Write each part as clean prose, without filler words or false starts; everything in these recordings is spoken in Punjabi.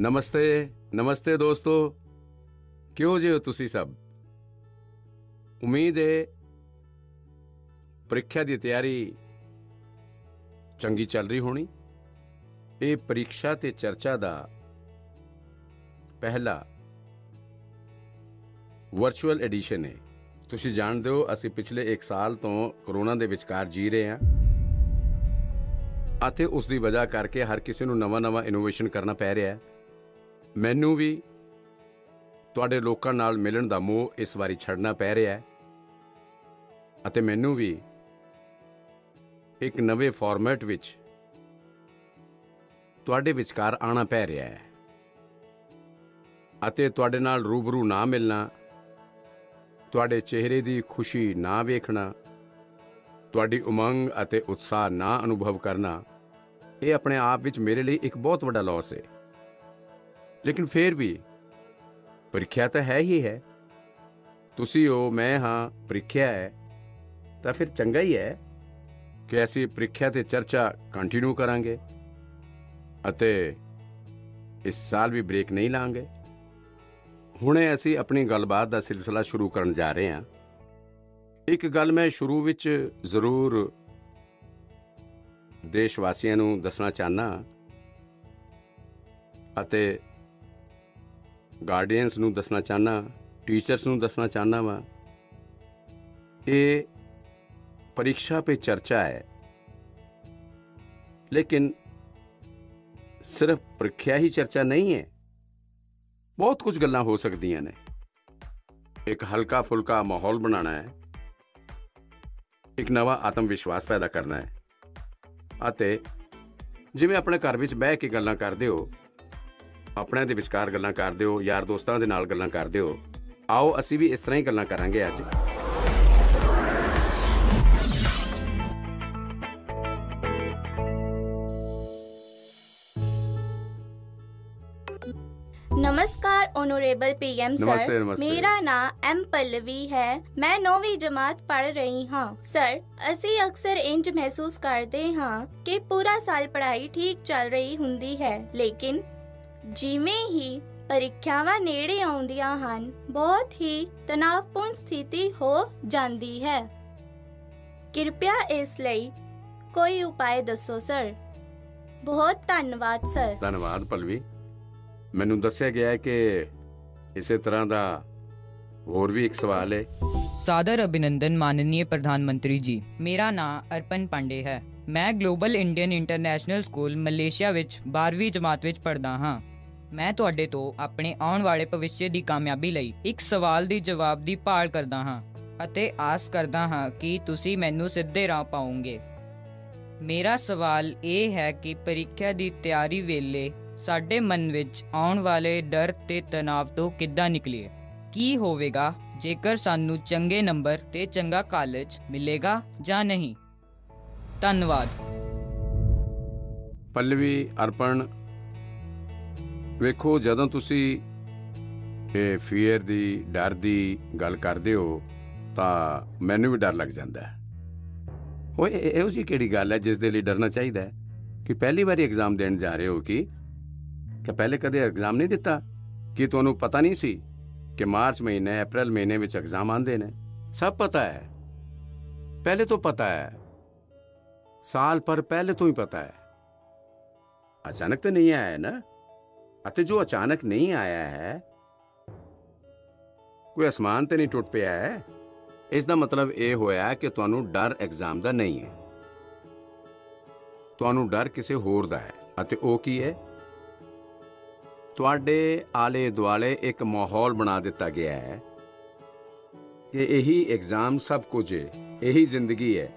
नमस्ते नमस्ते दोस्तों, क्यों जी हो तुसी सब। उम्मीद है परीक्षा की तैयारी चंगी चल रही होनी। ये परीक्षा ते चर्चा दा पहला वर्चुअल एडिशन है। तुसी जानते हो असी पिछले एक साल तो कोरोना दे विचकार जी रहे हैं ਅਤੇ ਉਸ ਦੀ वजह करके हर किसी ਨੂੰ ਨਵਾਂ ਇਨੋਵੇਸ਼ਨ करना पै रहा है। ਮੈਨੂੰ भी ਤੁਹਾਡੇ ਲੋਕਾਂ ਨਾਲ ਮਿਲਣ ਦਾ ਮੋਹ ਇਸ ਵਾਰੀ ਛੱਡਣਾ ਪੈ ਰਿਹਾ ਹੈ ਅਤੇ ਮੈਨੂੰ ਵੀ ਇੱਕ ਨਵੇਂ ਫਾਰਮੈਟ ਵਿੱਚ ਤੁਹਾਡੇ ਵਿਚਕਾਰ ਆਉਣਾ ਪੈ ਰਿਹਾ ਹੈ ਅਤੇ ਤੁਹਾਡੇ ਨਾਲ ਰੂਬਰੂ ਨਾ ਮਿਲਣਾ, ਤੁਹਾਡੇ ਚਿਹਰੇ ਦੀ ਖੁਸ਼ੀ ਨਾ ਵੇਖਣਾ, ਤੁਹਾਡੀ ਉਮੰਗ ਅਤੇ ਉਤਸ਼ਾਹ ਨਾ ਅਨੁਭਵ ਕਰਨਾ, ਇਹ ਆਪਣੇ ਆਪ ਵਿੱਚ ਮੇਰੇ ਲਈ ਇੱਕ ਬਹੁਤ ਵੱਡਾ ਲਾਸ ਹੈ। लेकिन फिर भी ਪ੍ਰੀਖਿਆ ਤਾਂ ਹੈ ਹੀ ਹੈ। ਤੁਸੀਂ ਹੋ, ਮੈਂ ਹਾਂ, ਪ੍ਰੀਖਿਆ ਹੈ ਤਾਂ ਫਿਰ ਚੰਗਾ ਹੀ ਹੈ ਕਿ ਅਸੀਂ ਪ੍ਰੀਖਿਆ ਤੇ ਚਰਚਾ ਕੰਟੀਨਿਊ ਕਰਾਂਗੇ ਅਤੇ ਇਸ ਸਾਲ ਵੀ ਬ੍ਰੇਕ ਨਹੀਂ ਲਾਂਗੇ। ਹੁਣੇ ਅਸੀਂ ਆਪਣੀ ਗੱਲਬਾਤ ਦਾ ਸਿਲਸਿਲਾ ਸ਼ੁਰੂ ਕਰਨ ਜਾ ਰਹੇ ਹਾਂ। ਇੱਕ ਗੱਲ ਮੈਂ ਸ਼ੁਰੂ ਵਿੱਚ ਜ਼ਰੂਰ ਦੇਸ਼ ਵਾਸੀਆਂ ਨੂੰ ਦੱਸਣਾ ਚਾਹੁੰਦਾ ਅਤੇ गार्डियंस ਨੂੰ ਦੱਸਣਾ ਚਾਹਨਾ, ਟੀਚਰਸ ਨੂੰ ਦੱਸਣਾ ਚਾਹਨਾ ਵਾ, ਇਹ परीक्षा पे चर्चा है लेकिन सिर्फ ਪ੍ਰੀਖਿਆ ही चर्चा नहीं है। बहुत कुछ गल्लां हो सकदियां ने। एक हल्का फुल्का माहौल बनाना है, एक नवा आत्म विश्वास पैदा करना है ਅਤੇ ਜਿਵੇਂ ਆਪਣੇ ਘਰ ਵਿੱਚ ਬਹਿ ਕੇ ਗੱਲਾਂ ਕਰਦੇ ਹੋ, ਆਪਣਿਆਂ ਦੇ ਵਿਚਕਾਰ ਗੱਲਾਂ ਕਰਦੇ ਹੋ, ਯਾਰ ਦੋਸਤਾਂ ਦੇ ਨਾਲ ਗੱਲਾਂ ਕਰਦੇ ਹੋ, ਆਓ ਅਸੀਂ ਵੀ ਇਸ ਤਰ੍ਹਾਂ ਹੀ ਗੱਲਾਂ ਕਰਾਂਗੇ ਅੱਜ। नमस्कार ऑनरेबल पीएम सर, नमस्ते। मेरा नाम एम पल्लवी है। मैं 9वीं जमात पढ़ रही हाँ। सर, ਅਸੀਂ ਅਕਸਰ ਇੰਜ ਮਹਿਸੂਸ ਕਰਦੇ ਹਾਂ ਕਿ ਪੂਰਾ ਸਾਲ ਪੜ੍ਹਾਈ ਠੀਕ ਚੱਲ ਰਹੀ ਹੁੰਦੀ ਹੈ, ਲੇਕਿਨ ਜਿਵੇਂ ਹੀ ਪ੍ਰੀਖਿਆਵਾਂ ਨੇੜੇ ਆਉਂਦੀਆਂ ਹਨ ਬਹੁਤ ਹੀ ਤਣਾਅਪੂਰਨ ਸਥਿਤੀ ਹੋ ਜਾਂਦੀ ਹੈ। ਕਿਰਪਾ ਇਸ ਲਈ ਕੋਈ ਉਪਾਅ ਦੱਸੋ ਸਰ। ਬਹੁਤ ਧੰਨਵਾਦ ਸਰ। ਧੰਨਵਾਦ ਪਲਵੀ। ਮੈਨੂੰ ਦੱਸਿਆ ਗਿਆ ਹੈ ਕਿ ਇਸੇ ਤਰ੍ਹਾਂ ਦਾ ਹੋਰ भी एक सवाल है। सादर अभिनंदन माननीय प्रधानमंत्री जी। मेरा नाम अर्पण पांडे है। मैं global Indian international school Malaysia ਵਿੱਚ 12ਵੀਂ ਜਮਾਤ ਵਿੱਚ ਪੜ੍ਹਦਾ ਹਾਂ। ਮੈਂ ਤੁਹਾਡੇ ਤੋਂ ਆਪਣੇ ਆਉਣ ਵਾਲੇ ਭਵਿੱਖ ਦੀ ਕਾਮਯਾਬੀ ਲਈ ਇੱਕ ਸਵਾਲ ਦੀ ਜਵਾਬ ਦੀ ਭਾਲ ਕਰਦਾ ਹਾਂ ਅਤੇ ਆਸ ਕਰਦਾ ਹਾਂ ਕਿ ਤੁਸੀਂ ਮੈਨੂੰ ਸਿੱਧੇ ਰਾਹ ਪਾਓਗੇ। ਮੇਰਾ ਸਵਾਲ ਇਹ ਹੈ ਕਿ ਪ੍ਰੀਖਿਆ ਦੀ ਤਿਆਰੀ ਵੇਲੇ ਸਾਡੇ ਮਨ ਵਿੱਚ ਆਉਣ ਵਾਲੇ ਡਰ ਤੇ ਤਣਾਅ ਤੋਂ ਕਿੱਦਾਂ ਨਿਕਲੀਏ। ਕੀ ਹੋਵੇਗਾ ਜੇਕਰ ਸਾਨੂੰ ਚੰਗੇ ਨੰਬਰ ਤੇ ਚੰਗਾ ਕਾਲਜ ਮਿਲੇਗਾ ਜਾਂ ਨਹੀਂ। ਧੰਨਵਾਦ। ਪੱਲਵੀ, ਅਰਪਣ, ਵੇਖੋ ਜਦੋਂ ਤੁਸੀਂ ਇਹ ਫੀਅਰ ਦੀ, ਡਰ ਦੀ ਗੱਲ ਕਰਦੇ ਹੋ ਤਾਂ ਮੈਨੂੰ ਵੀ ਡਰ ਲੱਗ ਜਾਂਦਾ ਹੈ। ਓਏ ਇਹੋ ਜਿਹੀ ਕਿਹੜੀ ਗੱਲ ਹੈ ਜਿਸ ਦੇ ਲਈ ਡਰਨਾ ਚਾਹੀਦਾ ਹੈ? ਕਿ ਪਹਿਲੀ ਵਾਰੀ ਐਗਜ਼ਾਮ ਦੇਣ ਜਾ ਰਹੇ ਹੋ ਕਿ ਪਹਿਲੇ ਕਦੇ ਐਗਜ਼ਾਮ ਨਹੀਂ ਦਿੱਤਾ? ਕਿ ਤੁਹਾਨੂੰ ਪਤਾ ਨਹੀਂ ਸੀ ਕਿ ਮਾਰਚ ਮਹੀਨੇ, ਅਪ੍ਰੈਲ ਮਹੀਨੇ ਵਿੱਚ ਐਗਜ਼ਾਮ ਆਉਂਦੇ ਨੇ? ਸਭ ਪਤਾ ਹੈ, ਪਹਿਲੇ ਤੋਂ ਪਤਾ ਹੈ, ਸਾਲ ਭਰ ਪਹਿਲੇ ਤੋਂ ਹੀ ਪਤਾ ਹੈ। ਅਚਾਨਕ ਤਾਂ ਨਹੀਂ ਆਇਆ ਹੈ ਨਾ। ਅਤੇ ਜੋ ਅਚਾਨਕ ਨਹੀਂ ਆਇਆ ਹੈ, ਕੋਈ ਅਸਮਾਨ ਤੇ ਨਹੀਂ ਟੁੱਟ ਪਿਆ ਹੈ। ਇਸ ਦਾ ਮਤਲਬ ਇਹ ਹੋਇਆ ਕਿ ਤੁਹਾਨੂੰ ਡਰ ਐਗਜ਼ਾਮ ਦਾ ਨਹੀਂ ਹੈ, ਤੁਹਾਨੂੰ ਡਰ ਕਿਸੇ ਹੋਰ ਦਾ ਹੈ। ਅਤੇ ਉਹ ਕੀ ਹੈ? ਤੁਹਾਡੇ ਆਲੇ ਦੁਆਲੇ ਇੱਕ ਮਾਹੌਲ ਬਣਾ ਦਿੱਤਾ ਗਿਆ ਹੈ ਕਿ ਇਹੀ ਐਗਜ਼ਾਮ ਸਭ ਕੁਝ ਹੈ, ਇਹੀ ਜ਼ਿੰਦਗੀ ਹੈ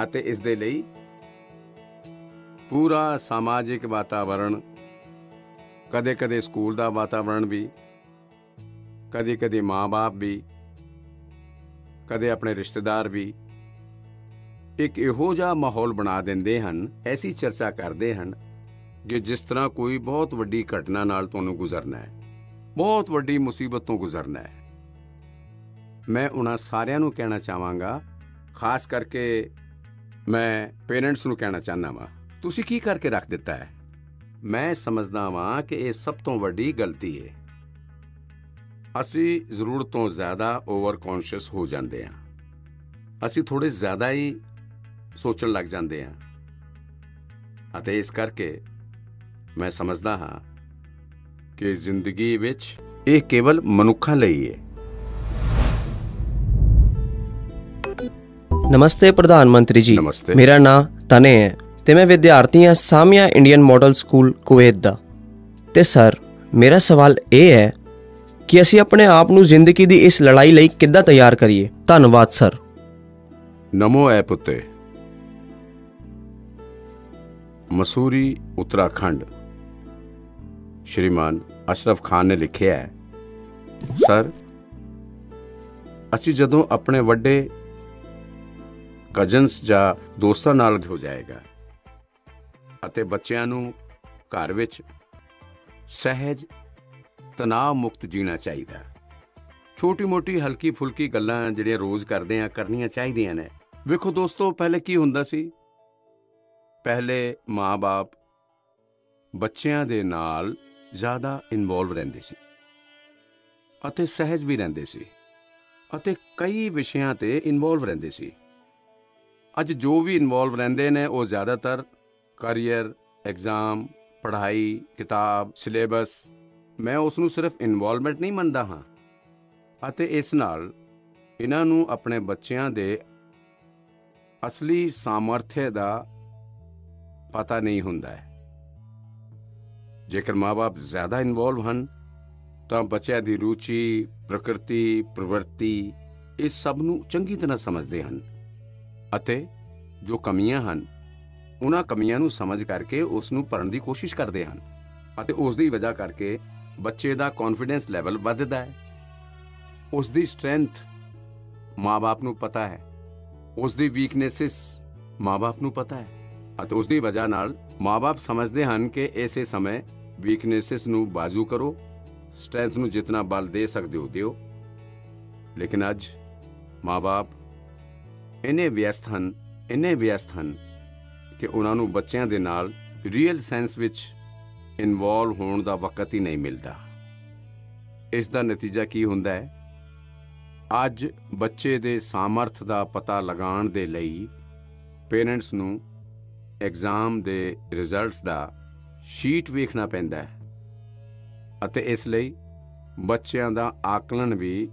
ਅਤੇ ਇਸ ਦੇ ਲਈ ਪੂਰਾ ਸਮਾਜਿਕ ਵਾਤਾਵਰਣ, ਕਦੇ-ਕਦੇ ਸਕੂਲ ਦਾ ਵਾਤਾਵਰਣ ਵੀ, ਕਦੇ-ਕਦੇ ਮਾਂ-ਬਾਪ ਵੀ, ਕਦੇ ਆਪਣੇ ਰਿਸ਼ਤੇਦਾਰ ਵੀ ਇੱਕ ਇਹੋ ਜਿਹਾ ਮਾਹੌਲ ਬਣਾ ਦਿੰਦੇ ਹਨ, ਐਸੀ ਚਰਚਾ ਕਰਦੇ ਹਨ ਕਿ ਜਿਸ ਤਰ੍ਹਾਂ ਕੋਈ ਬਹੁਤ ਵੱਡੀ ਘਟਨਾ ਨਾਲ ਤੁਹਾਨੂੰ ਗੁਜ਼ਰਨਾ ਹੈ, ਬਹੁਤ ਵੱਡੀ ਮੁਸੀਬਤ ਤੋਂ ਗੁਜ਼ਰਨਾ ਹੈ। ਮੈਂ ਉਹਨਾਂ ਸਾਰਿਆਂ ਨੂੰ ਕਹਿਣਾ ਚਾਹਾਂਗਾ, ਖਾਸ ਕਰਕੇ ਮੈਂ ਪੇਰੈਂਟਸ ਨੂੰ ਕਹਿਣਾ ਚਾਹੁੰਦਾ ਵਾਂ, ਤੁਸੀਂ ਕੀ ਕਰਕੇ ਰੱਖ ਦਿੱਤਾ ਹੈ? ਮੈਂ ਸਮਝਦਾ ਵਾਂ ਕਿ ਇਹ ਸਭ ਤੋਂ ਵੱਡੀ ਗਲਤੀ ਹੈ। ਅਸੀਂ ਜ਼ਰੂਰਤ ਤੋਂ ਜ਼ਿਆਦਾ ਓਵਰ ਕੌਨਸ਼ੀਅਸ ਹੋ ਜਾਂਦੇ ਹਾਂ। ਅਸੀਂ ਥੋੜ੍ਹੇ ਜ਼ਿਆਦਾ ਹੀ ਸੋਚਣ ਲੱਗ ਜਾਂਦੇ ਹਾਂ ਅਤੇ ਇਸ ਕਰਕੇ ਮੈਂ ਸਮਝਦਾ ਹਾਂ ਕਿ ਜ਼ਿੰਦਗੀ ਵਿੱਚ ਇਹ ਕੇਵਲ ਮਨੁੱਖਾਂ ਲਈ ਹੈ। ਨਮਸਤੇ ਪ੍ਰਧਾਨ ਮੰਤਰੀ ਜੀ। ਨਮਸਤੇ। ਮੇਰਾ ਨਾਮ ਤਨੇ ਹੈ ਤੇ ਮੈਂ ਵਿਦਿਆਰਥੀ ਹਾਂ Samia Indian model school Kuwait ਦਾ। ਤੇ ਸਰ, ਮੇਰਾ ਸਵਾਲ ਇਹ ਹੈ ਕਿ ਅਸੀਂ ਆਪਣੇ ਆਪ ਨੂੰ ਜ਼ਿੰਦਗੀ ਦੀ ਇਸ ਲੜਾਈ ਲਈ ਕਿੱਦਾਂ ਤਿਆਰ ਕਰੀਏ। ਧੰਨਵਾਦ ਸਰ। ਨਮੋ ਐਪ ਉੱਤੇ ਮਸੂਰੀ ਉੱਤਰਾਖੰਡ ਸ਼੍ਰੀਮਾਨ ਅਸ਼ਰਫ ਖਾਨ ਨੇ ਲਿਖਿਆ ਹੈ, ਸਰ, ਅਸੀਂ ਜਦੋਂ ਆਪਣੇ ਵੱਡੇ ਕਜ਼ਨਸ ਜਾਂ ਦੋਸਤਾਂ ਨਾਲ ਹੋ ਜਾਏਗਾ ਅਤੇ ਬੱਚਿਆਂ ਨੂੰ ਘਰ ਵਿੱਚ ਸਹਿਜ ਤਣਾਅ ਮੁਕਤ ਜੀਣਾ ਚਾਹੀਦਾ। ਛੋਟੀ ਮੋਟੀ ਹਲਕੀ ਫੁਲਕੀ ਗੱਲਾਂ ਜਿਹੜੀਆਂ ਰੋਜ਼ ਕਰਦੇ ਆ ਕਰਨੀਆਂ ਚਾਹੀਦੀਆਂ ਨੇ। ਵੇਖੋ ਦੋਸਤੋ, ਪਹਿਲੇ ਕੀ ਹੁੰਦਾ ਸੀ? ਪਹਿਲੇ ਮਾਂ-ਬਾਪ ਬੱਚਿਆਂ ਦੇ ਨਾਲ ਜ਼ਿਆਦਾ ਇਨਵੋਲਵ ਰਹਿੰਦੇ ਸੀ ਅਤੇ ਸਹਿਜ ਵੀ ਰਹਿੰਦੇ ਸੀ ਅਤੇ ਕਈ ਵਿਸ਼ਿਆਂ ਤੇ ਇਨਵੋਲਵ ਰਹਿੰਦੇ ਸੀ। ਅੱਜ ਜੋ ਵੀ ਇਨਵੋਲਵ ਰਹਿੰਦੇ ਨੇ ਉਹ ਜ਼ਿਆਦਾਤਰ ਕਰੀਅਰ, ਐਗਜ਼ਾਮ, ਪੜ੍ਹਾਈ, ਕਿਤਾਬ, ਸਿਲੇਬਸ। ਮੈਂ ਉਸ ਨੂੰ ਸਿਰਫ ਇਨਵੋਲਵਮੈਂਟ ਨਹੀਂ ਮੰਨਦਾ ਹਾਂ ਅਤੇ ਇਸ ਨਾਲ ਇਹਨਾਂ ਨੂੰ ਆਪਣੇ ਬੱਚਿਆਂ ਦੇ ਅਸਲੀ ਸਾਮਰਥਯ ਦਾ ਪਤਾ ਨਹੀਂ ਹੁੰਦਾ ਹੈ। ਜੇਕਰ ਮਾਂ-ਬਾਪ ਜ਼ਿਆਦਾ ਇਨਵੋਲਵ ਹਨ ਤਾਂ ਬੱਚਿਆਂ ਦੀ ਰੁਚੀ, ਪ੍ਰਕਿਰਤੀ, ਪ੍ਰਵਿਰਤੀ, ਇਸ ਸਭ ਨੂੰ ਚੰਗੀ ਤਰ੍ਹਾਂ ਸਮਝਦੇ ਹਨ ਅਤੇ ਜੋ ਕਮੀਆਂ ਹਨ ਉਹਨਾਂ ਕਮੀਆਂ ਨੂੰ ਸਮਝ ਕਰਕੇ ਉਸ ਨੂੰ ਭਰਨ ਦੀ ਕੋਸ਼ਿਸ਼ ਕਰਦੇ ਹਨ ਅਤੇ ਉਸ ਦੀ ਵਜ੍ਹਾ ਕਰਕੇ ਬੱਚੇ ਦਾ ਕੌਨਫੀਡੈਂਸ ਲੈਵਲ ਵੱਧਦਾ ਹੈ। ਉਸ ਦੀ ਸਟਰੈਂਥ ਮਾਂ-ਬਾਪ ਨੂੰ ਪਤਾ ਹੈ, ਉਸ ਦੀ ਵੀਕਨੈਸਿਸ ਮਾਂ-ਬਾਪ ਨੂੰ ਪਤਾ ਹੈ ਅਤੇ ਉਸ ਦੀ ਵਜ੍ਹਾ ਨਾਲ ਮਾਂ-ਬਾਪ ਸਮਝਦੇ ਹਨ ਕਿ ਇਸੇ ਸਮੇਂ ਵੀਕਨੈਸਿਸ ਨੂੰ ਬਾਜ਼ੂ ਕਰੋ, ਸਟਰੈਂਥ ਨੂੰ ਜਿਤਨਾ ਬਲ ਦੇ ਸਕਦੇ ਹੋ ਦਿਓ। ਲੇਕਿਨ ਅੱਜ ਮਾਂ-ਬਾਪ ਇੰਨੇ ਵਿਅਸਤ ਹਨ ਕਿ ਉਹਨਾਂ ਨੂੰ ਬੱਚਿਆਂ ਦੇ ਨਾਲ ਰੀਅਲ ਸੈਂਸ ਵਿੱਚ ਇਨਵੋਲਵ ਹੋਣ ਦਾ ਵਕਤ ਹੀ ਨਹੀਂ ਮਿਲਦਾ। ਇਸ ਦਾ ਨਤੀਜਾ ਕੀ ਹੁੰਦਾ ਹੈ? ਅੱਜ ਬੱਚੇ ਦੇ ਸਾਮਰਥ ਦਾ ਪਤਾ ਲਗਾਉਣ ਦੇ ਲਈ ਪੇਰੈਂਟਸ ਨੂੰ ਐਗਜ਼ਾਮ ਦੇ ਰਿਜ਼ਲਟਸ ਦਾ ਸ਼ੀਟ ਵੇਖਣਾ ਪੈਂਦਾ ਹੈ ਅਤੇ ਇਸ ਲਈ ਬੱਚਿਆਂ ਦਾ ਆਕਲਨ ਵੀ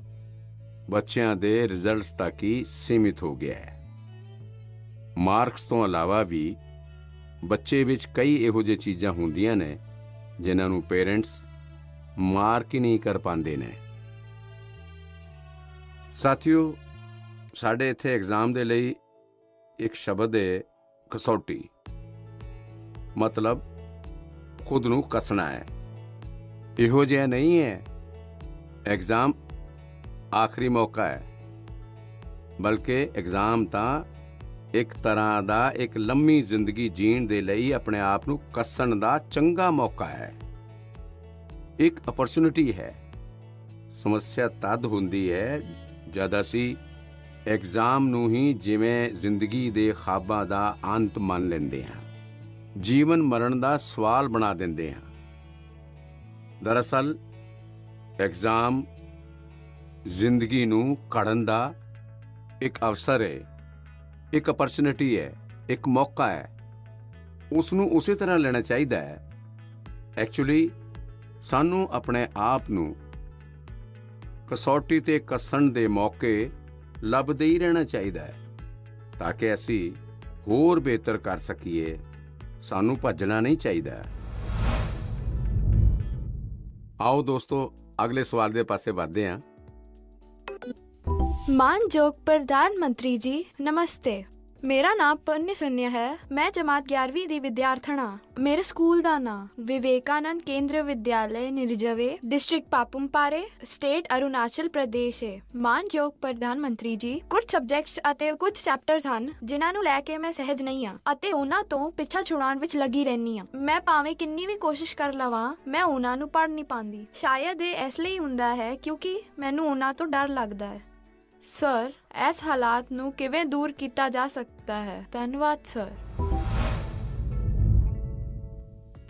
ਬੱਚਿਆਂ ਦੇ ਰਿਜ਼ਲਟਸ ਤੱਕ ਹੀ ਸੀਮਿਤ ਹੋ ਗਿਆ ਹੈ। ਮਾਰਕਸ ਤੋਂ ਇਲਾਵਾ ਵੀ ਬੱਚੇ ਵਿੱਚ ਕਈ ਇਹੋ ਜਿਹੀ ਚੀਜ਼ਾਂ ਹੁੰਦੀਆਂ ਨੇ ਜਿਨ੍ਹਾਂ ਨੂੰ ਪੇਰੈਂਟਸ ਮਾਰਕ ਹੀ ਨਹੀਂ ਕਰ ਪਾਉਂਦੇ ਨੇ। ਸਾਥੀਓ, ਸਾਡੇ ਇੱਥੇ ਐਗਜ਼ਾਮ ਦੇ ਲਈ ਇੱਕ ਸ਼ਬਦ ਹੈ ਕਸੌਟੀ, ਮਤਲਬ ਖੁਦ ਨੂੰ ਕੱਸਣਾ ਹੈ। ਇਹੋ ਜਿਹਾ ਨਹੀਂ ਹੈ ਐਗਜ਼ਾਮ ਆਖਰੀ ਮੌਕਾ ਹੈ, ਬਲਕਿ ਐਗਜ਼ਾਮ ਤਾਂ ਇੱਕ ਤਰ੍ਹਾਂ ਦਾ ਇੱਕ ਲੰਮੀ ਜ਼ਿੰਦਗੀ ਜੀਣ ਦੇ ਲਈ ਆਪਣੇ ਆਪ ਨੂੰ ਕੱਸਣ ਦਾ ਚੰਗਾ ਮੌਕਾ ਹੈ, ਇੱਕ ਅਪਰਚੁਨਿਟੀ ਹੈ। ਸਮੱਸਿਆ ਤਦ ਹੁੰਦੀ ਹੈ ਜਦ ਅਸੀਂ ਐਗਜ਼ਾਮ ਨੂੰ ਹੀ ਜਿਵੇਂ ਜ਼ਿੰਦਗੀ ਦੇ ਖ਼ਾਬਾਂ ਦਾ ਅੰਤ ਮੰਨ ਲੈਂਦੇ ਹਾਂ, ਜੀਵਨ ਮਰਨ ਦਾ ਸਵਾਲ ਬਣਾ ਦਿੰਦੇ ਹਾਂ। ਦਰਅਸਲ ਐਗਜ਼ਾਮ ਜ਼ਿੰਦਗੀ ਨੂੰ ਘੜਨ ਦਾ ਇੱਕ ਅਵਸਰ ਹੈ, ਇੱਕ ਅਪਰਚੁਨਿਟੀ ਹੈ, ਇੱਕ ਮੌਕਾ ਹੈ। ਉਸ ਨੂੰ ਉਸੇ ਤਰ੍ਹਾਂ ਲੈਣਾ ਚਾਹੀਦਾ ਹੈ। ਐਕਚੁਅਲੀ ਸਾਨੂੰ ਆਪਣੇ ਆਪ ਨੂੰ ਕਸੌਟੀ ਤੇ ਕੱਸਣ ਦੇ ਮੌਕੇ ਲੱਭਦੇ ਹੀ ਰਹਿਣਾ ਚਾਹੀਦਾ ਹੈ ਤਾਂ ਕਿ ਅਸੀਂ ਹੋਰ ਬਿਹਤਰ ਕਰ ਸਕੀਏ। ਸਾਨੂੰ ਭੱਜਣਾ ਨਹੀਂ ਚਾਹੀਦਾ। ਆਓ ਦੋਸਤੋ, ਅਗਲੇ ਸਵਾਲ ਦੇ ਪਾਸੇ ਵਧਦੇ ਹਾਂ। मानयोग प्रधानमंत्री जी नमस्ते। मेरा नाम पुण्य सुन्य है। मैं जमात 11वीं ਦੀ ਵਿਦਿਆਰਥਣ ਹਾਂ। ਮੇਰੇ ਸਕੂਲ ਦਾ ਨਾਮ ਵਿਵੇਕਾਨੰਦ ਕੇਂਦਰੀ ਵਿਦਿਆਲय ਨਿਰਜਵੇ, ਡਿਸਟ੍ਰਿਕਟ ਪਾਪੂਮਪਾਰੇ, ਸਟੇਟ ਅਰੁਣਾਚਲ ਪ੍ਰਦੇਸ਼ ਹੈ। ਮਾਨਯੋਗ ਪ੍ਰਧਾਨ ਮੰਤਰੀ ਜੀ, ਕੁਝ ਸਬਜੈਕਟਸ ਅਤੇ ਕੁਝ ਚੈਪਟਰਸ ਹਨ ਜਿਨ੍ਹਾਂ ਨੂੰ ਲੈ ਕੇ ਮੈਂ ਸਹਿਜ ਨਹੀਂ ਹਾਂ ਅਤੇ ਉਹਨਾਂ ਤੋਂ ਪਿੱਛਾ ਛੁਡਾਉਣ ਵਿੱਚ ਲੱਗੀ ਰਹਿੰਦੀ ਹਾਂ। ਮੈਂ ਭਾਵੇਂ ਕਿੰਨੀ ਵੀ ਕੋਸ਼ਿਸ਼ ਕਰ ਲਵਾਂ, ਮੈਂ ਉਹਨਾਂ ਨੂੰ ਪੜ੍ਹ ਨਹੀਂ ਪਾਉਂਦੀ। ਸ਼ਾਇਦ ਇਹ ਇਸ ਲਈ ਹੁੰਦਾ ਹੈ ਕਿਉਂਕਿ ਮੈਨੂੰ ਉਹਨਾਂ ਤੋਂ ਡਰ ਲੱਗਦਾ ਹੈ। ਸਰ, ਇਸ ਹਾਲਾਤ ਨੂੰ ਕਿਵੇਂ ਦੂਰ ਕੀਤਾ ਜਾ ਸਕਦਾ ਹੈ? ਧੰਨਵਾਦ ਸਰ।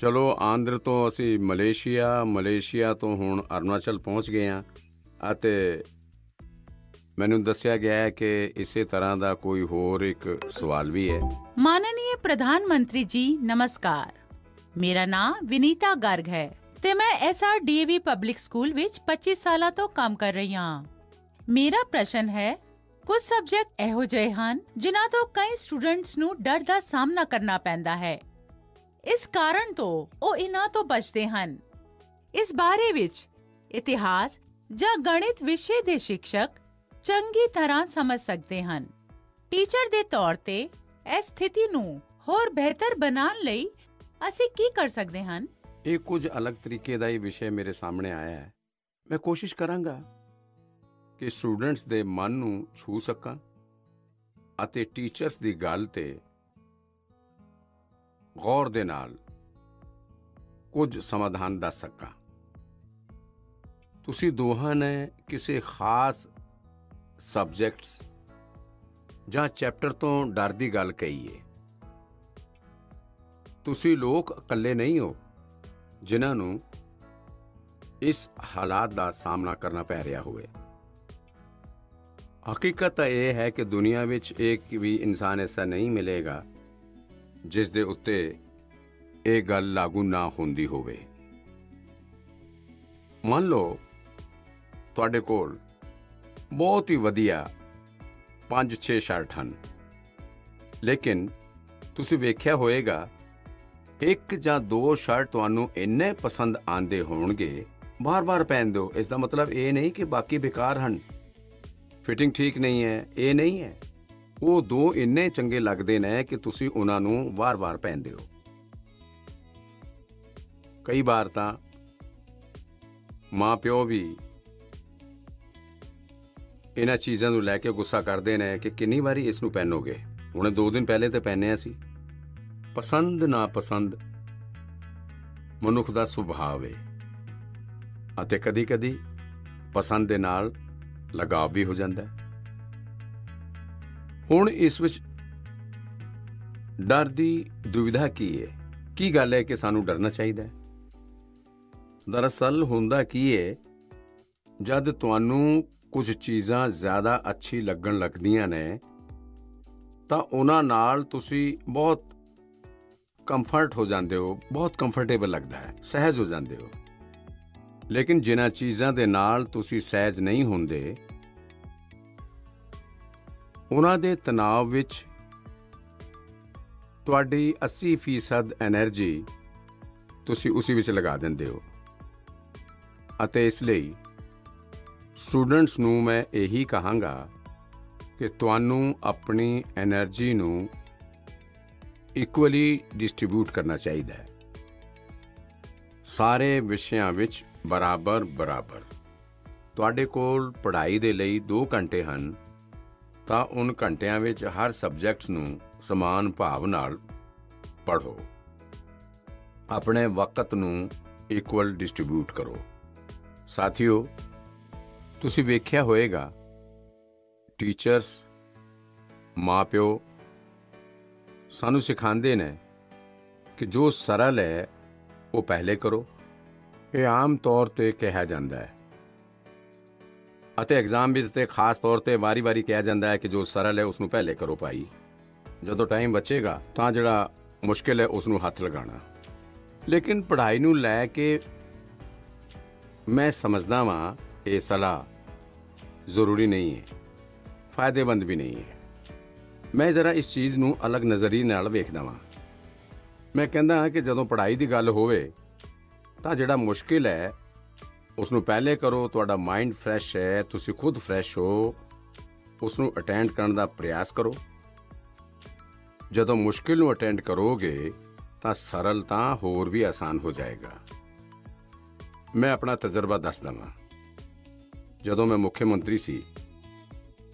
ਚਲੋ ਆਂਧਰ ਤੋਂ ਅਸੀਂ ਮਲੇਸ਼ੀਆ ਤੋਂ ਹੁਣ ਅਰੁਣਾਚਲ ਪਹੁੰਚ ਗਏ ਹਾਂ ਅਤੇ ਮੈਨੂੰ ਦੱਸਿਆ ਗਿਆ ਹੈ ਕਿ ਇਸੇ ਤਰ੍ਹਾਂ ਦਾ ਕੋਈ ਹੋਰ ਇੱਕ ਸਵਾਲ ਵੀ ਹੈ। ਮਾਨਨੀय ਪ੍ਰਧਾਨ ਮੰਤਰੀ ਜੀ ਨਮਸਕਾਰ, ਮੇਰਾ ਨਾਮ ਵਿਨੀਤਾ ਗਰਗ ਹੈ ਤੇ ਮੈਂ SRDAV ਪਬਲਿਕ ਸਕੂਲ ਵਿੱਚ 25 ਸਾਲਾਂ ਤੋਂ ਕੰਮ ਕਰ ਰਹੀ ਹਾਂ। ਮੇਰਾ ਪ੍ਰਸ਼ਨ ਹੈ, ਕੁਝ ਸਬਜੈਕਟ ਇਹੋ ਜਿਹੇ ਹਨ ਜਿਨ੍ਹਾਂ ਤੋਂ ਕਈ ਸਟੂਡੈਂਟਸ ਨੂੰ ਡਰ ਦਾ ਸਾਹਮਣਾ ਕਰਨਾ ਪੈਂਦਾ ਹੈ। ਇਸ ਕਾਰਨ ਤੋਂ ਉਹ ਇਹਨਾਂ ਤੋਂ ਬਚਦੇ ਹਨ। ਇਸ ਬਾਰੇ ਵਿੱਚ ਇਤਿਹਾਸ ਜਾਂ ਗਣਿਤ ਵਿਸ਼ੇ ਦੇ ਸਿੱਖਿਅਕ ਚੰਗੀ ਤਰ੍ਹਾਂ ਸਮਝ ਸਕਦੇ ਹਨ। ਟੀਚਰ ਦੇ ਤੌਰ ਤੇ ਇਸ ਸਥਿਤੀ ਨੂੰ ਹੋਰ ਬਿਹਤਰ ਬਣਾਉਣ ਲਈ ਅਸੀਂ ਕੀ ਕਰ ਸਕਦੇ ਹਾਂ? ਇਹ ਕੁਝ ਅਲੱਗ ਤਰੀਕੇ ਦਾ ਹੀ ਵਿਸ਼ੇ ਮੇਰੇ ਸਾਹਮਣੇ ਆਇਆ ਹੈ। ਮੈਂ ਕੋਸ਼ਿਸ਼ ਕਰਾਂਗਾ ਕਿ ਸਟੂਡੈਂਟਸ ਦੇ ਮਨ ਨੂੰ ਛੂ ਸਕਾਂ ਅਤੇ ਟੀਚਰਸ ਦੀ ਗੱਲ ਤੇ ਗੌਰ ਦੇ ਨਾਲ ਕੁਝ ਸਮਾਧਾਨ ਦੱਸ ਸਕਾਂ। ਤੁਸੀਂ ਦੋਹਾਂ ਨੇ ਕਿਸੇ ਖਾਸ ਸਬਜੈਕਟਸ ਜਾਂ ਚੈਪਟਰ ਤੋਂ ਡਰ ਦੀ ਗੱਲ ਕਹੀ ਹੈ। ਤੁਸੀਂ ਲੋਕ ਇਕੱਲੇ ਨਹੀਂ ਹੋ ਜਿਨ੍ਹਾਂ ਨੂੰ ਇਸ ਹਾਲਾਤ ਦਾ ਸਾਹਮਣਾ ਕਰਨਾ ਪੈ ਰਿਹਾ ਹੋਵੇ। ਹਕੀਕਤ ਤਾਂ ਇਹ ਹੈ ਕਿ ਦੁਨੀਆ ਵਿੱਚ ਇੱਕ ਵੀ ਇਨਸਾਨ ਐਸਾ ਨਹੀਂ ਮਿਲੇਗਾ ਜਿਸ ਦੇ ਉੱਤੇ ਇਹ ਗੱਲ ਲਾਗੂ ਨਾ ਹੁੰਦੀ ਹੋਵੇ। ਮੰਨ ਲਓ ਤੁਹਾਡੇ ਕੋਲ ਬਹੁਤ ਹੀ ਵਧੀਆ 5-6 ਸ਼ਰਟ ਹਨ, ਲੇਕਿਨ ਤੁਸੀਂ ਵੇਖਿਆ ਹੋਵੇਗਾ ਇੱਕ ਜਾਂ ਦੋ ਸ਼ਰਟ ਤੁਹਾਨੂੰ ਇੰਨੇ ਪਸੰਦ ਆਉਂਦੇ ਹੋਣਗੇ ਬਾਰ-ਬਾਰ ਪਹਿਨਦੇ ਹੋ। ਇਸ ਦਾ ਮਤਲਬ ਇਹ ਨਹੀਂ ਕਿ ਬਾਕੀ ਬੇਕਾਰ ਹਨ, ਫਿਟਿੰਗ ਠੀਕ ਨਹੀਂ ਹੈ, ਇਹ ਨਹੀਂ ਹੈ। ਉਹ ਦੋ ਇੰਨੇ ਚੰਗੇ ਲੱਗਦੇ ਨੇ ਕਿ ਤੁਸੀਂ ਉਹਨਾਂ ਨੂੰ ਵਾਰ-ਵਾਰ ਪਹਿਨਦੇ ਹੋ। ਕਈ ਵਾਰ ਤਾਂ ਮਾਂ ਪਿਓ ਵੀ ਇਹਨਾਂ ਚੀਜ਼ਾਂ ਨੂੰ ਲੈ ਕੇ ਗੁੱਸਾ ਕਰਦੇ ਨੇ ਕਿ ਕਿੰਨੀ ਵਾਰੀ ਇਸ ਨੂੰ ਪਹਿਨੋਗੇ, ਹੁਣੇ 2 ਦਿਨ ਪਹਿਲੇ ਤੇ ਪਹਿਨਿਆ ਸੀ। ਪਸੰਦ ਨਾ ਪਸੰਦ ਮਨੁੱਖ ਦਾ ਸੁਭਾਅ ਹੈ ਅਤੇ ਕਦੀ-ਕਦੀ ਪਸੰਦ ਦੇ ਨਾਲ ਲਗਾਵ ਵੀ ਹੋ ਜਾਂਦਾ ਹੈ। ਹੁਣ ਇਸ ਵਿੱਚ ਡਰ ਦੀ ਦੁਵਿਧਾ ਕੀ ਹੈ? ਕੀ ਗੱਲ ਹੈ ਕਿ ਸਾਨੂੰ ਡਰਨਾ ਚਾਹੀਦਾ ਹੈ? ਦਰਅਸਲ ਹੁੰਦਾ ਕੀ ਹੈ, ਜਦ ਤੁਹਾਨੂੰ ਕੁਝ ਚੀਜ਼ਾਂ ਜ਼ਿਆਦਾ ਅੱਛੀ ਲੱਗਣ ਲੱਗਦੀਆਂ ਨੇ ਤਾਂ ਉਹਨਾਂ ਨਾਲ ਤੁਸੀਂ ਬਹੁਤ ਕੰਫਰਟ ਹੋ ਜਾਂਦੇ ਹੋ, ਬਹੁਤ ਕੰਫਰਟੇਬਲ ਲੱਗਦਾ ਹੈ, ਸਹਿਜ ਹੋ ਜਾਂਦੇ ਹੋ। ਲੇਕਿਨ ਜਿਨ੍ਹਾਂ ਚੀਜ਼ਾਂ ਦੇ ਨਾਲ ਤੁਸੀਂ ਸਹਿਜ ਨਹੀਂ ਹੁੰਦੇ, ਉਹਨਾਂ ਦੇ ਤਣਾਅ ਵਿੱਚ ਤੁਹਾਡੀ 80% ਐਨਰਜੀ ਤੁਸੀਂ ਉਸੇ ਵਿੱਚ ਲਗਾ ਦਿੰਦੇ ਹੋ। ਅਤੇ ਇਸ ਲਈ ਸਟੂਡੈਂਟਸ ਨੂੰ ਮੈਂ ਇਹੀ ਕਹਾਂਗਾ ਕਿ ਤੁਹਾਨੂੰ ਆਪਣੀ ਐਨਰਜੀ ਨੂੰ ਇਕੁਅਲੀ ਡਿਸਟ੍ਰੀਬਿਊਟ ਕਰਨਾ ਚਾਹੀਦਾ ਹੈ, ਸਾਰੇ ਵਿਸ਼ਿਆਂ ਵਿੱਚ ਬਰਾਬਰ। ਤੁਹਾਡੇ ਕੋਲ ਪੜ੍ਹਾਈ ਦੇ ਲਈ 2 ਘੰਟੇ ਹਨ ਤਾਂ ਉਨ ਘੰਟਿਆਂ ਵਿੱਚ ਹਰ ਸਬਜੈਕਟਸ ਨੂੰ ਸਮਾਨ ਭਾਵ ਨਾਲ ਪੜ੍ਹੋ। ਆਪਣੇ ਵਕਤ ਨੂੰ ਇਕੁਅਲ ਡਿਸਟ੍ਰੀਬਿਊਟ ਕਰੋ। ਸਾਥੀਓ, ਤੁਸੀਂ ਵੇਖਿਆ ਹੋਵੇਗਾ ਟੀਚਰਸ, ਮਾਂ-ਪਿਓ ਸਾਨੂੰ ਸਿਖਾਉਂਦੇ ਨੇ ਕਿ ਜੋ ਸਰਲ ਹੈ ਉਹ ਪਹਿਲੇ ਕਰੋ। ਇਹ ਆਮ ਤੌਰ ਤੇ ਕਿਹਾ ਜਾਂਦਾ ਹੈ ਅਤੇ ਐਗਜ਼ਾਮ ਵਿੱਚ ਤੇ ਖਾਸ ਤੌਰ ਤੇ ਵਾਰੀ-ਵਾਰੀ ਕਿਹਾ ਜਾਂਦਾ ਹੈ ਕਿ ਜੋ ਸਰਲ ਹੈ ਉਸ ਨੂੰ ਪਹਿਲੇ ਕਰੋ ਭਾਈ। ਜਦੋਂ ਟਾਈਮ ਬਚੇਗਾ ਤਾਂ ਜਿਹੜਾ ਮੁਸ਼ਕਿਲ ਹੈ ਉਸ ਨੂੰ ਹੱਥ ਲਗਾਉਣਾ। ਲੇਕਿਨ ਪੜ੍ਹਾਈ ਨੂੰ ਲੈ ਕੇ ਮੈਂ ਸਮਝਦਾ ਵਾਂ ਇਹ ਸਲਾਹ ਜ਼ਰੂਰੀ ਨਹੀਂ ਹੈ, ਫਾਇਦੇਮੰਦ ਵੀ ਨਹੀਂ ਹੈ। ਮੈਂ ਜ਼ਰਾ ਇਸ ਚੀਜ਼ ਨੂੰ ਅਲੱਗ ਨਜ਼ਰੀਏ ਨਾਲ ਵੇਖਦਾ ਵਾਂ। ਮੈਂ ਕਹਿੰਦਾ ਹਾਂ ਕਿ ਜਦੋਂ ਪੜ੍ਹਾਈ ਦੀ ਗੱਲ ਹੋਵੇ ਤਾਂ ਜਿਹੜਾ ਮੁਸ਼ਕਿਲ ਹੈ ਉਸ ਨੂੰ ਪਹਿਲੇ ਕਰੋ। ਤੁਹਾਡਾ ਮਾਈਂਡ ਫਰੈਸ਼ ਹੈ, ਤੁਸੀਂ ਖੁਦ ਫਰੈਸ਼ ਹੋ, ਉਸ ਨੂੰ ਅਟੈਂਡ ਕਰਨ ਦਾ ਪ੍ਰਯਾਸ ਕਰੋ। ਜਦੋਂ ਮੁਸ਼ਕਿਲ ਨੂੰ ਅਟੈਂਡ ਕਰੋਗੇ ਤਾਂ ਸਰਲ ਤਾਂ ਹੋਰ ਵੀ ਆਸਾਨ ਹੋ ਜਾਏਗਾ। ਮੈਂ ਆਪਣਾ ਤਜਰਬਾ ਦੱਸਦਾ ਵਾਂ। ਜਦੋਂ ਮੈਂ ਮੁੱਖ ਮੰਤਰੀ ਸੀ,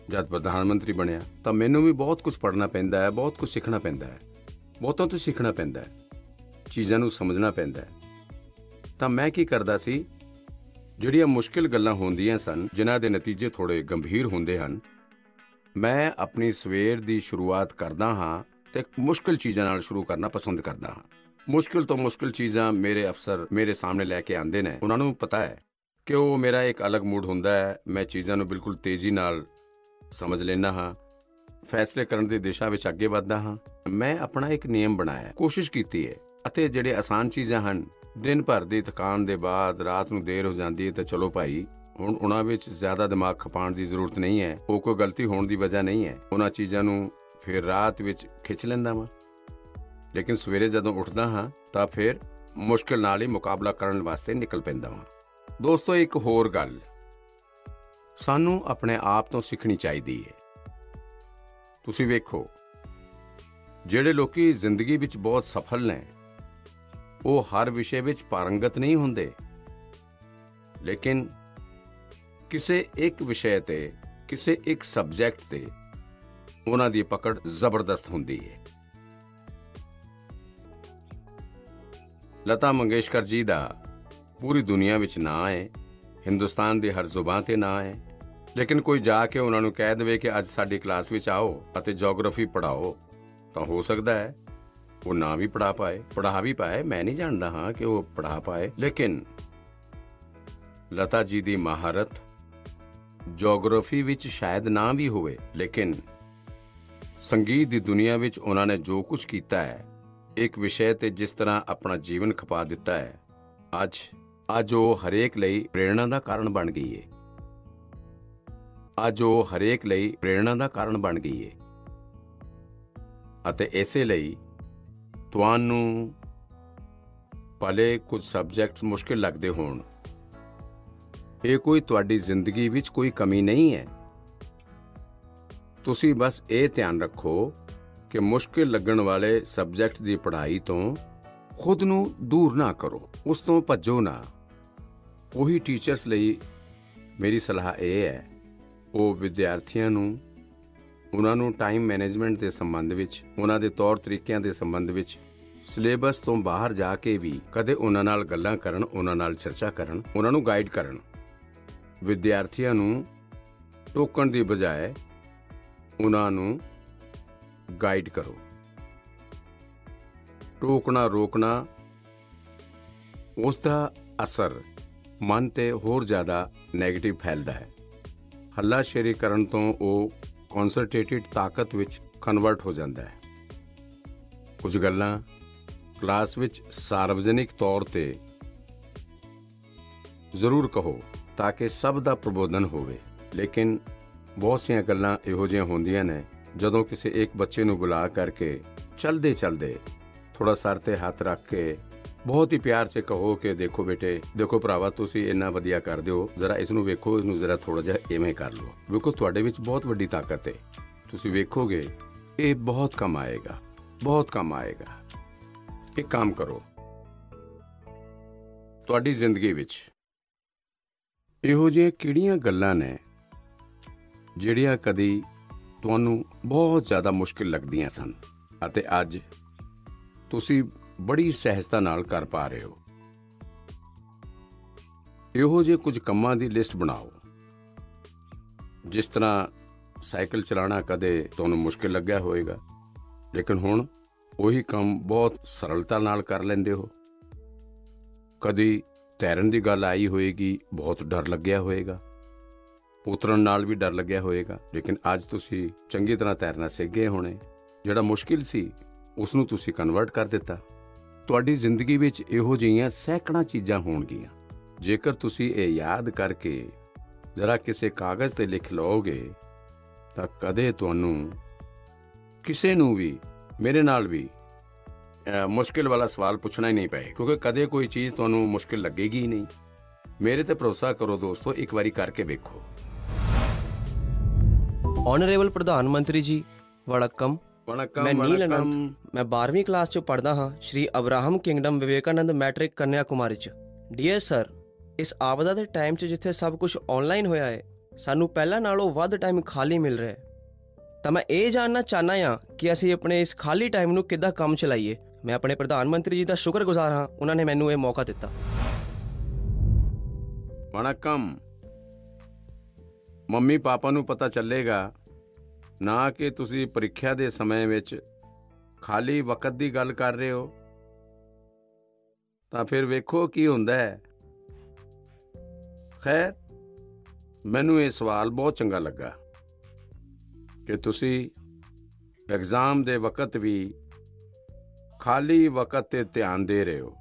ਜਦ ਪ੍ਰਧਾਨ ਮੰਤਰੀ ਬਣਿਆ ਤਾਂ ਮੈਨੂੰ ਵੀ ਬਹੁਤ ਕੁਝ ਪੜ੍ਹਨਾ ਪੈਂਦਾ ਹੈ, ਬਹੁਤ ਕੁਝ ਸਿੱਖਣਾ ਪੈਂਦਾ ਹੈ, ਬਹੁਤਾਂ ਤੋਂ ਸਿੱਖਣਾ ਪੈਂਦਾ ਹੈ, ਚੀਜ਼ਾਂ ਨੂੰ ਸਮਝਣਾ ਪੈਂਦਾ ਹੈ। ਤਾਂ ਮੈਂ ਕੀ ਕਰਦਾ ਸੀ, ਜਿਹੜੀਆਂ ਮੁਸ਼ਕਿਲ ਗੱਲਾਂ ਹੁੰਦੀਆਂ ਸਨ, ਜਿਨ੍ਹਾਂ ਦੇ ਨਤੀਜੇ ਥੋੜ੍ਹੇ ਗੰਭੀਰ ਹੁੰਦੇ ਹਨ, ਮੈਂ ਆਪਣੀ ਸਵੇਰ ਦੀ ਸ਼ੁਰੂਆਤ ਕਰਦਾ ਹਾਂ ਤੇ ਮੁਸ਼ਕਿਲ ਚੀਜ਼ਾਂ ਨਾਲ ਸ਼ੁਰੂ ਕਰਨਾ ਪਸੰਦ ਕਰਦਾ ਹਾਂ। ਮੁਸ਼ਕਿਲ ਤੋਂ ਮੁਸ਼ਕਿਲ ਚੀਜ਼ਾਂ ਮੇਰੇ ਅਫਸਰ ਮੇਰੇ ਸਾਹਮਣੇ ਲੈ ਕੇ ਆਉਂਦੇ ਨੇ। ਉਹਨਾਂ ਨੂੰ ਪਤਾ ਹੈ ਕਿ ਉਹ ਮੇਰਾ ਇੱਕ ਅਲੱਗ ਮੂਡ ਹੁੰਦਾ ਹੈ। ਮੈਂ ਚੀਜ਼ਾਂ ਨੂੰ ਬਿਲਕੁਲ ਤੇਜ਼ੀ ਨਾਲ ਸਮਝ ਲੈਂਦਾ ਹਾਂ, ਫੈਸਲੇ ਕਰਨ ਦੀ ਦਿਸ਼ਾ ਵਿੱਚ ਅੱਗੇ ਵੱਧਦਾ ਹਾਂ। ਮੈਂ ਆਪਣਾ ਇੱਕ ਨਿਯਮ ਬਣਾਇਆ, ਕੋਸ਼ਿਸ਼ ਕੀਤੀ ਹੈ, ਅਤੇ ਜਿਹੜੇ ਆਸਾਨ ਚੀਜ਼ਾਂ ਹਨ, ਦਿਨ ਭਰ ਦੀ ਥਕਾਨ ਦੇ ਬਾਅਦ ਰਾਤ ਨੂੰ ਦੇਰ ਹੋ ਜਾਂਦੀ ਹੈ ਤਾਂ ਚਲੋ ਭਾਈ, ਹੁਣ ਉਹਨਾਂ ਵਿੱਚ ਜ਼ਿਆਦਾ ਦਿਮਾਗ ਖਪਾਉਣ ਦੀ ਜ਼ਰੂਰਤ ਨਹੀਂ ਹੈ। ਉਹ ਕੋਈ ਗਲਤੀ ਹੋਣ ਦੀ ਵਜ੍ਹਾ ਨਹੀਂ ਹੈ। ਉਹਨਾਂ ਚੀਜ਼ਾਂ ਨੂੰ ਫਿਰ ਰਾਤ ਵਿੱਚ ਖਿੱਚ ਲੈਂਦਾ ਵਾਂ, ਲੇਕਿਨ ਸਵੇਰੇ ਜਦੋਂ ਉੱਠਦਾ ਹਾਂ ਤਾਂ ਫਿਰ ਮੁਸ਼ਕਿਲ ਨਾਲ ਹੀ ਮੁਕਾਬਲਾ ਕਰਨ ਵਾਸਤੇ ਨਿਕਲ ਪੈਂਦਾ ਵਾਂ। ਦੋਸਤੋ, ਇੱਕ ਹੋਰ ਗੱਲ ਸਾਨੂੰ ਆਪਣੇ ਆਪ ਤੋਂ ਸਿੱਖਣੀ ਚਾਹੀਦੀ ਹੈ। ਤੁਸੀਂ ਵੇਖੋ, ਜਿਹੜੇ ਲੋਕੀ ਜ਼ਿੰਦਗੀ ਵਿੱਚ ਬਹੁਤ ਸਫਲ ਨੇ, ਉਹ ਹਰ ਵਿਸ਼ੇ ਵਿੱਚ ਪਾਰੰਗਤ ਨਹੀਂ ਹੁੰਦੇ, ਲੇਕਿਨ ਕਿਸੇ ਇੱਕ ਵਿਸ਼ੇ ਤੇ, ਕਿਸੇ ਇੱਕ ਸਬਜੈਕਟ ਤੇ ਉਹਨਾਂ ਦੀ ਪਕੜ ਜ਼ਬਰਦਸਤ ਹੁੰਦੀ ਹੈ। ਲਤਾ ਮੰਗੇਸ਼ਕਰ ਜੀ ਦਾ ਪੂਰੀ ਦੁਨੀਆ ਵਿੱਚ ਨਾਂ ਹੈ, ਹਿੰਦੁਸਤਾਨ ਦੀ ਹਰ ਜ਼ੁਬਾਨ ਤੇ ਨਾਂ ਹੈ, ਲੇਕਿਨ ਕੋਈ ਜਾ ਕੇ ਉਹਨਾਂ ਨੂੰ ਕਹਿ ਦੇਵੇ ਕਿ ਅੱਜ ਸਾਡੀ ਕਲਾਸ ਵਿੱਚ ਆਓ ਅਤੇ ਜੀਓਗ੍ਰਾਫੀ ਪੜ੍ਹਾਓ, ਤਾਂ ਹੋ ਸਕਦਾ ਹੈ ਉਹ ਨਾ ਵੀ ਪੜ੍ਹਾ ਵੀ ਪਾਏ। ਮੈਂ ਨਹੀਂ ਜਾਣਦਾ ਹਾਂ ਕਿ ਉਹ ਪੜ੍ਹਾ ਪਾਏ, ਲੇਕਿਨ ਲਤਾ ਜੀ ਦੀ ਮਹਾਰਤ ਜੀਓਗ੍ਰਾਫੀ ਵਿੱਚ ਸ਼ਾਇਦ ਨਾ ਵੀ ਹੋਵੇ, ਲੇਕਿਨ ਸੰਗੀਤ ਦੀ ਦੁਨੀਆ ਵਿੱਚ ਉਹਨਾਂ ਨੇ ਜੋ ਕੁਝ ਕੀਤਾ ਹੈ, ਇੱਕ ਵਿਸ਼ੇ ਤੇ ਜਿਸ ਤਰ੍ਹਾਂ ਆਪਣਾ ਜੀਵਨ ਖਪਾ ਦਿੱਤਾ ਹੈ, ਅੱਜ ਉਹ ਹਰੇਕ ਲਈ ਪ੍ਰੇਰਣਾ ਦਾ ਕਾਰਨ ਬਣ ਗਈ ਹੈ। ਅਤੇ ਇਸੇ ਲਈ ਤੁਹਾਨੂੰ ਭਲੇ ਕੁਝ ਸਬਜੈਕਟਸ ਮੁਸ਼ਕਿਲ ਲੱਗਦੇ ਹੋਣ, ਇਹ ਕੋਈ ਤੁਹਾਡੀ ਜ਼ਿੰਦਗੀ ਵਿੱਚ ਕੋਈ ਕਮੀ ਨਹੀਂ ਹੈ। ਤੁਸੀਂ ਬਸ ਇਹ ਧਿਆਨ ਰੱਖੋ ਕਿ ਮੁਸ਼ਕਿਲ ਲੱਗਣ ਵਾਲੇ ਸਬਜੈਕਟ ਦੀ ਪੜ੍ਹਾਈ ਤੋਂ ਖੁਦ ਨੂੰ ਦੂਰ ਨਾ ਕਰੋ, ਉਸ ਤੋਂ ਭੱਜੋ ਨਾ। ਉਹੀ ਟੀਚਰਸ ਲਈ ਮੇਰੀ ਸਲਾਹ ਇਹ ਹੈ, ਉਹ ਵਿਦਿਆਰਥੀਆਂ ਨੂੰ, ਉਹਨਾਂ ਨੂੰ ਟਾਈਮ ਮੈਨੇਜਮੈਂਟ ਦੇ ਸੰਬੰਧ ਵਿੱਚ, ਉਹਨਾਂ ਦੇ ਤੌਰ ਤਰੀਕਿਆਂ ਦੇ ਸੰਬੰਧ ਵਿੱਚ, ਸਿਲੇਬਸ ਤੋਂ ਬਾਹਰ ਜਾ ਕੇ ਵੀ ਕਦੇ ਉਹਨਾਂ ਨਾਲ ਗੱਲਾਂ ਕਰਨ, ਉਹਨਾਂ ਨਾਲ ਚਰਚਾ ਕਰਨ, ਉਹਨਾਂ ਨੂੰ ਗਾਈਡ ਕਰਨ। ਵਿਦਿਆਰਥੀਆਂ ਨੂੰ ਟੋਕਣ ਦੀ ਬਜਾਏ ਉਹਨਾਂ ਨੂੰ ਗਾਈਡ ਕਰੋ। ਟੋਕਣਾ ਰੋਕਣਾ, ਉਸ ਦਾ ਅਸਰ ਮਨ ਤੇ ਹੋਰ ਜ਼ਿਆਦਾ ਨੈਗੇਟਿਵ ਫੈਲਦਾ ਹੈ। ਹੱਲਾਸ਼ੇਰੀ ਕਰਨ ਤੋਂ ਉਹ ਕਨਸੈਂਟਰੇਟਿਡ ਤਾਕਤ ਵਿੱਚ ਕਨਵਰਟ ਹੋ ਜਾਂਦਾ ਹੈ। ਕੁਝ ਗੱਲਾਂ ਕਲਾਸ ਵਿੱਚ ਸਾਰਵਜਨਿਕ ਤੌਰ ਤੇ ਜ਼ਰੂਰ ਕਹੋ ਤਾਂ ਕਿ ਸਭ ਦਾ ਪ੍ਰਬੋਧਨ ਹੋਵੇ, ਲੇਕਿਨ ਬਹੁਤ ਸਾਰੀਆਂ ਗੱਲਾਂ ਇਹੋ ਜਿਹੀਆਂ ਹੁੰਦੀਆਂ ਨੇ ਜਦੋਂ ਕਿਸੇ ਇੱਕ ਬੱਚੇ ਨੂੰ ਬੁਲਾ ਕਰਕੇ ਚਲਦੇ ਥੋੜਾ ਸਰ ਤੇ ਹੱਥ ਰੱਖ ਕੇ ਬਹੁਤ ਹੀ ਪਿਆਰ ਸੇ ਕਹੋ ਕਿ ਦੇਖੋ ਬੇਟੇ, ਦੇਖੋ ਭਰਾਵਾ, ਤੁਸੀਂ ਇੰਨਾ ਵਧੀਆ ਕਰਦੇ ਹੋ, ਜ਼ਰਾ ਇਸ ਨੂੰ ਵੇਖੋ, ਇਸ ਨੂੰ ਜ਼ਰਾ ਥੋੜਾ ਜਿਹਾ ਇਵੇਂ ਕਰ ਲਓ। ਵੇਖੋ, ਤੁਹਾਡੇ ਵਿੱਚ ਬਹੁਤ ਵੱਡੀ ਤਾਕਤ ਹੈ, ਤੁਸੀਂ ਵੇਖੋਗੇ ਇਹ ਬਹੁਤ ਕੰਮ ਆਏਗਾ। ਇੱਕ ਕੰਮ ਕਰੋ, ਤੁਹਾਡੀ ਜ਼ਿੰਦਗੀ ਵਿੱਚ ਇਹੋ ਜਿਹੀਆਂ ਕਿਹੜੀਆਂ ਗੱਲਾਂ ਨੇ ਜਿਹੜੀਆਂ ਕਦੀ ਤੁਹਾਨੂੰ ਬਹੁਤ ਜ਼ਿਆਦਾ ਮੁਸ਼ਕਿਲ ਲੱਗਦੀਆਂ ਸਨ ਅਤੇ ਅੱਜ ਤੁਸੀਂ ਬੜੀ ਸਹਿਜਤਾ ਨਾਲ ਕਰ ਪਾ ਰਹੇ ਹੋ। ਇਹੋ ਜਿਹੇ ਕੁਝ ਕੰਮਾਂ ਦੀ ਲਿਸਟ ਬਣਾਓ। ਜਿਸ ਤਰ੍ਹਾਂ ਸਾਈਕਲ ਚਲਾਉਣਾ ਕਦੇ ਤੁਹਾਨੂੰ ਮੁਸ਼ਕਿਲ ਲੱਗਿਆ ਹੋਵੇਗਾ, ਲੇਕਿਨ ਹੁਣ ਉਹੀ ਕੰਮ ਬਹੁਤ ਸਰਲਤਾ ਨਾਲ ਕਰ ਲੈਂਦੇ ਹੋ। ਕਦੀ ਤੈਰਨ ਦੀ ਗੱਲ ਆਈ ਹੋਏਗੀ, ਬਹੁਤ ਡਰ ਲੱਗਿਆ ਹੋਏਗਾ, ਉਤਰਨ ਨਾਲ ਵੀ ਡਰ ਲੱਗਿਆ ਹੋਏਗਾ, ਲੇਕਿਨ ਅੱਜ ਤੁਸੀਂ ਚੰਗੀ ਤਰ੍ਹਾਂ ਤੈਰਨਾ ਸਿੱਖ ਗਏ ਹੋਣੇ। ਜਿਹੜਾ ਮੁਸ਼ਕਿਲ ਸੀ ਉਸ ਨੂੰ ਤੁਸੀਂ ਕਨਵਰਟ ਕਰ ਦਿੱਤਾ। ਤੁਹਾਡੀ ਜ਼ਿੰਦਗੀ ਵਿੱਚ ਇਹੋ ਜਿਹੀਆਂ ਸੈਂਕੜਾਂ ਚੀਜ਼ਾਂ ਹੋਣਗੀਆਂ। ਜੇਕਰ ਤੁਸੀਂ ਇਹ ਯਾਦ ਕਰਕੇ ਜ਼ਰਾ ਕਿਸੇ ਕਾਗਜ਼ ਤੇ ਲਿਖ ਲਓਗੇ ਤਾਂ ਕਦੇ ਤੁਹਾਨੂੰ ਕਿਸੇ ਨੂੰ ਵੀ, ਮੇਰੇ ਨਾਲ ਵੀ, ਮੁਸ਼ਕਿਲ ਵਾਲਾ ਸਵਾਲ ਪੁੱਛਣਾ ਹੀ ਨਹੀਂ ਪਏ, ਕਿਉਂਕਿ ਕਦੇ ਕੋਈ ਚੀਜ਼ ਤੁਹਾਨੂੰ ਮੁਸ਼ਕਿਲ ਲੱਗੇਗੀ ਹੀ ਨਹੀਂ। ਮੇਰੇ ਤੇ ਭਰੋਸਾ ਕਰੋ ਦੋਸਤੋ, ਇੱਕ ਵਾਰੀ ਕਰਕੇ ਵੇਖੋ। ਆਨਰੇਬਲ ਪ੍ਰਧਾਨ ਮੰਤਰੀ ਜੀ, ਵਣਕਮ। ਮੈਂ ਨੀਲ ਅਨੰਤ, ਮੈਂ 12ਵੀਂ ਕਲਾਸ 'ਚ ਪੜ੍ਹਦਾ ਹਾਂ, ਸ਼੍ਰੀ Abraham Kingdom Vivekananda matric Kanya Kumari 'ਚ। ਡੀਅਰ ਸਰ, ਇਸ ਆਪਦਾ ਦੇ ਟਾਈਮ 'ਚ ਜਿੱਥੇ ਸਭ ਕੁਝ ਆਨਲਾਈਨ ਹੋਇਆ ਹੈ, ਸਾਨੂੰ ਪਹਿਲਾਂ ਨਾਲੋਂ ਵੱਧ ਟਾਈਮ ਖਾਲੀ ਮਿਲ ਰਿਹਾ ਹੈ। ਤਾਂ ਮੈਂ ਇਹ ਜਾਣਨਾ ਚਾਹੁੰਦਾ ਹਾਂ ਕਿ ਅਸੀਂ ਆਪਣੇ ਇਸ ਖਾਲੀ ਟਾਈਮ ਨੂੰ ਕਿੱਦਾਂ ਕੰਮ ਚਲਾਈਏ। ਮੈਂ ਆਪਣੇ ਪ੍ਰਧਾਨ ਮੰਤਰੀ ਜੀ ਦਾ ਸ਼ੁਕਰਗੁਜ਼ਾਰ ਹਾਂ, ਉਹਨਾਂ ਨੇ ਮੈਨੂੰ ਇਹ ਮੌਕਾ ਦਿੱਤਾ। ਵਣਕਮ। ਮੰਮੀ ਪਾਪਾ ਨੂੰ ਪਤਾ ਚੱਲੇਗਾ ਨਾ ਕਿ ਤੁਸੀਂ ਪ੍ਰੀਖਿਆ ਦੇ ਸਮੇਂ ਵਿੱਚ ਖਾਲੀ ਵਕਤ ਦੀ ਗੱਲ ਕਰ ਰਹੇ ਹੋ, ਤਾਂ ਫਿਰ ਵੇਖੋ ਕੀ ਹੁੰਦਾ ਹੈ। ਖੈਰ, ਮੈਨੂੰ ਇਹ ਸਵਾਲ ਬਹੁਤ ਚੰਗਾ ਲੱਗਾ ਕਿ ਤੁਸੀਂ ਐਗਜ਼ਾਮ ਦੇ ਵਕਤ ਵੀ ਖਾਲੀ ਵਕਤ ਤੇ ਧਿਆਨ ਦੇ ਰਹੇ ਹੋ,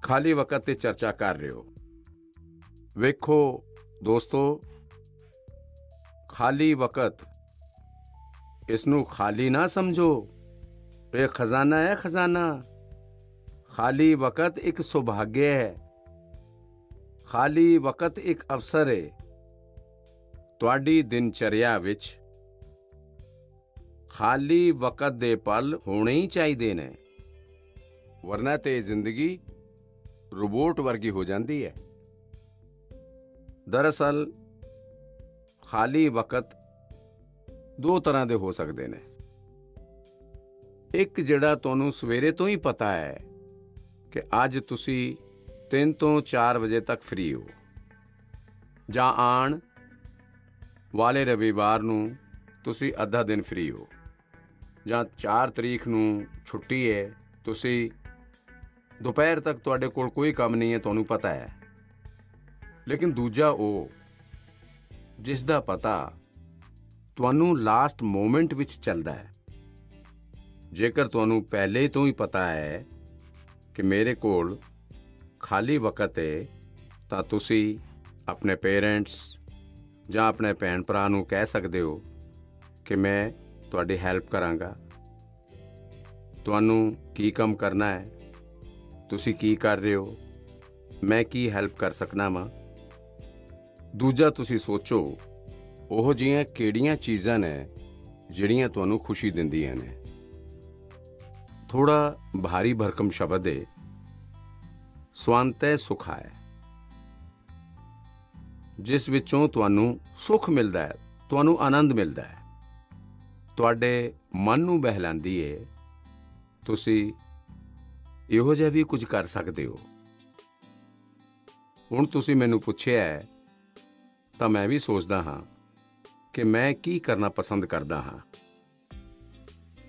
ਖਾਲੀ ਵਕਤ ਤੇ ਚਰਚਾ ਕਰ ਰਹੇ ਹੋ। ਵੇਖੋ ਦੋਸਤੋ, ਖਾਲੀ ਵਕਤ, ਇਸ ਨੂੰ ਖਾਲੀ ਨਾ ਸਮਝੋ। ਇਹ ਖਜ਼ਾਨਾ ਹੈ, ਖਜ਼ਾਨਾ। ਖਾਲੀ ਵਕਤ ਇੱਕ ਸੁਭਾਗਿਆ ਹੈ। ਖਾਲੀ ਵਕਤ ਇੱਕ ਅਵਸਰ ਹੈ। ਤੁਹਾਡੀ ਦਿਨਚਰਿਆ ਵਿੱਚ ਖਾਲੀ ਵਕਤ ਦੇ ਪਲ ਹੋਣੇ ਹੀ ਚਾਹੀਦੇ ਨੇ, ਵਰਨਾ ਤੇ ਜ਼ਿੰਦਗੀ ਰੋਬੋਟ ਵਰਗੀ ਹੋ ਜਾਂਦੀ ਹੈ। ਦਰਅਸਲ ਖਾਲੀ ਵਕਤ ਦੋ ਤਰ੍ਹਾਂ ਦੇ ਹੋ ਸਕਦੇ ਨੇ। ਇੱਕ ਜਿਹੜਾ ਤੁਹਾਨੂੰ ਸਵੇਰੇ ਤੋਂ ਹੀ ਪਤਾ ਹੈ ਕਿ ਅੱਜ ਤੁਸੀਂ 3 ਤੋਂ 4 ਵਜੇ ਤੱਕ ਫ੍ਰੀ ਹੋ, ਜਾਂ ਆਉਣ ਵਾਲੇ ਰਵੀਵਾਰ ਨੂੰ ਤੁਸੀਂ ਅੱਧਾ ਦਿਨ ਫ੍ਰੀ ਹੋ, ਜਾਂ 4 ਤਰੀਕ ਨੂੰ ਛੁੱਟੀ ਹੈ, ਤੁਸੀਂ ਦੁਪਹਿਰ ਤੱਕ ਤੁਹਾਡੇ ਕੋਲ ਕੋਈ ਕੰਮ ਨਹੀਂ ਹੈ, ਤੁਹਾਨੂੰ ਪਤਾ ਹੈ। ਲੇਕਿਨ ਦੂਜਾ ਉਹ ਜਿਸ ਦਾ ਪਤਾ ਤੁਹਾਨੂੰ ਲਾਸਟ ਮੋਮੈਂਟ ਵਿੱਚ ਚੱਲਦਾ ਹੈ। ਜੇਕਰ ਤੁਹਾਨੂੰ ਪਹਿਲੇ ਤੋਂ ਹੀ ਪਤਾ ਹੈ ਕਿ ਮੇਰੇ ਕੋਲ ਖਾਲੀ ਵਕਤ ਹੈ, ਤਾਂ ਤੁਸੀਂ ਆਪਣੇ ਪੇਰੈਂਟਸ ਜਾਂ ਆਪਣੇ ਭੈਣ ਭਰਾ ਨੂੰ ਕਹਿ ਸਕਦੇ ਹੋ ਕਿ ਮੈਂ ਤੁਹਾਡੀ ਹੈਲਪ ਕਰਾਂਗਾ। ਤੁਹਾਨੂੰ ਕੀ ਕੰਮ ਕਰਨਾ ਹੈ, ਤੁਸੀਂ ਕੀ ਕਰ ਰਹੇ ਹੋ, ਮੈਂ ਕੀ ਹੈਲਪ ਕਰ ਸਕਦਾ ਵਾਂ। ਦੂਜਾ, ਤੁਸੀਂ ਸੋਚੋ ਉਹ ਜਿਹੀਆਂ ਕਿਹੜੀਆਂ ਚੀਜ਼ਾਂ ਨੇ ਜਿਹੜੀਆਂ ਤੁਹਾਨੂੰ ਖੁਸ਼ੀ ਦਿੰਦੀਆਂ ਨੇ। ਥੋੜਾ ਭਾਰੀ ਭਰਕਮ ਸ਼ਬਦ ਹੈ, ਸਵਾਂਤੈ ਸੁਖਾਇ, ਜਿਸ ਵਿੱਚੋਂ ਤੁਹਾਨੂੰ ਸੁੱਖ ਮਿਲਦਾ ਹੈ, ਤੁਹਾਨੂੰ ਆਨੰਦ ਮਿਲਦਾ ਹੈ, ਤੁਹਾਡੇ ਮਨ ਨੂੰ ਬਹਿਲਾਂਦੀ ਹੈ। ਤੁਸੀਂ ਇਹੋ ਜਿਹਾ ਵੀ ਕੁਝ ਕਰ ਸਕਦੇ ਹੋ। ਹੁਣ ਤੁਸੀਂ ਮੈਨੂੰ ਪੁੱਛਿਆ ਹੈ ਤਾਂ ਮੈਂ ਵੀ ਸੋਚਦਾ ਹਾਂ ਕਿ ਮੈਂ ਕੀ ਕਰਨਾ ਪਸੰਦ ਕਰਦਾ ਹਾਂ।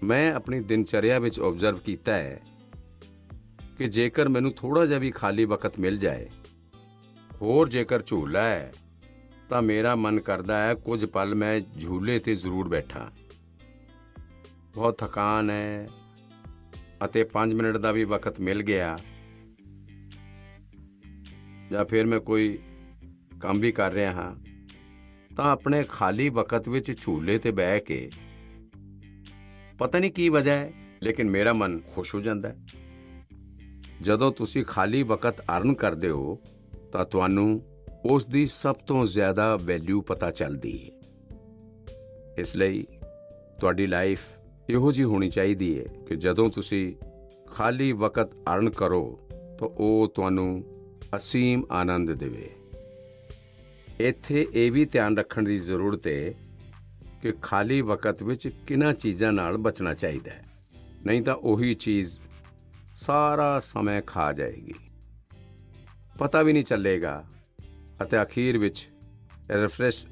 ਮੈਂ ਆਪਣੀ ਦਿਨਚਰਿਆ ਵਿੱਚ ਆਬਜ਼ਰਵ ਕੀਤਾ ਹੈ ਕਿ ਜੇਕਰ ਮੈਨੂੰ ਥੋੜਾ ਜਿਹਾ ਵੀ ਖਾਲੀ ਵਕਤ ਮਿਲ ਜਾਏ, ਹੋਰ ਜੇਕਰ ਝੂਲਾ ਹੈ, ਤਾਂ ਮੇਰਾ ਮਨ ਕਰਦਾ ਹੈ ਕੁਝ ਪਲ ਮੈਂ ਝੂਲੇ ਤੇ ਜ਼ਰੂਰ ਬੈਠਾਂ। ਬਹੁਤ ਥਕਾਨ ਹੈ ਅਤੇ 5 ਮਿੰਟ ਦਾ ਵੀ ਵਕਤ ਮਿਲ ਗਿਆ, ਜਾਂ ਫਿਰ ਮੈਂ ਕੋਈ ਕੰਮ ਵੀ ਕਰ ਰਿਹਾ ਹਾਂ, ਤਾਂ ਆਪਣੇ ਖਾਲੀ ਵਕਤ ਵਿੱਚ ਝੂਲੇ ਤੇ ਬਹਿ ਕੇ, ਪਤਾ ਨਹੀਂ ਕੀ ਵਜ੍ਹਾ ਹੈ, ਲੇਕਿਨ ਮੇਰਾ ਮਨ ਖੁਸ਼ ਹੋ ਜਾਂਦਾ ਹੈ। ਜਦੋਂ ਤੁਸੀਂ ਖਾਲੀ ਵਕਤ ਅਰਨ ਕਰਦੇ ਹੋ ਤਾਂ ਤੁਹਾਨੂੰ ਉਸ ਦੀ ਸਭ ਤੋਂ ਜ਼ਿਆਦਾ ਵੈਲਿਊ ਪਤਾ ਚੱਲਦੀ ਹੈ। ਇਸ ਲਈ ਤੁਹਾਡੀ ਲਾਈਫ ਇਹੋ ਜਿਹੀ ਹੋਣੀ ਚਾਹੀਦੀ ਹੈ ਕਿ ਜਦੋਂ ਤੁਸੀਂ ਖਾਲੀ ਵਕਤ ਅਰਨ ਕਰੋ ਤਾਂ ਉਹ ਤੁਹਾਨੂੰ ਅਸੀਮ ਆਨੰਦ ਦੇਵੇ। ਇੱਥੇ ਇਹ ਵੀ ਧਿਆਨ ਰੱਖਣ ਦੀ ਜ਼ਰੂਰਤ ਹੈ ਕਿ ਖਾਲੀ ਵਕਤ ਵਿੱਚ ਕਿਹਨਾਂ ਚੀਜ਼ਾਂ ਨਾਲ ਬਚਣਾ ਚਾਹੀਦਾ ਹੈ, ਨਹੀਂ ਤਾਂ ਉਹੀ ਚੀਜ਼ ਸਾਰਾ ਸਮਾਂ ਖਾ ਜਾਏਗੀ, ਪਤਾ ਵੀ ਨਹੀਂ ਚੱਲੇਗਾ, ਅਤੇ ਅਖੀਰ ਵਿੱਚ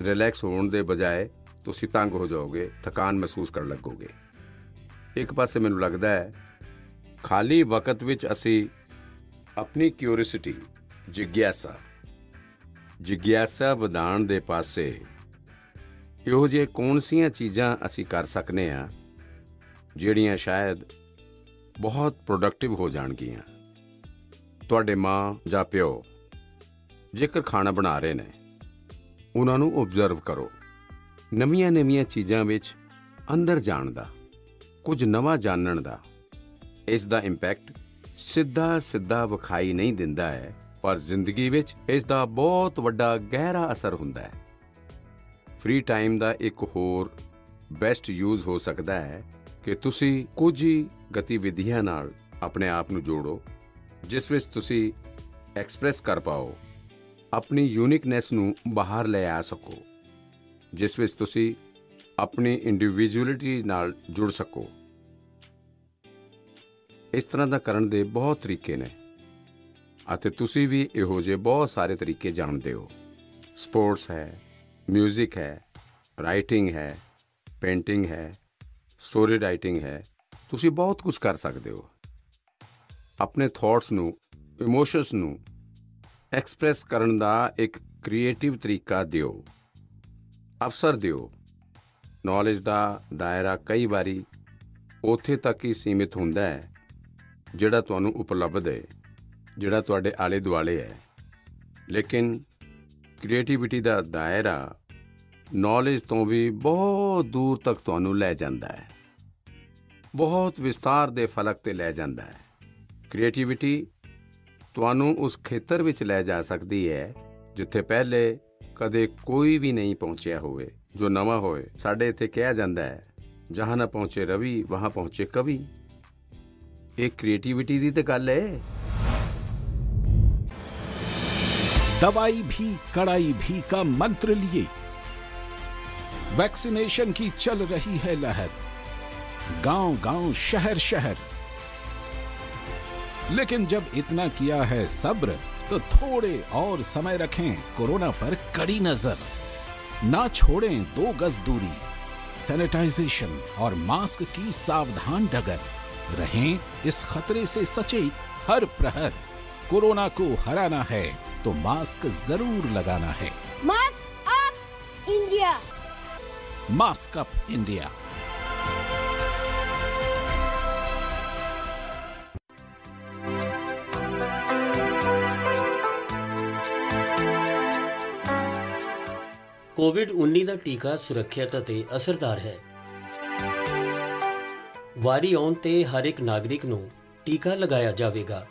ਰਿਲੈਕਸ ਹੋਣ ਦੇ ਬਜਾਏ ਤੁਸੀਂ ਤੰਗ ਹੋ ਜਾਓਗੇ, ਥਕਾਨ ਮਹਿਸੂਸ ਕਰਨ ਲੱਗੋਗੇ। ਇੱਕ ਪਾਸੇ ਮੈਨੂੰ ਲੱਗਦਾ ਹੈ ਖਾਲੀ ਵਕਤ ਵਿੱਚ ਅਸੀਂ ਆਪਣੀ ਕਿਊਰੀਸਿਟੀ, ਜਿਗਿਆਸਾ ਵਧਾਉਣ ਦੇ ਪਾਸੇ ਇਹੋ ਜਿਹੇ ਕੌਣ-ਸੀਆਂ ਚੀਜ਼ਾਂ ਅਸੀਂ ਕਰ ਸਕਨੇ ਹਾਂ ਜਿਹੜੀਆਂ ਸ਼ਾਇਦ ਬਹੁਤ ਪ੍ਰੋਡਕਟਿਵ ਹੋ ਜਾਣਗੀਆਂ। ਤੁਹਾਡੇ ਮਾਂ ਜਾਂ ਪਿਓ ਜੇਕਰ ਖਾਣਾ ਬਣਾ ਰਹੇ ਨੇ, ਉਹਨਾਂ ਨੂੰ ਓਬਜ਼ਰਵ ਕਰੋ, ਨਵੀਆਂ ਚੀਜ਼ਾਂ ਵਿੱਚ ਅੰਦਰ ਜਾਣ ਦਾ, ਕੁਝ ਨਵਾਂ ਜਾਣਨ ਦਾ। ਇਸ ਦਾ ਇੰਪੈਕਟ ਸਿੱਧਾ ਵਿਖਾਈ ਨਹੀਂ ਦਿੰਦਾ ਹੈ, ਪਰ ਜ਼ਿੰਦਗੀ ਵਿੱਚ ਇਸ ਦਾ ਬਹੁਤ ਵੱਡਾ ਗਹਿਰਾ ਅਸਰ ਹੁੰਦਾ ਹੈ। ਫ੍ਰੀ ਟਾਈਮ ਦਾ ਇੱਕ ਹੋਰ ਬੈਸਟ ਯੂਜ਼ ਹੋ ਸਕਦਾ ਹੈ ਕਿ ਤੁਸੀਂ ਕੁਝ ਹੀ ਗਤੀਵਿਧੀਆਂ ਨਾਲ ਆਪਣੇ ਆਪ ਨੂੰ ਜੋੜੋ, ਜਿਸ ਵਿੱਚ ਤੁਸੀਂ ਐਕਸਪ੍ਰੈਸ ਕਰ ਪਾਓ, ਆਪਣੀ ਯੂਨਿਕਨੈਸ ਨੂੰ ਬਾਹਰ ਲੈ ਆ ਸਕੋ, ਜਿਸ ਵਿੱਚ ਤੁਸੀਂ ਆਪਣੀ ਇੰਡੀਵਿਜੂਅਲਿਟੀ ਨਾਲ ਜੁੜ ਸਕੋ। ਇਸ ਤਰ੍ਹਾਂ ਦਾ ਕਰਨ ਦੇ ਬਹੁਤ ਤਰੀਕੇ ਨੇ ਅਤੇ ਤੁਸੀਂ ਵੀ ਇਹੋ ਜਿਹੇ ਬਹੁਤ ਸਾਰੇ ਤਰੀਕੇ ਜਾਣਦੇ ਹੋ। ਸਪੋਰਟਸ ਹੈ, ਮਿਊਜ਼ਿਕ ਹੈ, ਰਾਈਟਿੰਗ ਹੈ, ਪੇਂਟਿੰਗ ਹੈ, ਸਟੋਰੀ ਰਾਈਟਿੰਗ ਹੈ, ਤੁਸੀਂ ਬਹੁਤ ਕੁਝ ਕਰ ਸਕਦੇ ਹੋ। ਆਪਣੇ ਥਾਟਸ ਨੂੰ, ਇਮੋਸ਼ਨਸ ਨੂੰ ਐਕਸਪ੍ਰੈਸ ਕਰਨ ਦਾ ਇੱਕ ਕ੍ਰੀਏਟਿਵ ਤਰੀਕਾ ਦਿਓ, ਅਵਸਰ ਦਿਓ। ਨੌਲੇਜ ਦਾ ਦਾਇਰਾ ਕਈ ਵਾਰੀ ਉੱਥੇ ਤੱਕ ਹੀ ਸੀਮਿਤ ਹੁੰਦਾ ਹੈ ਜਿਹੜਾ ਤੁਹਾਨੂੰ ਉਪਲਬਧ ਹੈ, ਜਿਹੜਾ ਤੁਹਾਡੇ ਆਲੇ ਦੁਆਲੇ ਹੈ। ਲੇਕਿਨ ਕ੍ਰੀਏਟੀਵਿਟੀ ਦਾ ਦਾਇਰਾ ਨੌਲੇਜ ਤੋਂ ਵੀ ਬਹੁਤ ਦੂਰ ਤੱਕ ਤੁਹਾਨੂੰ ਲੈ ਜਾਂਦਾ ਹੈ, ਬਹੁਤ ਵਿਸਤਾਰ ਦੇ ਫਲਕ ਤੇ ਲੈ ਜਾਂਦਾ ਹੈ। ਕ੍ਰੀਏਟੀਵਿਟੀ ਤੁਹਾਨੂੰ ਉਸ ਖੇਤਰ ਵਿੱਚ ਲੈ ਜਾ ਸਕਦੀ ਹੈ ਜਿੱਥੇ ਪਹਿਲੇ ਕਦੇ ਕੋਈ ਵੀ ਨਹੀਂ ਪਹੁੰਚਿਆ ਹੋਵੇ, ਜੋ ਨਵਾਂ ਹੋਏ। ਸਾਡੇ ਇੱਥੇ ਕਿਹਾ ਜਾਂਦਾ ਹੈ, ਜਹਾਂ ਨਾ ਪਹੁੰਚੇ ਰਵੀ ਵਹਾਂ ਪਹੁੰਚੇ ਕਵੀ। ਇਹ ਕ੍ਰੀਏਟੀਵਿਟੀ ਦੀ ਤਾਂ ਗੱਲ ਹੈ। दवाई भी कड़ाई भी का मंत्र लिए वैक्सीनेशन की चल रही है लहर, गांव गांव शहर शहर। लेकिन जब इतना किया है सब्र तो थोड़े और समय रखें कोरोना पर कड़ी नजर। ना छोड़ें 2 गज दूरी, सैनिटाइजेशन और मास्क की सावधान डगर। रहें इस खतरे से सचेत हर प्रहर। कोरोना को हराना है तो मास्क जरूर लगाना है। Mask up India. Mask up India. ਕੋਵਿਡ-19 ਦਾ ਟੀਕਾ ਸੁਰੱਖਿਅਤ ਅਤੇ ਅਸਰਦਾਰ ਹੈ। ਵਾਰੀ ਆਉਣ ਤੇ ਹਰ ਇੱਕ ਨਾਗਰਿਕ ਨੂੰ ਟੀਕਾ ਲਗਾਇਆ ਜਾਵੇਗਾ।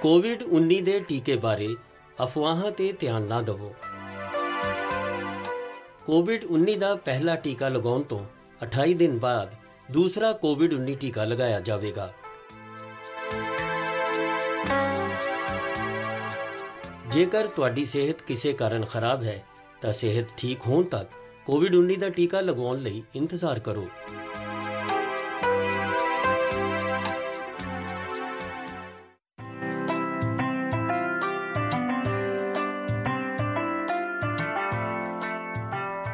ਕੋਵਿਡ-19 ਦੇ ਟੀਕੇ ਬਾਰੇ ਅਫਵਾਹਾਂ ਤੇ ਧਿਆਨ ਨਾ ਦਿਵੋ। ਕੋਵਿਡ-19 ਦਾ ਪਹਿਲਾ ਟੀਕਾ ਲਗਾਉਣ ਤੋਂ 28 ਦਿਨ ਬਾਅਦ ਦੂਸਰਾ ਕੋਵਿਡ-19 ਟੀਕਾ ਲਗਾਇਆ ਜਾਵੇਗਾ। ਜੇਕਰ ਤੁਹਾਡੀ ਸਿਹਤ ਕਿਸੇ ਕਾਰਨ ਖਰਾਬ ਹੈ ਤਾਂ ਸਿਹਤ ਠੀਕ ਹੋਣ ਤੱਕ ਕੋਵਿਡ-19 ਦਾ ਟੀਕਾ ਲਗਵਾਉਣ ਲਈ ਇੰਤਜ਼ਾਰ ਕਰੋ।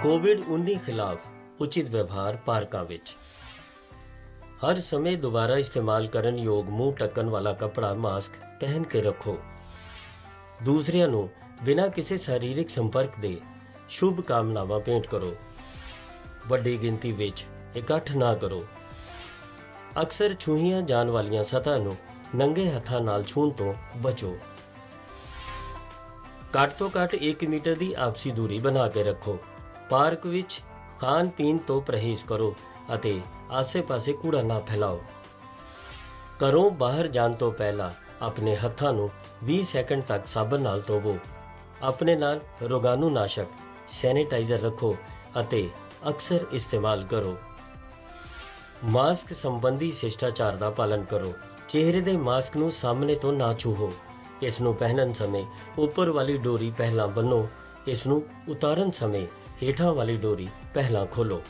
ਕੋਵਿਡ-19 ਖਿਲਾਫ ਉਚਿਤ ਵਿਵਹਾਰ ਪਾਰਕਾਂ ਵਿੱਚ। ਹਰ ਸਮੇਂ ਦੁਬਾਰਾ ਇਸਤੇਮਾਲ ਕਰਨ ਯੋਗ ਮੂੰਹ ਢੱਕਣ ਵਾਲਾ ਕੱਪੜਾ ਮਾਸਕ ਪਹਿਨ ਕੇ ਰੱਖੋ। ਦੂਸਰਿਆਂ ਨੂੰ ਬਿਨਾਂ ਕਿਸੇ ਸਰੀਰਕ ਸੰਪਰਕ ਦੇ ਸ਼ੁਭ ਕਾਮਨਾਵਾਂ ਭੇਂਟ ਕਰੋ। ਵੱਡੀ ਗਿਣਤੀ ਵਿੱਚ ਇਕੱਠ ਨਾ ਕਰੋ। ਅਕਸਰ ਛੂਹੀਆਂ ਜਾਣ ਵਾਲੀਆਂ ਸਤਹਾਂ ਨੂੰ ਨੰਗੇ ਹੱਥਾਂ ਨਾਲ ਛੂਹਣ ਤੋਂ ਬਚੋ। ਘੱਟ ਤੋਂ ਘੱਟ 1 ਮੀਟਰ ਦੀ ਆਪਸੀ ਦੂਰੀ ਬਣਾ ਕੇ ਰੱਖੋ। ਪਾਰਕ ਵਿੱਚ ਖਾਣ ਪੀਣ ਤੋਂ ਪਰਹੇਜ਼ ਕਰੋ ਅਤੇ ਆਸੇ-ਪਾਸੇ ਕੂੜਾ ਨਾ ਫੈਲਾਓ। ਘਰੋਂ ਬਾਹਰ ਜਾਣ ਤੋਂ ਪਹਿਲਾਂ ਆਪਣੇ ਹੱਥਾਂ ਨੂੰ 20 ਸੈਕਿੰਡ ਤੱਕ ਸਾਬਣ ਨਾਲ ਧੋਵੋ। ਆਪਣੇ ਨਾਲ ਰੋਗਾਣੂਨਾਸ਼ਕ ਸੈਨੀਟਾਈਜ਼ਰ ਰੱਖੋ ਅਤੇ ਅਕਸਰ ਇਸਤੇਮਾਲ ਕਰੋ। ਮਾਸਕ ਸੰਬੰਧੀ ਸ਼ਿਸ਼ਟਾਚਾਰ ਦਾ ਪਾਲਣ ਕਰੋ। ਚਿਹਰੇ ਦੇ ਮਾਸਕ ਨੂੰ ਸਾਹਮਣੇ ਤੋਂ ਨਾ ਛੂਹੋ। ਇਸ ਨੂੰ ਪਹਿਨਣ ਸਮੇਂ ਉੱਪਰ ਵਾਲੀ ਡੋਰੀ ਪਹਿਲਾਂ ਬੰਨੋ। ਇਸ ਨੂੰ ਉਤਾਰਨ ਸਮੇਂ ਹੇਠਾਂ ਵਾਲੀ ਡੋਰੀ ਪਹਿਲਾਂ ਖੋਲੋ।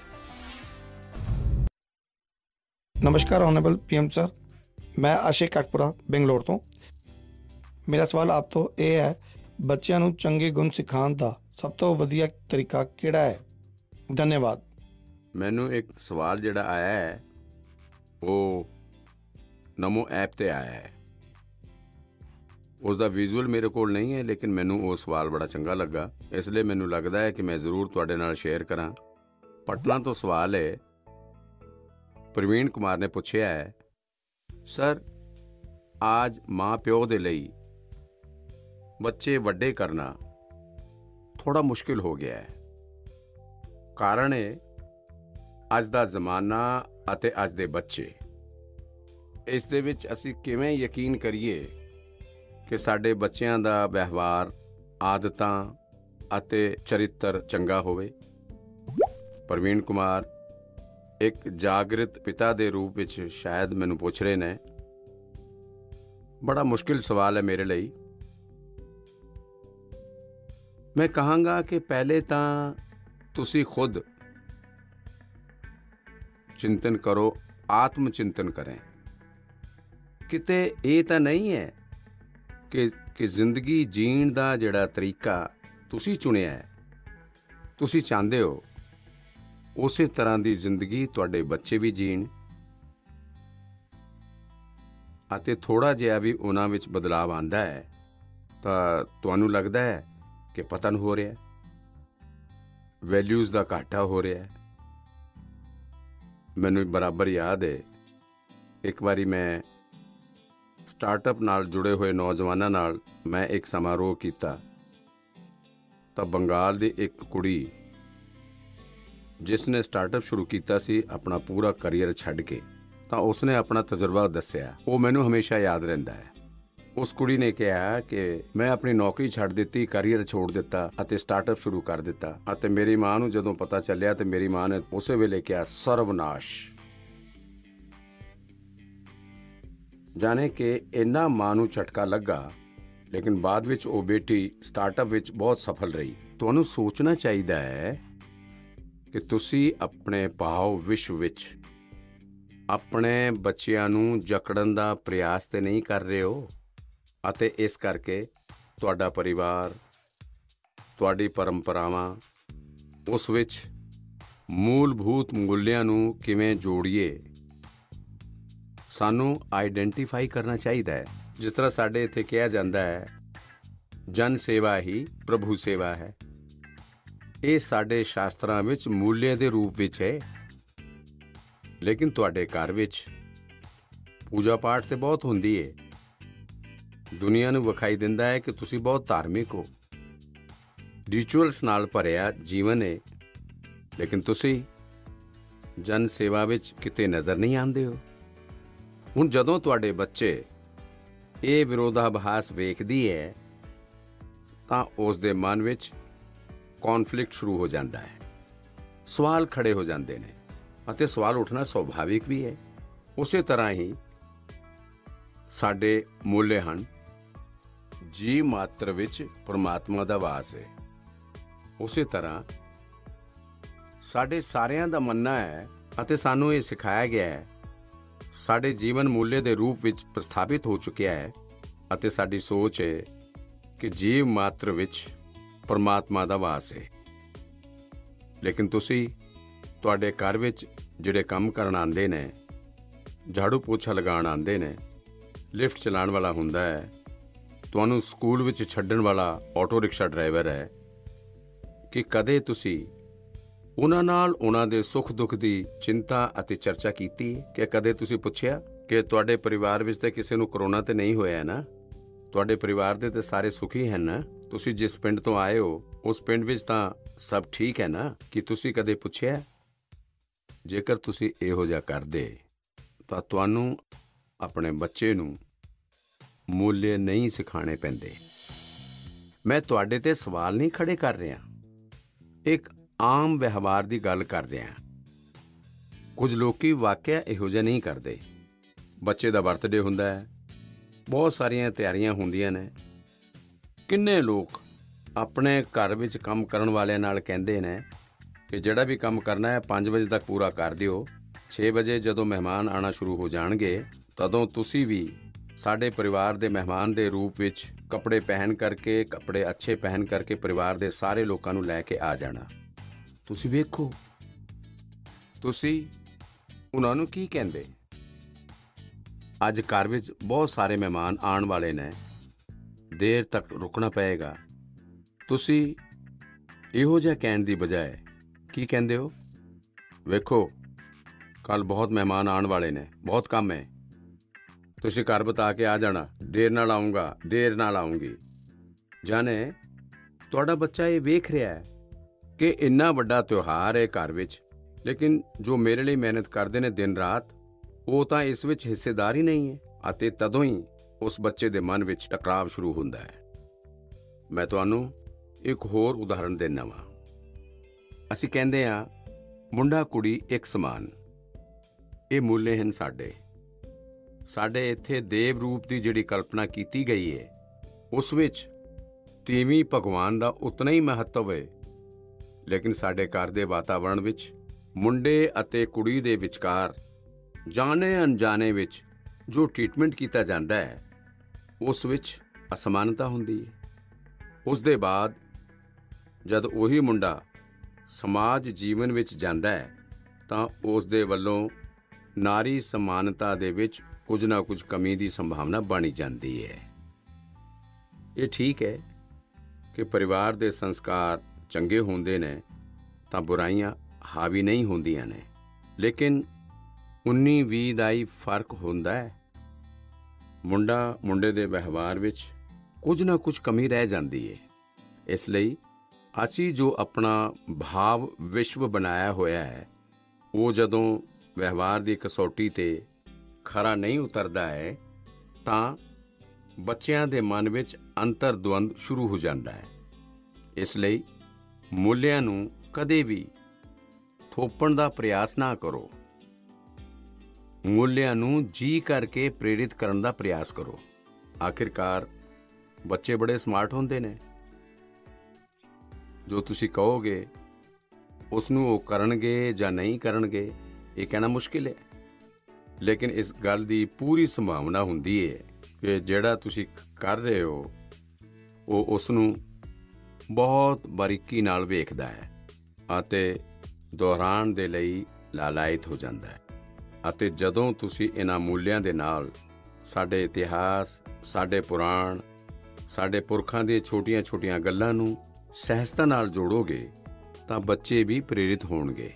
ਨਮਸਕਾਰ ਆਨਰੇਬਲ ਪੀਐਮ ਸਰ, ਮੈਂ ਆਸ਼ਿਕ ਕਾਟਪੁਰਾ ਬੈਂਗਲੌਰ ਤੋਂ। ਮੇਰਾ ਸਵਾਲ ਆਪ ਤੋਂ ਇਹ ਹੈ, ਬੱਚਿਆਂ ਨੂੰ ਚੰਗੇ ਗੁਣ ਸਿਖਾਉਣ ਦਾ ਸਭ ਤੋਂ ਵਧੀਆ ਤਰੀਕਾ ਕਿਹੜਾ ਹੈ? ਧੰਨਵਾਦ। ਮੈਨੂੰ ਇੱਕ ਸਵਾਲ ਜਿਹੜਾ ਆਇਆ ਹੈ ਉਹ ਨਮੋ ਐਪ ਤੇ ਆਇਆ ਹੈ। ਉਸ ਦਾ ਵਿਜ਼ੂਅਲ ਮੇਰੇ ਕੋਲ ਨਹੀਂ ਹੈ, ਲੇਕਿਨ ਮੈਨੂੰ ਉਹ ਸਵਾਲ ਬੜਾ ਚੰਗਾ ਲੱਗਾ, ਇਸ ਲਈ ਮੈਨੂੰ ਲੱਗਦਾ ਹੈ ਕਿ ਮੈਂ ਜ਼ਰੂਰ ਤੁਹਾਡੇ ਨਾਲ ਸ਼ੇਅਰ ਕਰਾਂ। ਪਟਨਾ ਤੋਂ ਸਵਾਲ ਹੈ। ਪ੍ਰਵੀਨ ਕੁਮਾਰ ਨੇ ਪੁੱਛਿਆ ਹੈ, ਸਰ ਅੱਜ ਮਾਂ ਪਿਓ ਦੇ ਲਈ ਬੱਚੇ ਵੱਡੇ ਕਰਨਾ ਥੋੜਾ ਮੁਸ਼ਕਿਲ ਹੋ ਗਿਆ ਹੈ। ਕਾਰਨ ਹੈ ਅੱਜ ਦਾ ਜ਼ਮਾਨਾ ਅਤੇ ਅੱਜ ਦੇ ਬੱਚੇ। ਇਸ ਦੇ ਵਿੱਚ ਅਸੀਂ ਕਿਵੇਂ ਯਕੀਨ ਕਰੀਏ ਕਿ ਸਾਡੇ ਬੱਚਿਆਂ ਦਾ ਵਿਵਹਾਰ, ਆਦਤਾਂ ਅਤੇ ਚਰਿੱਤਰ ਚੰਗਾ ਹੋਵੇ? ਪ੍ਰਵੀਨ ਕੁਮਾਰ ਇੱਕ ਜਾਗਰਿਤ ਪਿਤਾ ਦੇ ਰੂਪ ਵਿੱਚ ਸ਼ਾਇਦ ਮੈਨੂੰ ਪੁੱਛ ਰਹੇ ਨੇ। ਬੜਾ ਮੁਸ਼ਕਿਲ ਸਵਾਲ ਹੈ ਮੇਰੇ ਲਈ। ਮੈਂ ਕਹਾਂਗਾ ਕਿ ਪਹਿਲੇ ਤਾਂ ਤੁਸੀਂ ਖੁਦ ਚਿੰਤਨ ਕਰੋ, ਆਤਮ ਚਿੰਤਨ ਕरें। ਕਿਤੇ ਇਹ ਤਾਂ ਨਹੀਂ ਹੈ ਕਿ ਜ਼ਿੰਦਗੀ ਜੀਣ ਦਾ ਜਿਹੜਾ ਤਰੀਕਾ ਤੁਸੀਂ ਚੁਣਿਆ ਹੈ, ਤੁਸੀਂ ਚਾਹੁੰਦੇ ਹੋ ਉਸੇ ਤਰ੍ਹਾਂ ਦੀ ਜ਼ਿੰਦਗੀ ਤੁਹਾਡੇ ਬੱਚੇ ਵੀ ਜੀਣ ਅਤੇ ਥੋੜ੍ਹਾ ਜਿਹਾ ਵੀ ਉਹਨਾਂ ਵਿੱਚ ਬਦਲਾਅ ਆਉਂਦਾ ਹੈ ਤਾਂ ਤੁਹਾਨੂੰ ਲੱਗਦਾ ਹੈ ਕਿ ਪਤਨ ਹੋ ਰਿਹਾ, ਵੈਲਿਊਜ਼ ਦਾ ਘਾਟਾ ਹੋ ਰਿਹਾ। ਮੈਨੂੰ ਬਰਾਬਰ ਯਾਦ ਹੈ, ਇੱਕ ਵਾਰੀ ਮੈਂ ਸਟਾਰਟਅਪ ਨਾਲ ਜੁੜੇ ਹੋਏ ਨੌਜਵਾਨਾਂ ਨਾਲ ਮੈਂ ਇੱਕ ਸਮਾਰੋਹ ਕੀਤਾ ਤਾਂ ਬੰਗਾਲ ਦੀ ਇੱਕ ਕੁੜੀ ਜਿਸ ਨੇ ਸਟਾਰਟਅਪ ਸ਼ੁਰੂ ਕੀਤਾ ਸੀ ਆਪਣਾ ਪੂਰਾ ਕਰੀਅਰ ਛੱਡ ਕੇ, ਤਾਂ ਉਸਨੇ ਆਪਣਾ ਤਜਰਬਾ ਦੱਸਿਆ। ਉਹ ਮੈਨੂੰ ਹਮੇਸ਼ਾ ਯਾਦ ਰਹਿੰਦਾ ਹੈ। ਉਸ ਕੁੜੀ ਨੇ ਕਿਹਾ ਕਿ ਮੈਂ ਆਪਣੀ ਨੌਕਰੀ ਛੱਡ ਦਿੱਤੀ, ਕਰੀਅਰ ਛੋੜ ਦਿੱਤਾ ਅਤੇ ਸਟਾਰਟਅਪ ਸ਼ੁਰੂ ਕਰ ਦਿੱਤਾ ਅਤੇ ਮੇਰੀ ਮਾਂ ਨੂੰ ਜਦੋਂ ਪਤਾ ਚੱਲਿਆ ਤੇ ਮੇਰੀ ਮਾਂ ਨੇ ਉਸੇ ਵੇਲੇ ਕਿਹਾ ਸਰਵਨਾਸ਼। ਜਾਣੇ ਕਿ ਇੰਨਾ ਮਾਂ ਨੂੰ ਝਟਕਾ ਲੱਗਾ, ਲੇਕਿਨ ਬਾਅਦ ਵਿੱਚ ਉਹ ਬੇਟੀ ਸਟਾਰਟਅਪ ਵਿੱਚ ਬਹੁਤ ਸਫਲ ਰਹੀ। ਤੁਹਾਨੂੰ ਸੋਚਣਾ ਚਾਹੀਦਾ ਹੈ ਕਿ ਤੁਸੀਂ ਆਪਣੇ ਭਾਵ ਵਿਸ਼ਵ ਵਿੱਚ ਆਪਣੇ ਬੱਚਿਆਂ ਨੂੰ ਜਕੜਨ ਦਾ ਪ੍ਰਯਾਸ ਤੇ ਨਹੀਂ ਕਰ ਰਹੇ ਹੋ ਅਤੇ ਇਸ ਕਰਕੇ ਤੁਹਾਡਾ ਪਰਿਵਾਰ, ਤੁਹਾਡੀ ਪਰੰਪਰਾਵਾਂ, ਉਸ ਵਿੱਚ ਮੂਲਭੂਤ ਮੁੱਲਿਆਂ ਨੂੰ ਕਿਵੇਂ ਜੋੜੀਏ, ਸਾਨੂੰ ਆਈਡੈਂਟੀਫਾਈ ਕਰਨਾ ਚਾਹੀਦਾ ਹੈ। ਜਿਸ ਤਰ੍ਹਾਂ ਸਾਡੇ ਇੱਥੇ ਕਿਹਾ ਜਾਂਦਾ ਹੈ, ਜਨ ਸੇਵਾ ਹੀ ਪ੍ਰਭੂ ਸੇਵਾ ਹੈ। ਇਹ ਸਾਡੇ ਸ਼ਾਸਤਰਾਂ ਵਿੱਚ ਮੂਲਿਆਂ ਦੇ ਰੂਪ ਵਿੱਚ ਹੈ, ਲੇਕਿਨ ਤੁਹਾਡੇ ਘਰ ਵਿੱਚ ਪੂਜਾ ਪਾਠ ਤੇ ਬਹੁਤ ਹੁੰਦੀ ਹੈ। ਦੁਨੀਆ ਨੂੰ ਵਿਖਾਈ ਦਿੰਦਾ ਹੈ ਕਿ ਤੁਸੀਂ ਬਹੁਤ ਧਾਰਮਿਕ ਹੋ, ਰਿਚੁਅਲਸ ਨਾਲ ਭਰਿਆ ਜੀਵਨ ਹੈ, ਲੇਕਿਨ ਤੁਸੀਂ ਜਨ ਸੇਵਾ ਵਿੱਚ ਕਿਤੇ ਨਜ਼ਰ ਨਹੀਂ ਆਉਂਦੇ ਹੋ। ਹੁਣ ਜਦੋਂ ਤੁਹਾਡੇ ਬੱਚੇ ਇਹ ਵਿਰੋਧਾਭਾਸ ਵੇਖਦੀ ਹੈ ਤਾਂ ਉਸ ਦੇ ਮਨ ਵਿੱਚ ਕੌਨਫਲਿਕਟ ਸ਼ੁਰੂ ਹੋ ਜਾਂਦਾ ਹੈ, ਸਵਾਲ ਖੜੇ ਹੋ ਜਾਂਦੇ ਨੇ ਅਤੇ ਸਵਾਲ ਉੱਠਣਾ ਸੁਭਾਵਿਕ ਵੀ ਹੈ। ਉਸੇ ਤਰ੍ਹਾਂ ਹੀ ਸਾਡੇ ਮੁੱਲ ਹਨ, ਜੀ ਮਾਤਰ ਵਿੱਚ ਪਰਮਾਤਮਾ ਦਾ ਵਾਸ ਹੈ। ਉਸੇ ਤਰ੍ਹਾਂ ਸਾਡੇ ਸਾਰਿਆਂ ਦਾ ਮੰਨਣਾ ਹੈ ਅਤੇ ਸਾਨੂੰ ਇਹ ਸਿਖਾਇਆ ਗਿਆ ਹੈ, ਸਾਡੇ ਜੀਵਨ ਮੂल्य ਦੇ ਰੂਪ ਵਿੱਚ ਪ੍ਰਸਥਾਪਿਤ ਹੋ ਚੁੱਕਿਆ ਹੈ ਅਤੇ ਸਾਡੀ ਸੋਚ ਹੈ ਕਿ ਜੀਵ ਮਾਤਰ ਵਿੱਚ ਪਰਮਾਤਮਾ ਦਾ ਵਾਸ ਹੈ। ਲੇਕਿਨ ਤੁਸੀਂ ਤੁਹਾਡੇ ਘਰ ਵਿੱਚ ਜਿਹੜੇ ਕੰਮ ਕਰਨ ਆਉਂਦੇ ਨੇ, ਝਾੜੂ ਪੋਛਾ ਲਗਾਉਣ ਆਉਂਦੇ ਨੇ, ਲਿਫਟ ਚਲਾਉਣ ਵਾਲਾ ਹੁੰਦਾ ਹੈ, ਤੁਹਾਨੂੰ ਸਕੂਲ ਵਿੱਚ ਛੱਡਣ ਵਾਲਾ ਆਟੋ ਰਿਕਸ਼ਾ ਡਰਾਈਵਰ ਹੈ, ਕਿ ਕਦੇ ਤੁਸੀਂ ਉਹਨਾਂ ਨਾਲ ਉਹਨਾਂ ਦੇ ਸੁੱਖ ਦੁੱਖ ਦੀ ਚਿੰਤਾ ਅਤੇ ਚਰਚਾ ਕੀਤੀ ਕਿ ਕਦੇ ਤੁਸੀਂ ਪੁੱਛਿਆ ਕਿ ਤੁਹਾਡੇ ਪਰਿਵਾਰ ਵਿੱਚ ਤਾਂ ਕਿਸੇ ਨੂੰ ਕਰੋਨਾ ਤੇ ਨਹੀਂ ਹੋਇਆ ਨਾ, ਤੁਹਾਡੇ ਪਰਿਵਾਰ ਦੇ ਤੇ ਸਾਰੇ ਸੁਖੀ ਹਨ ਨਾ, ਤੁਸੀਂ ਜਿਸ ਪਿੰਡ ਤੋਂ ਆਏ ਹੋ ਉਸ ਪਿੰਡ ਵਿੱਚ ਤਾਂ ਸਭ ਠੀਕ ਹੈ ਨਾ? ਕਿ ਤੁਸੀਂ ਕਦੇ ਪੁੱਛਿਆ? ਜੇਕਰ ਤੁਸੀਂ ਇਹੋ ਜਿਹਾ ਕਰਦੇ ਤਾਂ ਤੁਹਾਨੂੰ ਆਪਣੇ ਬੱਚੇ ਨੂੰ ਮੁੱਲ ਨਹੀਂ ਸਿਖਾਣੇ ਪੈਂਦੇ। ਮੈਂ ਤੁਹਾਡੇ ਤੇ ਸਵਾਲ ਨਹੀਂ ਖੜੇ ਕਰ ਰਿਹਾ, ਇੱਕ ਆਮ ਵਿਵਹਾਰ ਦੀ ਗੱਲ ਕਰ ਰਿਹਾ। ਕੁਝ ਲੋਕੀ ਵਾਕਿਆ ਇਹੋ ਜਿਹਾ ਨਹੀਂ ਕਰਦੇ। ਬੱਚੇ ਦਾ ਬਰਥਡੇ ਹੁੰਦਾ ਹੈ, ਬਹੁਤ ਸਾਰੀਆਂ ਤਿਆਰੀਆਂ ਹੁੰਦੀਆਂ ਨੇ। ਕਿੰਨੇ ਲੋਕ ਆਪਣੇ ਘਰ ਵਿੱਚ ਕੰਮ ਕਰਨ ਵਾਲਿਆਂ ਨਾਲ ਕਹਿੰਦੇ ਨੇ ਕਿ ਜਿਹੜਾ ਵੀ ਕੰਮ ਕਰਨਾ ਹੈ 5 ਵਜੇ ਤੱਕ ਪੂਰਾ ਕਰ ਦਿਓ, 6 ਵਜੇ ਜਦੋਂ ਮਹਿਮਾਨ ਆਉਣਾ ਸ਼ੁਰੂ ਹੋ ਜਾਣਗੇ ਤਦੋਂ ਤੁਸੀਂ ਵੀ ਸਾਡੇ ਪਰਿਵਾਰ ਦੇ ਮਹਿਮਾਨ ਦੇ ਰੂਪ ਵਿੱਚ ਕੱਪੜੇ ਪਹਿਨ ਕਰਕੇ, ਕੱਪੜੇ ਅੱਛੇ ਪਹਿਨ ਕਰਕੇ ਪਰਿਵਾਰ ਦੇ ਸਾਰੇ ਲੋਕਾਂ ਨੂੰ ਲੈ ਕੇ ਆ ਜਾਣਾ। ਤੁਸੀਂ ਵੇਖੋ ਤੁਸੀਂ ਉਹਨਾਂ ਨੂੰ ਕੀ ਕਹਿੰਦੇ। ਅੱਜ ਘਰ ਵਿੱਚ ਬਹੁਤ ਸਾਰੇ ਮਹਿਮਾਨ ਆਉਣ ਵਾਲੇ ਨੇ, ਦੇਰ ਤੱਕ ਰੁਕਣਾ ਪਏਗਾ। ਤੁਸੀਂ ਇਹੋ ਜਿਹਾ ਕਹਿਣ ਦੀ ਬਜਾਏ ਕੀ ਕਹਿੰਦੇ ਹੋ? ਵੇਖੋ ਕੱਲ ਬਹੁਤ ਮਹਿਮਾਨ ਆਉਣ ਵਾਲੇ ਨੇ, ਬਹੁਤ ਕੰਮ ਹੈ, ਤੁਸੀਂ ਘਰ ਬਤਾ ਕੇ ਆ ਜਾਣਾ, ਦੇਰ ਨਾਲ ਆਉਂਗਾ, ਦੇਰ ਨਾਲ ਆਉਂਗੀ। ਜਾਣੇ ਤੁਹਾਡਾ ਬੱਚਾ ਇਹ ਵੇਖ ਰਿਹਾ ਹੈ ਕਿ ਇੰਨਾ ਵੱਡਾ ਤਿਉਹਾਰ ਹੈ ਘਰ ਵਿੱਚ, ਲੇਕਿਨ ਜੋ ਮੇਰੇ ਲਈ ਮਿਹਨਤ ਕਰਦੇ ਨੇ ਦਿਨ ਰਾਤ, ਉਹ ਤਾਂ ਇਸ ਵਿੱਚ ਹਿੱਸੇਦਾਰ ਹੀ ਨਹੀਂ ਹੈ ਅਤੇ ਤਦੋਂ ਹੀ ਉਸ ਬੱਚੇ ਦੇ ਮਨ ਵਿੱਚ ਟਕਰਾਵ ਸ਼ੁਰੂ ਹੁੰਦਾ ਹੈ। ਮੈਂ ਤੁਹਾਨੂੰ ਇੱਕ ਹੋਰ ਉਦਾਹਰਣ ਦੇਣਾ ਵਾਂ। ਅਸੀਂ ਕਹਿੰਦੇ ਹਾਂ ਮੁੰਡਾ ਕੁੜੀ ਇੱਕ ਸਮਾਨ। ਇਹ ਮੁੱਲ ਹਨ ਸਾਡੇ ਇੱਥੇ ਦੇਵ ਰੂਪ ਦੀ ਜਿਹੜੀ ਕਲਪਨਾ ਕੀਤੀ ਗਈ ਹੈ, ਉਸ ਵਿੱਚ ਤੀਵੀਂ ਭਗਵਾਨ ਦਾ ਉਤਨਾ ਹੀ ਮਹੱਤਵ ਹੈ। ਲੇਕਿਨ ਸਾਡੇ ਘਰ ਦੇ ਵਾਤਾਵਰਣ ਵਿੱਚ ਮੁੰਡੇ ਅਤੇ ਕੁੜੀ ਦੇ ਵਿਚਕਾਰ ਜਾਣੇ ਅਣਜਾਣੇ ਵਿੱਚ ਜੋ ਟ੍ਰੀਟਮੈਂਟ ਕੀਤਾ ਜਾਂਦਾ ਹੈ, ਉਸ ਵਿੱਚ ਅਸਮਾਨਤਾ ਹੁੰਦੀ ਹੈ। ਉਸ ਦੇ ਬਾਅਦ ਜਦ ਉਹੀ ਮੁੰਡਾ ਸਮਾਜ ਜੀਵਨ ਵਿੱਚ ਜਾਂਦਾ ਹੈ ਤਾਂ ਉਸ ਦੇ ਵੱਲੋਂ ਨਾਰੀ ਸਮਾਨਤਾ ਦੇ ਵਿੱਚ ਕੁਝ ਨਾ ਕੁਝ ਕਮੀ ਦੀ ਸੰਭਾਵਨਾ ਬਣੀ ਜਾਂਦੀ ਹੈ। ਇਹ ਠੀਕ ਹੈ ਕਿ ਪਰਿਵਾਰ ਦੇ ਸੰਸਕਾਰ ਚੰਗੇ ਹੁੰਦੇ ਨੇ ਤਾਂ ਬੁਰਾਈਆਂ ਹਾਵੀ ਨਹੀਂ ਹੁੰਦੀਆਂ ਨੇ, ਲੇਕਿਨ 19-20 ਦਾ ਹੀ ਫਰਕ ਹੁੰਦਾ ਹੈ। ਮੁੰਡਾ ਮੁੰਡੇ ਦੇ ਵਿਵਹਾਰ ਵਿੱਚ ਕੁਝ ਨਾ ਕੁਝ ਕਮੀ ਰਹਿ ਜਾਂਦੀ ਹੈ। ਇਸ ਲਈ ਅਸੀਂ ਜੋ ਆਪਣਾ ਭਾਵ ਵਿਸ਼ਵ ਬਣਾਇਆ ਹੋਇਆ ਹੈ, ਉਹ ਜਦੋਂ ਵਿਵਹਾਰ ਦੀ ਕਸੌਟੀ ਤੇ ਖਰਾ ਨਹੀਂ ਉਤਰਦਾ ਹੈ ਤਾਂ ਬੱਚਿਆਂ ਦੇ ਮਨ ਵਿੱਚ ਅੰਤਰਦਵੰਦ ਸ਼ੁਰੂ ਹੋ ਜਾਂਦਾ ਹੈ। ਇਸ ਲਈ ਮੁੱਲਿਆਂ ਨੂੰ ਕਦੇ ਵੀ ਥੋਪਣ ਦਾ ਪ੍ਰਯਾਸ ਨਾ ਕਰੋ, ਮੁੱਲਿਆਂ ਨੂੰ ਜੀ ਕਰਕੇ ਪ੍ਰੇਰਿਤ ਕਰਨ ਦਾ ਪ੍ਰਯਾਸ ਕਰੋ। ਆਖਿਰਕਾਰ ਬੱਚੇ ਬੜੇ ਸਮਾਰਟ ਹੁੰਦੇ ਨੇ, ਜੋ ਤੁਸੀਂ ਕਹੋਗੇ ਉਸ ਨੂੰ ਉਹ ਕਰਨਗੇ ਜਾਂ ਨਹੀਂ ਕਰਨਗੇ ਇਹ ਕਹਿਣਾ ਮੁਸ਼ਕਿਲ ਹੈ, ਲੇਕਿਨ ਇਸ ਗੱਲ ਦੀ ਪੂਰੀ ਸੰਭਾਵਨਾ ਹੁੰਦੀ ਹੈ ਕਿ ਜਿਹੜਾ ਤੁਸੀਂ ਕਰ ਰਹੇ ਹੋ ਉਹ ਉਸ ਨੂੰ ਬਹੁਤ ਬਾਰੀਕੀ ਨਾਲ ਵੇਖਦਾ ਹੈ ਅਤੇ ਦੁਹਰਾਉਣ ਦੇ ਲਈ ਲਾਲਾਇਤ ਹੋ ਜਾਂਦਾ ਹੈ। ਅਤੇ ਜਦੋਂ ਤੁਸੀਂ ਇਹਨਾਂ ਮੂਲਿਆਂ ਦੇ ਨਾਲ ਸਾਡੇ ਇਤਿਹਾਸ, ਸਾਡੇ ਪੁਰਾਣ, ਸਾਡੇ ਪੁਰਖਾਂ ਦੀਆਂ ਛੋਟੀਆਂ-ਛੋਟੀਆਂ ਗੱਲਾਂ ਨੂੰ ਸਹਿਜਤਾ ਨਾਲ ਜੋੜੋਗੇ ਤਾਂ ਬੱਚੇ ਵੀ ਪ੍ਰੇਰਿਤ ਹੋਣਗੇ।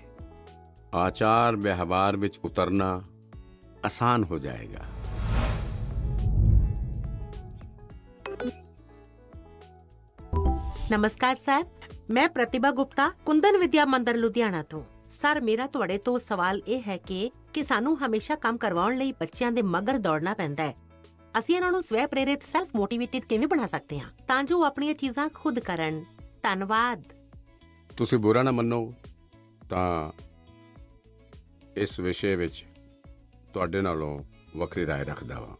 ਆਚਾਰ ਵਿਵਹਾਰ ਵਿੱਚ ਉਤਰਨਾ ਆਸਾਨ ਹੋ ਜਾਏਗਾ। ਨਮਸਕਾਰ ਸਰ, ਮੈਂ ਪ੍ਰਤਿਭਾ ਗੁਪਤਾ ਕੁੰਦਨ ਵਿਦਿਆ ਮੰਦਰ ਲੁਧਿਆਣਾ ਤੋਂ। ਸਰ, ਮੇਰਾ ਤੁਹਾਡੇ ਤੋਂ ਸਵਾਲ ਇਹ ਹੈ ਕਿ ਸਾਨੂੰ ਹਮੇਸ਼ਾ ਕੰਮ ਕਰਵਾਉਣ ਲਈ ਬੱਚਿਆਂ ਦੇ ਮਗਰ ਦੌੜਨਾ ਪੈਂਦਾ ਹੈ। ਅਸੀਂ ਇਹਨਾਂ ਨੂੰ ਸਵੈ ਪ੍ਰੇਰਿਤ ਸੈਲਫ ਮੋਟੀਵੇਟਿਡ ਕਿਵੇਂ ਬਣਾ ਸਕਦੇ ਹਾਂ ਤਾਂ ਜੋ ਆਪਣੀਆਂ ਚੀਜ਼ਾਂ ਖੁਦ ਕਰਨ। ਧੰਨਵਾਦ। ਤੁਸੀਂ ਬੁਰਾ ਨਾ ਮੰਨੋ ਤਾਂ ਇਸ ਵਿਸ਼ੇ ਵਿੱਚ ਤੁਹਾਡੇ ਨਾਲੋਂ ਵੱਖਰੀ ਰਾਏ ਰੱਖਦਾ ਹਾਂ।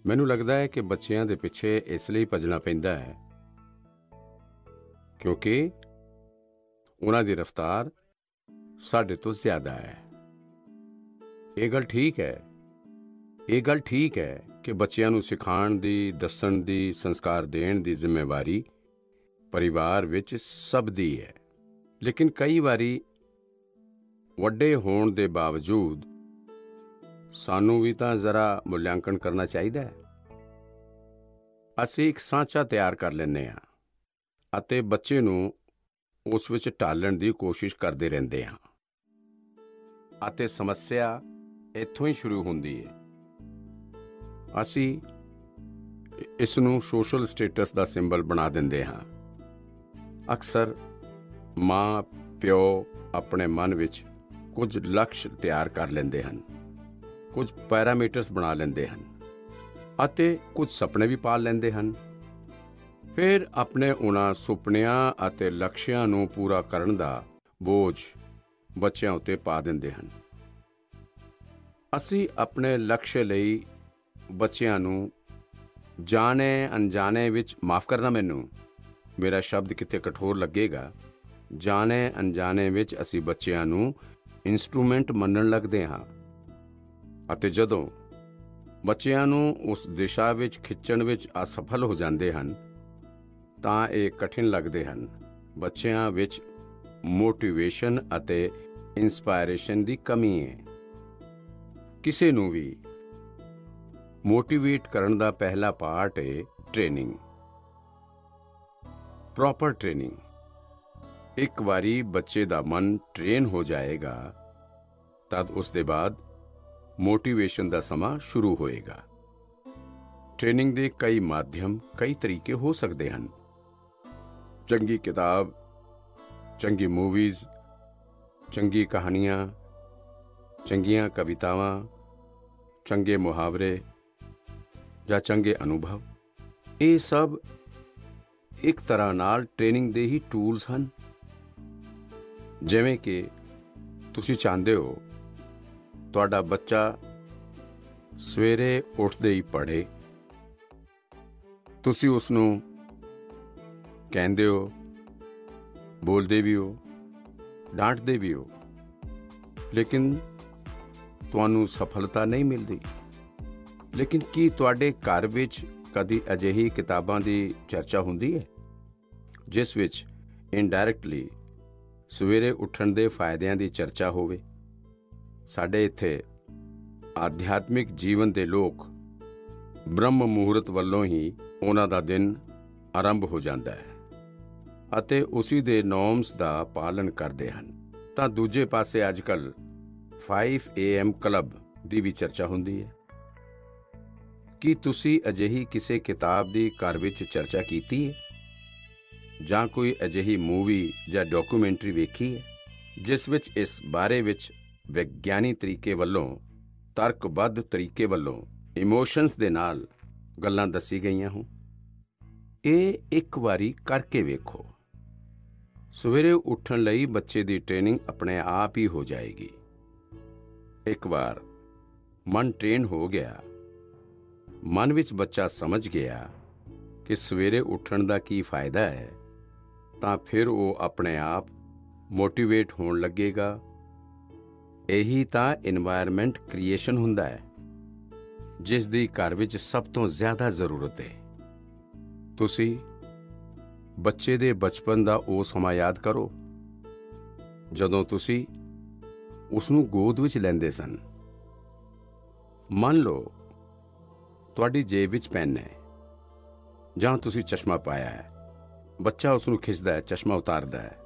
ਮੈਨੂੰ ਲੱਗਦਾ ਹੈ ਕਿ ਬੱਚਿਆਂ ਦੇ ਪਿੱਛੇ ਇਸ ਲਈ ਭੱਜਣਾ ਪੈਂਦਾ ਹੈ ਕਿਉਂਕਿ ਉਹਨਾਂ ਦੀ ਰਫ਼ਤਾਰ ਸਾਡੇ ਤੋਂ ਜ਼ਿਆਦਾ ਹੈ। ਇਹ ਗੱਲ ਠੀਕ ਹੈ ਕਿ ਬੱਚਿਆਂ ਨੂੰ ਸਿਖਾਉਣ ਦੀ, ਦੱਸਣ ਦੀ, ਸੰਸਕਾਰ ਦੇਣ ਦੀ ਜ਼ਿੰਮੇਵਾਰੀ ਪਰਿਵਾਰ ਵਿੱਚ ਸਭ ਦੀ ਹੈ, ਲੇਕਿਨ ਕਈ ਵਾਰੀ ਵੱਡੇ ਹੋਣ ਦੇ ਬਾਵਜੂਦ ਸਾਨੂੰ ਵੀ ਤਾਂ ਜ਼ਰਾ ਮੁਲਾਂਕਣ ਕਰਨਾ ਚਾਹੀਦਾ ਹੈ। ਅਸੀਂ ਇੱਕ ਸਾਂਚਾ ਤਿਆਰ ਕਰ ਲੈਂਦੇ ਹਾਂ ਅਤੇ ਬੱਚੇ ਨੂੰ ਉਸ ਵਿੱਚ ਢਾਲਣ ਦੀ ਕੋਸ਼ਿਸ਼ ਕਰਦੇ ਰਹਿੰਦੇ ਹਾਂ ਅਤੇ ਸਮੱਸਿਆ ਇੱਥੋਂ ਹੀ ਸ਼ੁਰੂ ਹੁੰਦੀ ਹੈ। ਅਸੀਂ ਇਸ ਨੂੰ ਸੋਸ਼ਲ ਸਟੇਟਸ ਦਾ ਸਿੰਬਲ ਬਣਾ ਦਿੰਦੇ ਹਾਂ। ਅਕਸਰ ਮਾਂ ਪਿਓ ਆਪਣੇ ਮਨ ਵਿੱਚ ਕੁਝ ਲਕਸ਼ ਤਿਆਰ ਕਰ ਲੈਂਦੇ ਹਨ, ਕੁਝ ਪੈਰਾਮੀਟਰਸ ਬਣਾ ਲੈਂਦੇ ਹਨ ਅਤੇ ਕੁਝ ਸੁਪਨੇ ਵੀ ਪਾਲ ਲੈਂਦੇ ਹਨ। ਫਿਰ ਆਪਣੇ ਉਹਨਾਂ ਸੁਪਨਿਆਂ ਅਤੇ ਲਕਸ਼ਿਆਂ ਨੂੰ ਪੂਰਾ ਕਰਨ ਦਾ ਬੋਝ ਬੱਚਿਆਂ ਉੱਤੇ ਪਾ ਦਿੰਦੇ ਹਨ। ਅਸੀਂ ਆਪਣੇ ਲਕਸ਼ ਲਈ ਬੱਚਿਆਂ ਨੂੰ ਜਾਣੇ ਅਣਜਾਣੇ ਵਿੱਚ, ਮਾਫ ਕਰਨਾ ਮੈਨੂੰ, ਮੇਰਾ ਸ਼ਬਦ ਕਿਤੇ ਕਠੋਰ ਲੱਗੇਗਾ, ਜਾਣੇ ਅਣਜਾਣੇ ਵਿੱਚ ਅਸੀਂ ਬੱਚਿਆਂ ਨੂੰ ਇਨਸਟਰੂਮੈਂਟ ਮੰਨਣ ਲੱਗਦੇ ਹਾਂ ਅਤੇ ਜਦੋਂ ਬੱਚਿਆਂ ਨੂੰ ਉਸ ਦਿਸ਼ਾ ਵਿੱਚ ਖਿੱਚਣ ਵਿੱਚ ਅਸਫਲ ਹੋ ਜਾਂਦੇ ਹਨ ਤਾਂ ਇਹ ਕਠਿਨ ਲੱਗਦੇ ਹਨ। ਬੱਚਿਆਂ ਵਿੱਚ ਮੋਟੀਵੇਸ਼ਨ ਅਤੇ ਇਨਸਪਾਇਰੇਸ਼ਨ ਦੀ ਕਮੀ ਹੈ। ਕਿਸੇ ਨੂੰ ਵੀ ਮੋਟੀਵੇਟ ਕਰਨ ਦਾ ਪਹਿਲਾ ਪਾਰਟ ਹੈ ਟ੍ਰੇਨਿੰਗ, ਪ੍ਰੋਪਰ ਟ੍ਰੇਨਿੰਗ। ਇੱਕ ਵਾਰੀ ਬੱਚੇ ਦਾ ਮਨ ਟ੍ਰੇਨ ਹੋ ਜਾਏਗਾ ਤਦ ਉਸ ਦੇ ਬਾਅਦ ਮੋਟੀਵੇਸ਼ਨ ਦਾ ਸਮਾਂ ਸ਼ੁਰੂ ਹੋਏਗਾ। ਟ੍ਰੇਨਿੰਗ ਦੇ ਕਈ ਮਾਧਿਅਮ, ਕਈ ਤਰੀਕੇ ਹੋ ਸਕਦੇ ਹਨ। ਚੰਗੀ ਕਿਤਾਬ, ਚੰਗੀ ਮੂਵੀਜ਼, ਚੰਗੀ ਕਹਾਣੀਆਂ, ਚੰਗੀਆਂ ਕਵਿਤਾਵਾਂ, ਚੰਗੇ ਮੁਹਾਵਰੇ ਜਾਂ ਚੰਗੇ ਅਨੁਭਵ, ਇਹ ਸਭ ਇੱਕ ਤਰ੍ਹਾਂ ਨਾਲ ਟ੍ਰੇਨਿੰਗ ਦੇ ਹੀ ਟੂਲਸ ਹਨ। ਜਿਵੇਂ ਕਿ ਤੁਸੀਂ ਚਾਹੁੰਦੇ ਹੋ ਤੁਹਾਡਾ ਬੱਚਾ ਸਵੇਰੇ ਉੱਠਦੇ ਹੀ ਪੜ੍ਹੇ, ਤੁਸੀਂ ਉਸ ਨੂੰ ਕਹਿੰਦੇ ਹੋ, ਬੋਲਦੇ ਵੀ ਹੋ, ਡਾਂਟਦੇ ਵੀ ਹੋ, ਲੇਕਿਨ ਤੁਹਾਨੂੰ ਸਫਲਤਾ ਨਹੀਂ ਮਿਲਦੀ। ਲੇਕਿਨ ਕੀ ਤੁਹਾਡੇ ਘਰ ਵਿੱਚ ਕਦੀ ਅਜਿਹੀ ਕਿਤਾਬਾਂ ਦੀ ਚਰਚਾ ਹੁੰਦੀ ਹੈ ਜਿਸ ਵਿੱਚ ਇਨਡਾਇਰੈਕਟਲੀ ਸਵੇਰੇ ਉੱਠਣ ਦੇ ਫਾਇਦਿਆਂ ਦੀ ਚਰਚਾ ਹੋਵੇ। ਸਾਡੇ ਇੱਥੇ ਆਧਿਆਤਮਿਕ ਜੀਵਨ ਦੇ ਲੋਕ ਬ੍ਰਹਮ ਮੁਹੂਰਤ ਵੱਲੋਂ ਹੀ ਉਹਨਾਂ ਦਾ ਦਿਨ ਆਰੰਭ ਹੋ ਜਾਂਦਾ ਹੈ ਅਤੇ ਉਸੀ ਦੇ ਨੋਰਮਸ ਦਾ ਪਾਲਨ ਕਰਦੇ ਹਨ। ਤਾਂ ਦੂਜੇ ਪਾਸੇ ਅੱਜਕੱਲ੍ਹ 5 AM ਕਲੱਬ ਦੀ ਵੀ ਚਰਚਾ ਹੁੰਦੀ ਹੈ। ਕੀ ਤੁਸੀਂ ਅਜਿਹੀ ਕਿਸੇ ਕਿਤਾਬ ਦੀ ਘਰ ਵਿੱਚ ਚਰਚਾ ਕੀਤੀ ਹੈ ਜਾਂ ਕੋਈ ਅਜਿਹੀ ਮੂਵੀ ਜਾਂ ਡਾਕੂਮੈਂਟਰੀ ਵੇਖੀ ਹੈ ਜਿਸ ਵਿੱਚ ਇਸ ਬਾਰੇ ਵਿੱਚ ਵਿਗਿਆਨੀ ਤਰੀਕੇ ਵੱਲੋਂ, ਤਰਕਬੱਧ ਤਰੀਕੇ ਵੱਲੋਂ, ਇਮੋਸ਼ਨਸ ਦੇ ਨਾਲ ਗੱਲਾਂ ਦੱਸੀ ਗਈਆਂ ਹੋਣ? ਇਹ ਇੱਕ ਵਾਰੀ ਕਰਕੇ ਵੇਖੋ। ਸਵੇਰੇ ਉੱਠਣ ਲਈ ਬੱਚੇ ਦੀ ਟ੍ਰੇਨਿੰਗ ਆਪਣੇ ਆਪ ਹੀ ਹੋ ਜਾਏਗੀ। ਇੱਕ ਵਾਰ ਮਨ ਟ੍ਰੇਨ ਹੋ ਗਿਆ, ਮਨ ਵਿੱਚ ਬੱਚਾ ਸਮਝ ਗਿਆ ਕਿ ਸਵੇਰੇ ਉੱਠਣ ਦਾ ਕੀ ਫਾਇਦਾ ਹੈ, ਤਾਂ ਫਿਰ ਉਹ ਆਪਣੇ ਆਪ ਮੋਟੀਵੇਟ ਹੋਣ ਲੱਗੇਗਾ। ਇਹੀ ਤਾਂ ਇਨਵਾਇਰਨਮੈਂਟ ਕ੍ਰੀਏਸ਼ਨ ਹੁੰਦਾ ਹੈ ਜਿਸ ਦੀ ਘਰ ਵਿੱਚ ਸਭ ਤੋਂ ਜ਼ਿਆਦਾ ਜ਼ਰੂਰਤ ਹੈ। ਤੁਸੀਂ ਬੱਚੇ ਦੇ ਬਚਪਨ ਦਾ ਉਹ ਸਮਾਂ ਯਾਦ ਕਰੋ ਜਦੋਂ ਤੁਸੀਂ ਉਸ ਨੂੰ ਗੋਦ ਵਿੱਚ ਲੈਂਦੇ ਸਨ। ਮੰਨ ਲਓ ਤੁਹਾਡੀ ਜੇਬ ਵਿੱਚ ਪੈਨ ਹੈ ਜਾਂ ਤੁਸੀਂ ਚਸ਼ਮਾ ਪਾਇਆ ਹੈ, ਬੱਚਾ ਉਸ ਨੂੰ ਖਿੱਚਦਾ ਹੈ, ਚਸ਼ਮਾ ਉਤਾਰਦਾ ਹੈ,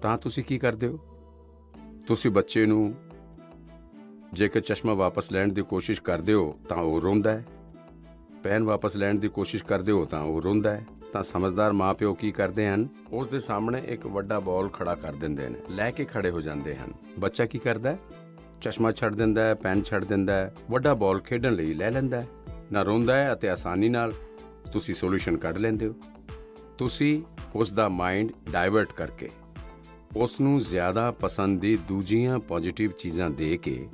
ਤਾਂ ਤੁਸੀਂ ਕੀ ਕਰਦੇ ਹੋ? ਤੁਸੀਂ ਬੱਚੇ ਨੂੰ ਜੇਕਰ ਚਸ਼ਮਾ ਵਾਪਸ ਲੈਣ ਦੀ ਕੋਸ਼ਿਸ਼ ਕਰਦੇ ਹੋ ਤਾਂ ਉਹ ਰੋਂਦਾ ਹੈ, ਪੈਨ ਵਾਪਸ ਲੈਣ ਦੀ ਕੋਸ਼ਿਸ਼ ਕਰਦੇ ਹੋ ਤਾਂ ਉਹ ਰੋਂਦਾ ਹੈ। ਤਾਂ ਸਮਝਦਾਰ ਮਾਂ-ਪਿਓ ਕੀ ਕਰਦੇ ਹਨ? ਉਸ ਦੇ ਸਾਹਮਣੇ ਇੱਕ ਵੱਡਾ ਬਾਲ ਖੜਾ ਕਰ ਦਿੰਦੇ ਨੇ, ਲੈ ਕੇ ਖੜੇ ਹੋ ਜਾਂਦੇ ਹਨ। ਬੱਚਾ ਕੀ ਕਰਦਾ ਹੈ? ਚਸ਼ਮਾ ਛੱਡ ਦਿੰਦਾ ਹੈ, ਪੈਨ ਛੱਡ ਦਿੰਦਾ ਹੈ, ਵੱਡਾ ਬਾਲ ਖੇਡਣ ਲਈ ਲੈ ਲੈਂਦਾ ਹੈ, ਨਾ ਰੋਂਦਾ ਹੈ ਅਤੇ ਆਸਾਨੀ ਨਾਲ ਤੁਸੀਂ ਸੋਲੂਸ਼ਨ ਕੱਢ ਲੈਂਦੇ ਹੋ। ਤੁਸੀਂ ਉਸ ਦਾ ਮਾਈਂਡ ਡਾਇਵਰਟ ਕਰਕੇ ਉਸ ਨੂੰ ਜ਼ਿਆਦਾ ਪਸੰਦ ਦੀ ਦੂਜੀਆਂ ਪੋਜ਼ਿਟਿਵ ਚੀਜ਼ਾਂ ਦੇ ਕੇ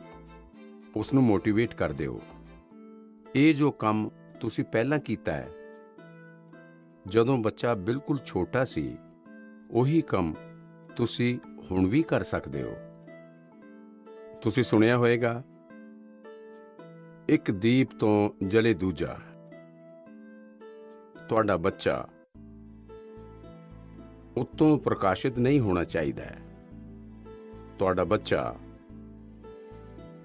ਉਸ ਨੂੰ ਮੋਟੀਵੇਟ ਕਰਦੇ ਹੋ। ਇਹ ਜੋ ਕੰਮ ਤੁਸੀਂ ਪਹਿਲਾਂ ਕੀਤਾ ਹੈ ਜਦੋਂ ਬੱਚਾ ਬਿਲਕੁਲ ਛੋਟਾ ਸੀ, ਉਹੀ ਕੰਮ ਤੁਸੀਂ ਹੁਣ ਵੀ ਕਰ ਸਕਦੇ ਹੋ। ਤੁਸੀਂ ਸੁਣਿਆ ਹੋਵੇਗਾ, ਇੱਕ ਦੀਪ ਤੋਂ ਜਲੇ ਦੂਜਾ। ਤੁਹਾਡਾ ਬੱਚਾ ਉੱਤੋਂ ਪ੍ਰਕਾਸ਼ਿਤ ਨਹੀਂ ਹੋਣਾ ਚਾਹੀਦਾ ਹੈ। ਤੁਹਾਡਾ ਬੱਚਾ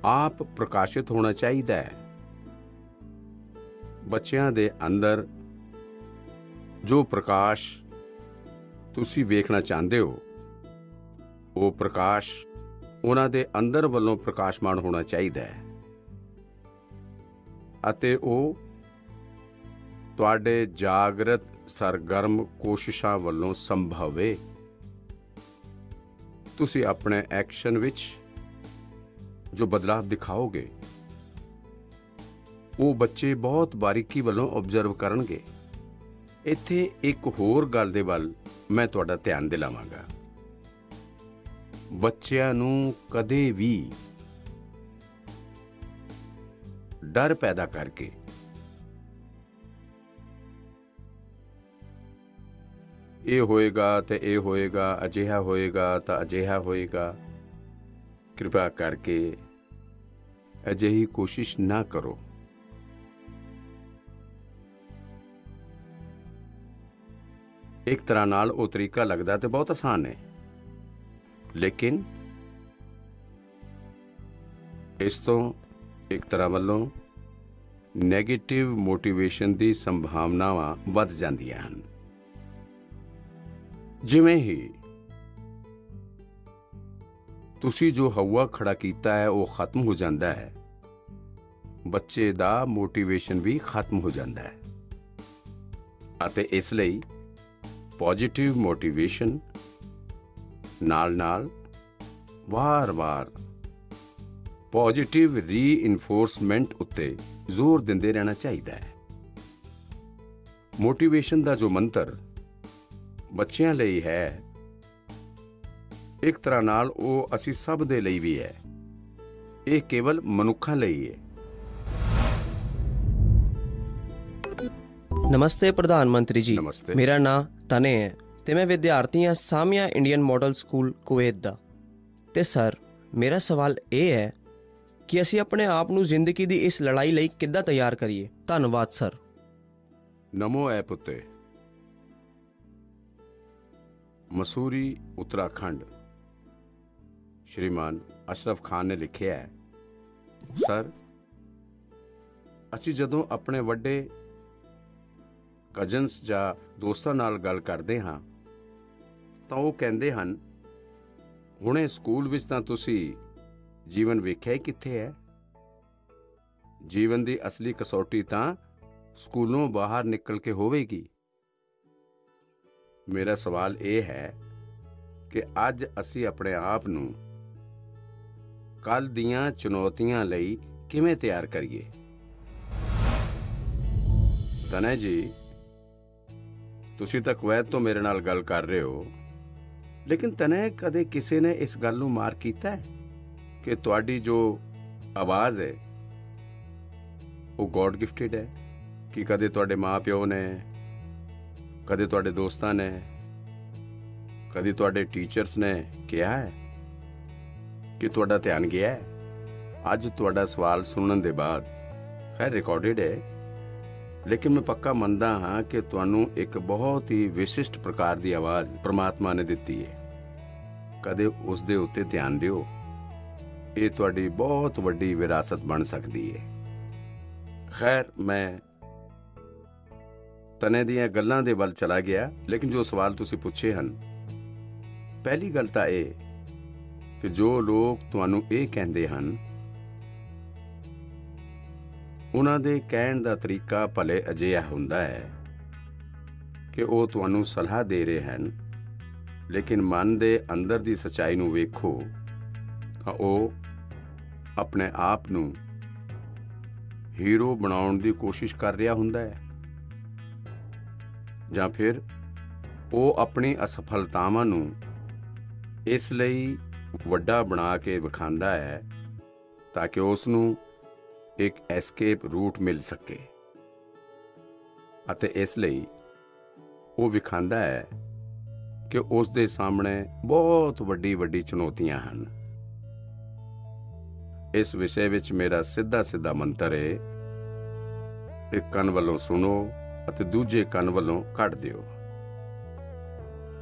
ਆਪ ਪ੍ਰਕਾਸ਼ਿਤ ਹੋਣਾ ਚਾਹੀਦਾ ਹੈ। ਬੱਚਿਆਂ ਦੇ ਅੰਦਰ ਜੋ ਪ੍ਰਕਾਸ਼ ਤੁਸੀਂ ਵੇਖਣਾ ਚਾਹੁੰਦੇ ਹੋ, ਉਹ ਪ੍ਰਕਾਸ਼ ਉਹਨਾਂ ਦੇ ਅੰਦਰ ਵੱਲੋਂ ਪ੍ਰਕਾਸ਼ਮਾਨ ਹੋਣਾ ਚਾਹੀਦਾ ਹੈ ਅਤੇ ਉਹ ਤੁਹਾਡੇ ਜਾਗਰਤ ਸਰਗਰਮ ਕੋਸ਼ਿਸ਼ਾਂ ਵੱਲੋਂ ਸੰਭਵ ਹੈ। ਤੁਸੀਂ ਆਪਣੇ ਐਕਸ਼ਨ ਵਿੱਚ ਜੋ ਬਦਲਾਅ ਦਿਖਾਓਗੇ, ਉਹ ਬੱਚੇ ਬਹੁਤ ਬਾਰੀਕੀ ਵੱਲੋਂ ਆਬਜ਼ਰਵ ਕਰਨਗੇ। ਇੱਥੇ ਇੱਕ ਹੋਰ ਗੱਲ ਦੇ ਵੱਲ ਮੈਂ ਤੁਹਾਡਾ ਧਿਆਨ ਦਿਲਾਵਾਂਗਾ। ਬੱਚਿਆਂ ਨੂੰ ਕਦੇ ਵੀ ਡਰ ਪੈਦਾ ਕਰਕੇ ਇਹ ਹੋਏਗਾ ਤੇ ਇਹ ਹੋਏਗਾ, ਅਜਿਹਾ ਹੋਏਗਾ ਤਾਂ ਅਜਿਹਾ ਹੋਏਗਾ, ਕਿਰਪਾ ਕਰਕੇ ਅਜਿਹੀ ਕੋਸ਼ਿਸ਼ ਨਾ ਕਰੋ। ਇੱਕ ਤਰ੍ਹਾਂ ਨਾਲ ਉਹ ਤਰੀਕਾ ਲੱਗਦਾ ਤੇ ਬਹੁਤ ਆਸਾਨ ਹੈ, ਲੇਕਿਨ ਇਸ ਤੋਂ ਇੱਕ ਤਰ੍ਹਾਂ ਵੱਲੋਂ ਨੈਗੇਟਿਵ ਮੋਟੀਵੇਸ਼ਨ ਦੀ ਸੰਭਾਵਨਾਵਾਂ ਵੱਧ ਜਾਂਦੀਆਂ ਹਨ। ਜਿਵੇਂ ਹੀ ਤੁਸੀਂ ਜੋ ਹਵਾ ਖੜਾ ਕੀਤਾ ਹੈ ਉਹ ਖਤਮ ਹੋ ਜਾਂਦਾ ਹੈ, ਬੱਚੇ ਦਾ ਮੋਟੀਵੇਸ਼ਨ ਵੀ ਖਤਮ ਹੋ ਜਾਂਦਾ ਹੈ। ਅਤੇ ਇਸ ਲਈ ਪੋਜ਼ਿਟਿਵ ਮੋਟੀਵੇਸ਼ਨ ਨਾਲ ਵਾਰ-ਵਾਰ ਪੋਜ਼ਿਟਿਵ ਰੀਇਨਫੋਰਸਮੈਂਟ ਉੱਤੇ ਜ਼ੋਰ ਦਿੰਦੇ ਰਹਿਣਾ ਚਾਹੀਦਾ ਹੈ। ਮੋਟੀਵੇਸ਼ਨ ਦਾ ਜੋ ਮੰਤਰ ਬੱਚਿਆਂ ਲਈ ਹੈ, ਇੱਕ ਤਰ੍ਹਾਂ ਨਾਲ ਉਹ ਅਸੀਂ ਸਭ ਦੇ ਲਈ ਵੀ ਹੈ। ਇਹ ਕੇਵਲ ਮਨੁੱਖਾਂ ਲਈ ਹੈ। ਨਮਸਤੇ ਪ੍ਰਧਾਨ ਮੰਤਰੀ ਜੀ। ਨਮਸਤੇ। ਮੇਰਾ ਨਾਮ ਤਨੇ ਹੈ ਤੇ ਮੈਂ ਵਿਦਿਆਰਥੀ ਹਾਂ Samia Indian model school Kuwait ਦਾ। ਤੇ ਸਰ, ਮੇਰਾ ਸਵਾਲ ਇਹ ਹੈ ਕਿ ਅਸੀਂ ਆਪਣੇ ਆਪ ਨੂੰ ਜ਼ਿੰਦਗੀ ਦੀ ਇਸ ਲੜਾਈ ਲਈ ਕਿੱਦਾਂ ਤਿਆਰ ਕਰੀਏ। ਧੰਨਵਾਦ ਸਰ। ਨਮੋ ਐਪ ਉੱਤੇ ਮਸੂਰੀ ਉੱਤਰਾਖੰਡ ਸ਼੍ਰੀਮਾਨ ਅਸ਼ਰਫ ਖਾਨ ਨੇ ਲਿਖਿਆ ਹੈ, ਸਰ ਅਸੀਂ ਜਦੋਂ ਆਪਣੇ ਵੱਡੇ ਕਜ਼ਨਸ ਜਾਂ ਦੋਸਤਾਂ ਨਾਲ ਗੱਲ ਕਰਦੇ ਹਾਂ ਤਾਂ ਉਹ ਕਹਿੰਦੇ ਹਨ, ਹੁਣੇ ਸਕੂਲ ਵਿੱਚ ਤਾਂ ਤੁਸੀਂ ਜੀਵਨ ਵੇਖਿਆ ਹੀ ਕਿੱਥੇ ਹੈ। ਜੀਵਨ ਦੀ ਅਸਲੀ ਕਸੌਟੀ ਤਾਂ ਸਕੂਲੋਂ ਬਾਹਰ ਨਿਕਲ ਕੇ ਹੋਵੇਗੀ। ਮੇਰਾ ਸਵਾਲ ਇਹ ਹੈ ਕਿ ਅੱਜ ਅਸੀਂ ਆਪਣੇ ਆਪ ਨੂੰ ਕੱਲ੍ਹ ਦੀਆਂ ਚੁਣੌਤੀਆਂ ਲਈ ਕਿਵੇਂ ਤਿਆਰ ਕਰੀਏ। ਤਨੈ ਜੀ, ਤੁਸੀਂ ਤਾਂ ਕੁਵੈਤ ਤੋਂ ਮੇਰੇ ਨਾਲ ਗੱਲ ਕਰ ਰਹੇ ਹੋ, ਲੇਕਿਨ ਤਨੈ ਕਦੇ ਕਿਸੇ ਨੇ ਇਸ ਗੱਲ ਨੂੰ ਮਾਰ ਕੀਤਾ ਹੈ ਕਿ ਤੁਹਾਡੀ ਜੋ ਆਵਾਜ਼ ਹੈ ਉਹ ਗੋਡ ਗਿਫਟਿਡ ਹੈ? ਕਿ ਕਦੇ ਤੁਹਾਡੇ ਮਾਂ-ਪਿਓ ਨੇ, ਕਦੇ ਤੁਹਾਡੇ ਦੋਸਤਾਂ ਨੇ, ਕਦੇ ਤੁਹਾਡੇ ਟੀਚਰਸ ਨੇ ਕਿਹਾ ਹੈ ਕਿ ਤੁਹਾਡਾ ਧਿਆਨ ਗਿਆ ਹੈ? ਅੱਜ ਤੁਹਾਡਾ ਸਵਾਲ ਸੁਣਨ ਦੇ ਬਾਅਦ, ਖੈਰ ਰਿਕਾਰਡਡ ਹੈ, ਲੇਕਿਨ ਮੈਂ ਪੱਕਾ ਮੰਨਦਾ ਹਾਂ ਕਿ ਤੁਹਾਨੂੰ ਇੱਕ ਬਹੁਤ ਹੀ ਵਿਸ਼ਿਸ਼ਟ ਪ੍ਰਕਾਰ ਦੀ ਆਵਾਜ਼ ਪ੍ਰਮਾਤਮਾ ਨੇ ਦਿੱਤੀ ਹੈ। ਕਦੇ ਉਸ ਦੇ ਉੱਤੇ ਧਿਆਨ ਦਿਓ, ਇਹ ਤੁਹਾਡੀ ਬਹੁਤ ਵੱਡੀ ਵਿਰਾਸਤ ਬਣ ਸਕਦੀ ਹੈ। ਖੈਰ, ਮੈਂ ਤਨੇ ਦੀਆਂ ਗੱਲਾਂ ਦੇ ਵੱਲ ਚਲਾ ਗਿਆ, ਲੇਕਿਨ ਜੋ ਸਵਾਲ ਤੁਸੀਂ ਪੁੱਛੇ ਹਨ, ਪਹਿਲੀ ਗੱਲ ਤਾਂ ਇਹ ਕਿ ਜੋ ਲੋਕ ਤੁਹਾਨੂੰ ਇਹ ਕਹਿੰਦੇ ਹਨ, ਉਹਨਾਂ ਦੇ ਕਹਿਣ ਦਾ ਤਰੀਕਾ ਭਲੇ ਅਜਿਹਾ ਹੁੰਦਾ ਹੈ ਕਿ ਉਹ ਤੁਹਾਨੂੰ ਸਲਾਹ ਦੇ ਰਹੇ ਹਨ, ਲੇਕਿਨ ਮਨ ਦੇ ਅੰਦਰ ਦੀ ਸੱਚਾਈ ਨੂੰ ਵੇਖੋ ਤਾਂ ਉਹ ਆਪਣੇ ਆਪ ਨੂੰ ਹੀਰੋ ਬਣਾਉਣ ਦੀ ਕੋਸ਼ਿਸ਼ ਕਰ ਰਿਹਾ ਹੁੰਦਾ ਹੈ, ਜਾਂ ਫਿਰ ਉਹ ਆਪਣੀ ਅਸਫਲਤਾਵਾਂ ਨੂੰ ਇਸ ਲਈ ਵੱਡਾ ਬਣਾ ਕੇ ਵਿਖਾਉਂਦਾ ਹੈ ਤਾਂ ਕਿ ਉਸ ਨੂੰ ਇੱਕ ਐਸਕੇਪ ਰੂਟ ਮਿਲ ਸਕੇ, ਅਤੇ ਇਸ ਲਈ ਉਹ ਵਿਖਾਉਂਦਾ ਹੈ ਕਿ ਉਸ ਦੇ ਸਾਹਮਣੇ ਬਹੁਤ ਵੱਡੀ ਚੁਣੌਤੀਆਂ ਹਨ। ਇਸ ਵਿਸ਼ੇ ਵਿੱਚ ਮੇਰਾ ਸਿੱਧਾ ਮੰਤਰ ਹੈ, ਇੱਕ ਕੰਨ ਵੱਲੋਂ ਸੁਣੋ ਅਤੇ ਦੂਜੇ ਕੰਨ ਵੱਲੋਂ ਕੱਢ ਦਿਓ।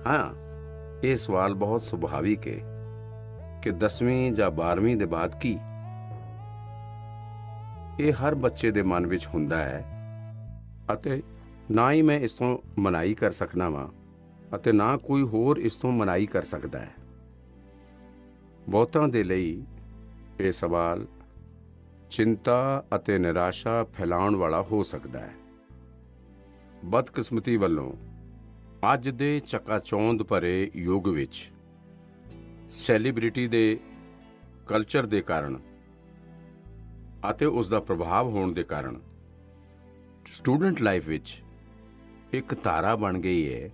ਹਾਂ, ਇਹ ਸਵਾਲ ਬਹੁਤ ਸੁਭਾਵਿਕ ਹੈ ਕਿ 10ਵੀਂ ਜਾਂ 12ਵੀਂ ਦੇ ਬਾਅਦ ਕੀ? ਇਹ ਹਰ ਬੱਚੇ ਦੇ ਮਨ ਵਿੱਚ ਹੁੰਦਾ ਹੈ, ਅਤੇ ਨਾ ਹੀ ਮੈਂ ਇਸ ਤੋਂ ਮਨਾਹੀ ਕਰ ਸਕਦਾ ਵਾਂ ਅਤੇ ਨਾ ਕੋਈ ਹੋਰ ਇਸ ਤੋਂ ਮਨਾਹੀ ਕਰ ਸਕਦਾ ਹੈ। ਬਹੁਤਾਂ ਦੇ ਲਈ ਇਹ ਸਵਾਲ ਚਿੰਤਾ ਅਤੇ ਨਿਰਾਸ਼ਾ ਫੈਲਾਉਣ ਵਾਲਾ ਹੋ ਸਕਦਾ ਹੈ। ਬਦਕਿਸਮਤੀ ਵੱਲੋਂ ਅੱਜ ਦੇ ਚਕਾਚੌਂਧ ਭਰੇ ਯੁੱਗ ਵਿੱਚ ਸੈਲੀਬ੍ਰਿਟੀ ਦੇ ਕਲਚਰ ਦੇ ਕਾਰਨ ਅਤੇ ਉਸ ਦਾ ਪ੍ਰਭਾਵ ਹੋਣ ਦੇ ਕਾਰਨ ਸਟੂਡੈਂਟ ਲਾਈਫ ਵਿੱਚ ਇੱਕ ਧਾਰਾ ਬਣ ਗਈ ਹੈ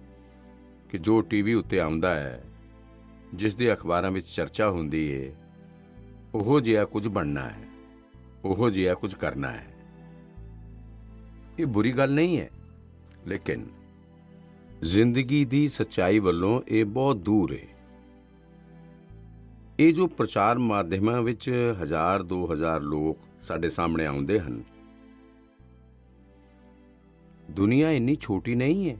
ਕਿ ਜੋ ਟੀਵੀ ਉੱਤੇ ਆਉਂਦਾ ਹੈ, ਜਿਸ ਦੀ ਅਖਬਾਰਾਂ ਵਿੱਚ ਚਰਚਾ ਹੁੰਦੀ ਹੈ, ਉਹੋ ਜਿਹਾ ਕੁਝ ਬਣਨਾ ਹੈ, ਉਹੋ ਜਿਹਾ ਕੁਝ ਕਰਨਾ ਹੈ। ਇਹ ਬੁਰੀ ਗੱਲ ਨਹੀਂ ਹੈ, ਲੇਕਿਨ ਜ਼ਿੰਦਗੀ ਦੀ ਸੱਚਾਈ ਵੱਲੋਂ ਇਹ ਬਹੁਤ ਦੂਰ ਹੈ। ਇਹ ਜੋ ਪ੍ਰਚਾਰ ਮਾਧਿਅਮਾਂ ਵਿੱਚ 1000-2000 ਲੋਕ ਸਾਡੇ ਸਾਹਮਣੇ ਆਉਂਦੇ ਹਨ, ਦੁਨੀਆ ਇੰਨੀ ਛੋਟੀ ਨਹੀਂ ਹੈ।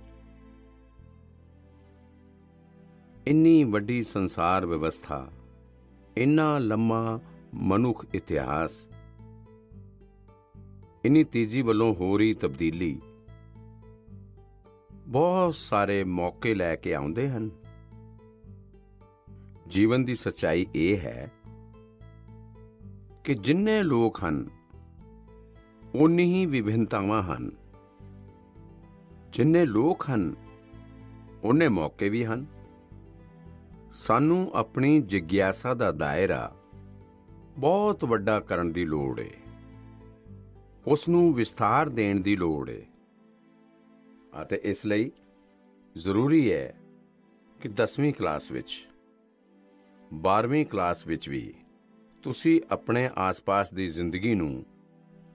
ਇੰਨੀ ਵੱਡੀ ਸੰਸਾਰ ਵਿਵਸਥਾ, ਇੰਨਾ ਲੰਮਾ ਮਨੁੱਖ ਇਤਿਹਾਸ, ਇੰਨੀ ਤੇਜ਼ੀ ਵੱਲੋਂ ਹੋ ਰਹੀ ਤਬਦੀਲੀ, ਬਹੁਤ ਸਾਰੇ ਮੌਕੇ ਲੈ ਕੇ ਆਉਂਦੇ ਹਨ। ਜੀਵਨ ਦੀ ਸੱਚਾਈ ਇਹ ਹੈ ਕਿ ਜਿੰਨੇ ਲੋਕ ਹਨ, ਉਨੀ ਹੀ ਵਿਭਿੰਨਤਾਵਾਂ ਹਨ। ਜਿੰਨੇ ਲੋਕ ਹਨ, ਉਹਨੇ ਮੌਕੇ ਵੀ ਹਨ। ਸਾਨੂੰ ਆਪਣੀ ਜਿਗਿਆਸਾ ਦਾ ਦਾਇਰਾ ਬਹੁਤ ਵੱਡਾ ਕਰਨ ਦੀ ਲੋੜ ਹੈ, ਉਸ ਨੂੰ ਵਿਸਥਾਰ ਦੇਣ ਦੀ ਲੋੜ ਹੈ, ਅਤੇ ਇਸ ਲਈ ਜ਼ਰੂਰੀ ਹੈ ਕਿ 10ਵੀਂ ਕਲਾਸ ਵਿੱਚ, 12ਵੀਂ ਕਲਾਸ ਵਿੱਚ ਵੀ ਤੁਸੀਂ ਆਪਣੇ ਆਸ-ਪਾਸ ਦੀ ਜ਼ਿੰਦਗੀ ਨੂੰ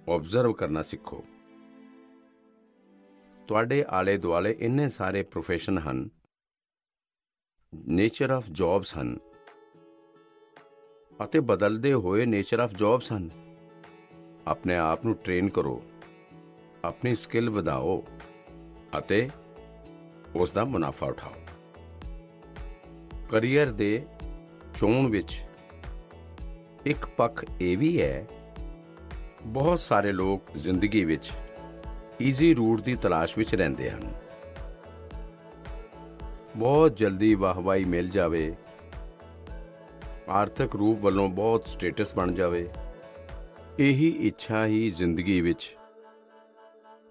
ਆਬਜ਼ਰਵ ਕਰਨਾ ਸਿੱਖੋ। ਤੁਹਾਡੇ ਆਲੇ-ਦੁਆਲੇ ਇੰਨੇ ਸਾਰੇ ਪ੍ਰੋਫੈਸ਼ਨ ਹਨ, ਨੇਚਰ ਆਫ ਜੌਬਸ ਹਨ, ਅਤੇ ਬਦਲਦੇ ਹੋਏ ਨੇਚਰ ਆਫ ਜੌਬਸ ਹਨ। ਆਪਣੇ ਆਪ ਨੂੰ ਟ੍ਰੇਨ ਕਰੋ, ਆਪਣੀ ਸਕਿੱਲ ਵਧਾਓ ਅਤੇ ਉਸ ਦਾ ਮੁਨਾਫਾ ਉਠਾਓ। ਕਰੀਅਰ ਦੇ ਚੋਣ ਵਿੱਚ ਇੱਕ ਪੱਖ ਇਹ ਵੀ ਹੈ, ਬਹੁਤ ਸਾਰੇ ਲੋਕ ਜ਼ਿੰਦਗੀ ਵਿੱਚ ਈਜ਼ੀ ਰੂਟ ਦੀ ਤਲਾਸ਼ ਵਿੱਚ ਰਹਿੰਦੇ ਹਨ। ਬਹੁਤ ਜਲਦੀ ਵਾਹਵਾਈ ਮਿਲ ਜਾਵੇ, ਆਰਥਿਕ ਰੂਪ ਵੱਲੋਂ ਬਹੁਤ ਸਟੇਟਸ ਬਣ ਜਾਵੇ, ਇਹੀ ਇੱਛਾ ਹੀ ਜ਼ਿੰਦਗੀ ਵਿੱਚ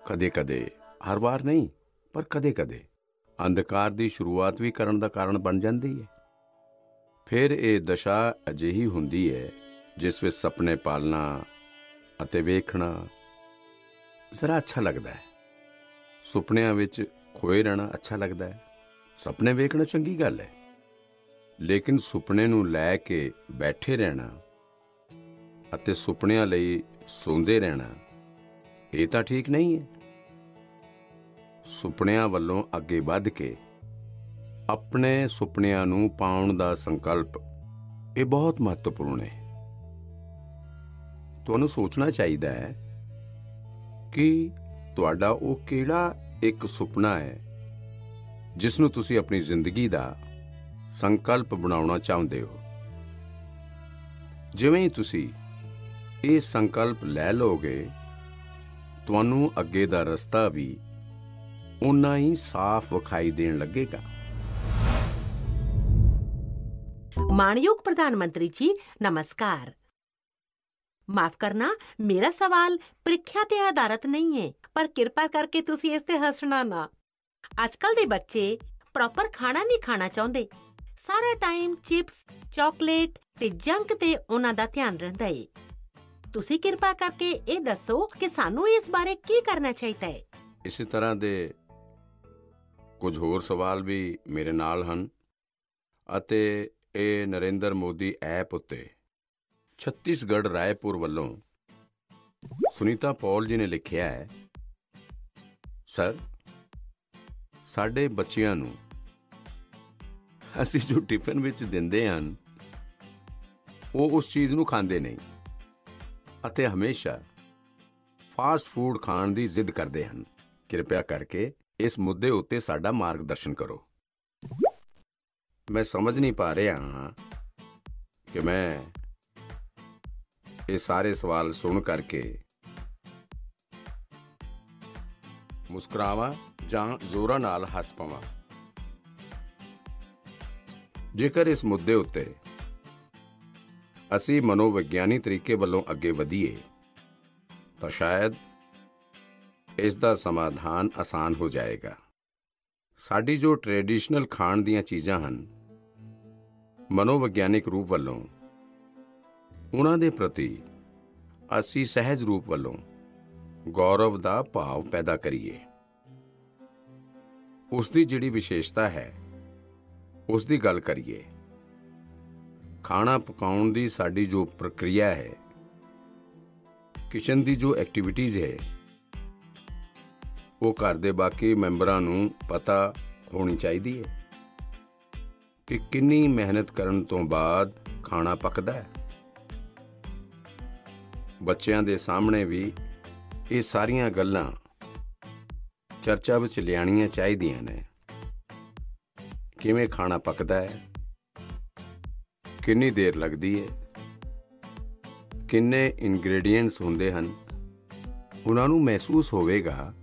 ਕਦੇ-ਕਦੇ, ਹਰ ਵਾਰ ਨਹੀਂ ਪਰ ਕਦੇ-ਕਦੇ ਅੰਧਕਾਰ ਦੀ ਸ਼ੁਰੂਆਤ ਵੀ ਕਰਨ ਦਾ ਕਾਰਨ ਬਣ ਜਾਂਦੀ ਹੈ। ਫਿਰ ਇਹ ਦਸ਼ਾ ਅਜਿਹੀ ਹੁੰਦੀ ਹੈ ਜਿਸ ਵਿੱਚ ਸੁਪਨੇ ਪਾਲਣਾ ਅਤੇ ਵੇਖਣਾ ਜ਼ਰਾ ਅੱਛਾ ਲੱਗਦਾ ਹੈ। ਸੁਪਨਿਆਂ ਵਿੱਚ ਖੋਏ ਰਹਿਣਾ ਅੱਛਾ ਲੱਗਦਾ ਹੈ, ਸੁਪਨੇ ਵੇਖਣਾ ਚੰਗੀ ਗੱਲ ਹੈ, ਲੇਕਿਨ ਸੁਪਨੇ ਨੂੰ ਲੈ ਕੇ ਬੈਠੇ ਰਹਿਣਾ ਅਤੇ ਸੁਪਨਿਆਂ ਲਈ ਸੌਂਦੇ ਰਹਿਣਾ ਇਹ ਤਾਂ ਠੀਕ ਨਹੀਂ ਹੈ। ਸੁਪਨਿਆਂ ਵੱਲੋਂ ਅੱਗੇ ਵੱਧ ਕੇ ਆਪਣੇ ਸੁਪਨਿਆਂ ਨੂੰ ਪਾਉਣ ਦਾ ਸੰਕਲਪ ਇਹ ਬਹੁਤ ਮਹੱਤਵਪੂਰਨ ਹੈ। ਤੁਹਾਨੂੰ ਸੋਚਣਾ ਚਾਹੀਦਾ ਹੈ ਕਿ ਤੁਹਾਡਾ ਉਹ ਕਿਹੜਾ ਇੱਕ ਸੁਪਨਾ ਹੈ ਜਿਸ ਨੂੰ ਤੁਸੀਂ ਆਪਣੀ ਜ਼ਿੰਦਗੀ ਦਾ ਸੰਕਲਪ ਬਣਾਉਣਾ ਚਾਹੁੰਦੇ ਹੋ। ਜਿਵੇਂ ਹੀ ਤੁਸੀਂ ਇਹ ਸੰਕਲਪ ਲੈ ਲਓਗੇ, ਤੁਹਾਨੂੰ ਅੱਗੇ ਦਾ ਰਸਤਾ ਵੀ ਉਨਾ ਹੀ ਸਾਫ਼ ਵਿਖਾਈ ਦੇਣ ਲੱਗੇਗਾ। मानयोग प्रधानमंत्री जी नमस्कार। माफ करना, मेरा सवाल ਪ੍ਰੀਖਿਆ ਤੇ ਆਧਾਰਿਤ ਨਹੀਂ ਹੈ, ਪਰ ਕਿਰਪਾ ਕਰਕੇ ਤੁਸੀਂ ਇਸ ਤੇ ਹੱਸਣਾ ਨਾ। ਅੱਜਕੱਲ ਦੇ ਬੱਚੇ ਪ੍ਰੋਪਰ ਖਾਣਾ ਨਹੀਂ ਖਾਣਾ ਚਾਹੁੰਦੇ। ਸਾਰਾ ਟਾਈਮ ਚਿਪਸ, ਚਾਕਲੇਟ ਤੇ ਜੰਕ ਤੇ ਉਹਨਾਂ ਦਾ ਧਿਆਨ ਰਹਿੰਦਾ ਹੈ। ਤੁਸੀਂ ਕਿਰਪਾ ਕਰਕੇ ਇਹ ਦੱਸੋ ਕਿ ਸਾਨੂੰ ਇਸ ਬਾਰੇ ਕੀ ਕਰਨਾ ਚਾਹੀਦਾ ਹੈ। ਇਸੇ ਤਰ੍ਹਾਂ ਦੇ ਕੁਝ ਹੋਰ ਸਵਾਲ ਵੀ ਮੇਰੇ ਨਾਲ ਹਨ ਅਤੇ ਇਹ ਨਰਿੰਦਰ ਮੋਦੀ ਐਪ ਉੱਤੇ ਛੱਤੀਸਗੜ੍ਹ ਰਾਏਪੁਰ ਵੱਲੋਂ ਸੁਨੀਤਾ ਪੌਲ ਜੀ ਨੇ ਲਿਖਿਆ ਹੈ, ਸਰ, ਸਾਡੇ ਬੱਚਿਆਂ ਨੂੰ ਅਸੀਂ ਜੋ ਟਿਫਨ ਵਿੱਚ ਦਿੰਦੇ ਹਨ ਉਹ ਉਸ ਚੀਜ਼ ਨੂੰ ਖਾਂਦੇ ਨਹੀਂ ਅਤੇ ਹਮੇਸ਼ਾ ਫਾਸਟ ਫੂਡ ਖਾਣ ਦੀ ਜ਼ਿੱਦ ਕਰਦੇ ਹਨ। ਕਿਰਪਾ ਕਰਕੇ ਇਸ ਮੁੱਦੇ ਉੱਤੇ ਸਾਡਾ ਮਾਰਗਦਰਸ਼ਨ ਕਰੋ। ਮੈਂ ਸਮਝ ਨਹੀਂ ਪਾ ਰਿਹਾ ਹਾਂ ਕਿ ਮੈਂ ਇਹ ਸਾਰੇ ਸਵਾਲ ਸੁਣ ਕਰਕੇ ਮੁਸਕਰਾਵਾਂ ਜਾਂ ਜ਼ੋਰਾਂ ਨਾਲ ਹੱਸ ਪਵਾਂ। ਜੇਕਰ ਇਸ ਮੁੱਦੇ ਉੱਤੇ ਅਸੀਂ ਮਨੋਵਿਗਿਆਨੀ ਤਰੀਕੇ ਵੱਲੋਂ ਅੱਗੇ ਵਧੀਏ ਤਾਂ ਸ਼ਾਇਦ ਇਸ ਦਾ ਸਮਾਧਾਨ ਆਸਾਨ ਹੋ ਜਾਏਗਾ। ਸਾਡੀ ਜੋ ਟ੍ਰੈਡੀਸ਼ਨਲ ਖਾਣ ਦੀਆਂ ਚੀਜ਼ਾਂ ਹਨ, ਮਨੋਵਿਗਿਆਨਿਕ ਰੂਪ ਵੱਲੋਂ ਉਹਨਾਂ ਦੇ ਪ੍ਰਤੀ ਅਸੀਂ ਸਹਿਜ ਰੂਪ ਵੱਲੋਂ ਗੌਰਵ ਦਾ ਭਾਵ ਪੈਦਾ ਕਰੀਏ। ਉਸ ਦੀ ਜਿਹੜੀ ਵਿਸ਼ੇਸ਼ਤਾ ਹੈ ਉਸ ਦੀ ਗੱਲ ਕਰੀਏ। ਖਾਣਾ ਪਕਾਉਣ ਦੀ ਸਾਡੀ ਜੋ ਪ੍ਰਕਿਰਿਆ ਹੈ, ਕਿਚਨ ਦੀ ਜੋ ਐਕਟੀਵਿਟੀਜ਼ ਹੈ, ਉਹ ਘਰ ਦੇ ਬਾਕੀ ਮੈਂਬਰਾਂ ਨੂੰ ਪਤਾ ਹੋਣੀ ਚਾਹੀਦੀ ਹੈ ਕਿ ਕਿੰਨੀ ਮਿਹਨਤ ਕਰਨ ਤੋਂ ਬਾਅਦ ਖਾਣਾ ਪੱਕਦਾ ਹੈ। ਬੱਚਿਆਂ ਦੇ ਸਾਹਮਣੇ ਵੀ ਇਹ ਸਾਰੀਆਂ ਗੱਲਾਂ ਚਰਚਾ ਵਿੱਚ ਲਿਆਉਣੀਆਂ ਚਾਹੀਦੀਆਂ ਨੇ। ਕਿਵੇਂ ਖਾਣਾ ਪੱਕਦਾ ਹੈ, ਕਿੰਨੀ ਦੇਰ ਲੱਗਦੀ ਹੈ, ਕਿੰਨੇ ਇਨਗਰੀਡੀਐਂਟਸ ਹੁੰਦੇ ਹਨ, ਉਹਨਾਂ ਨੂੰ ਮਹਿਸੂਸ ਹੋਵੇਗਾ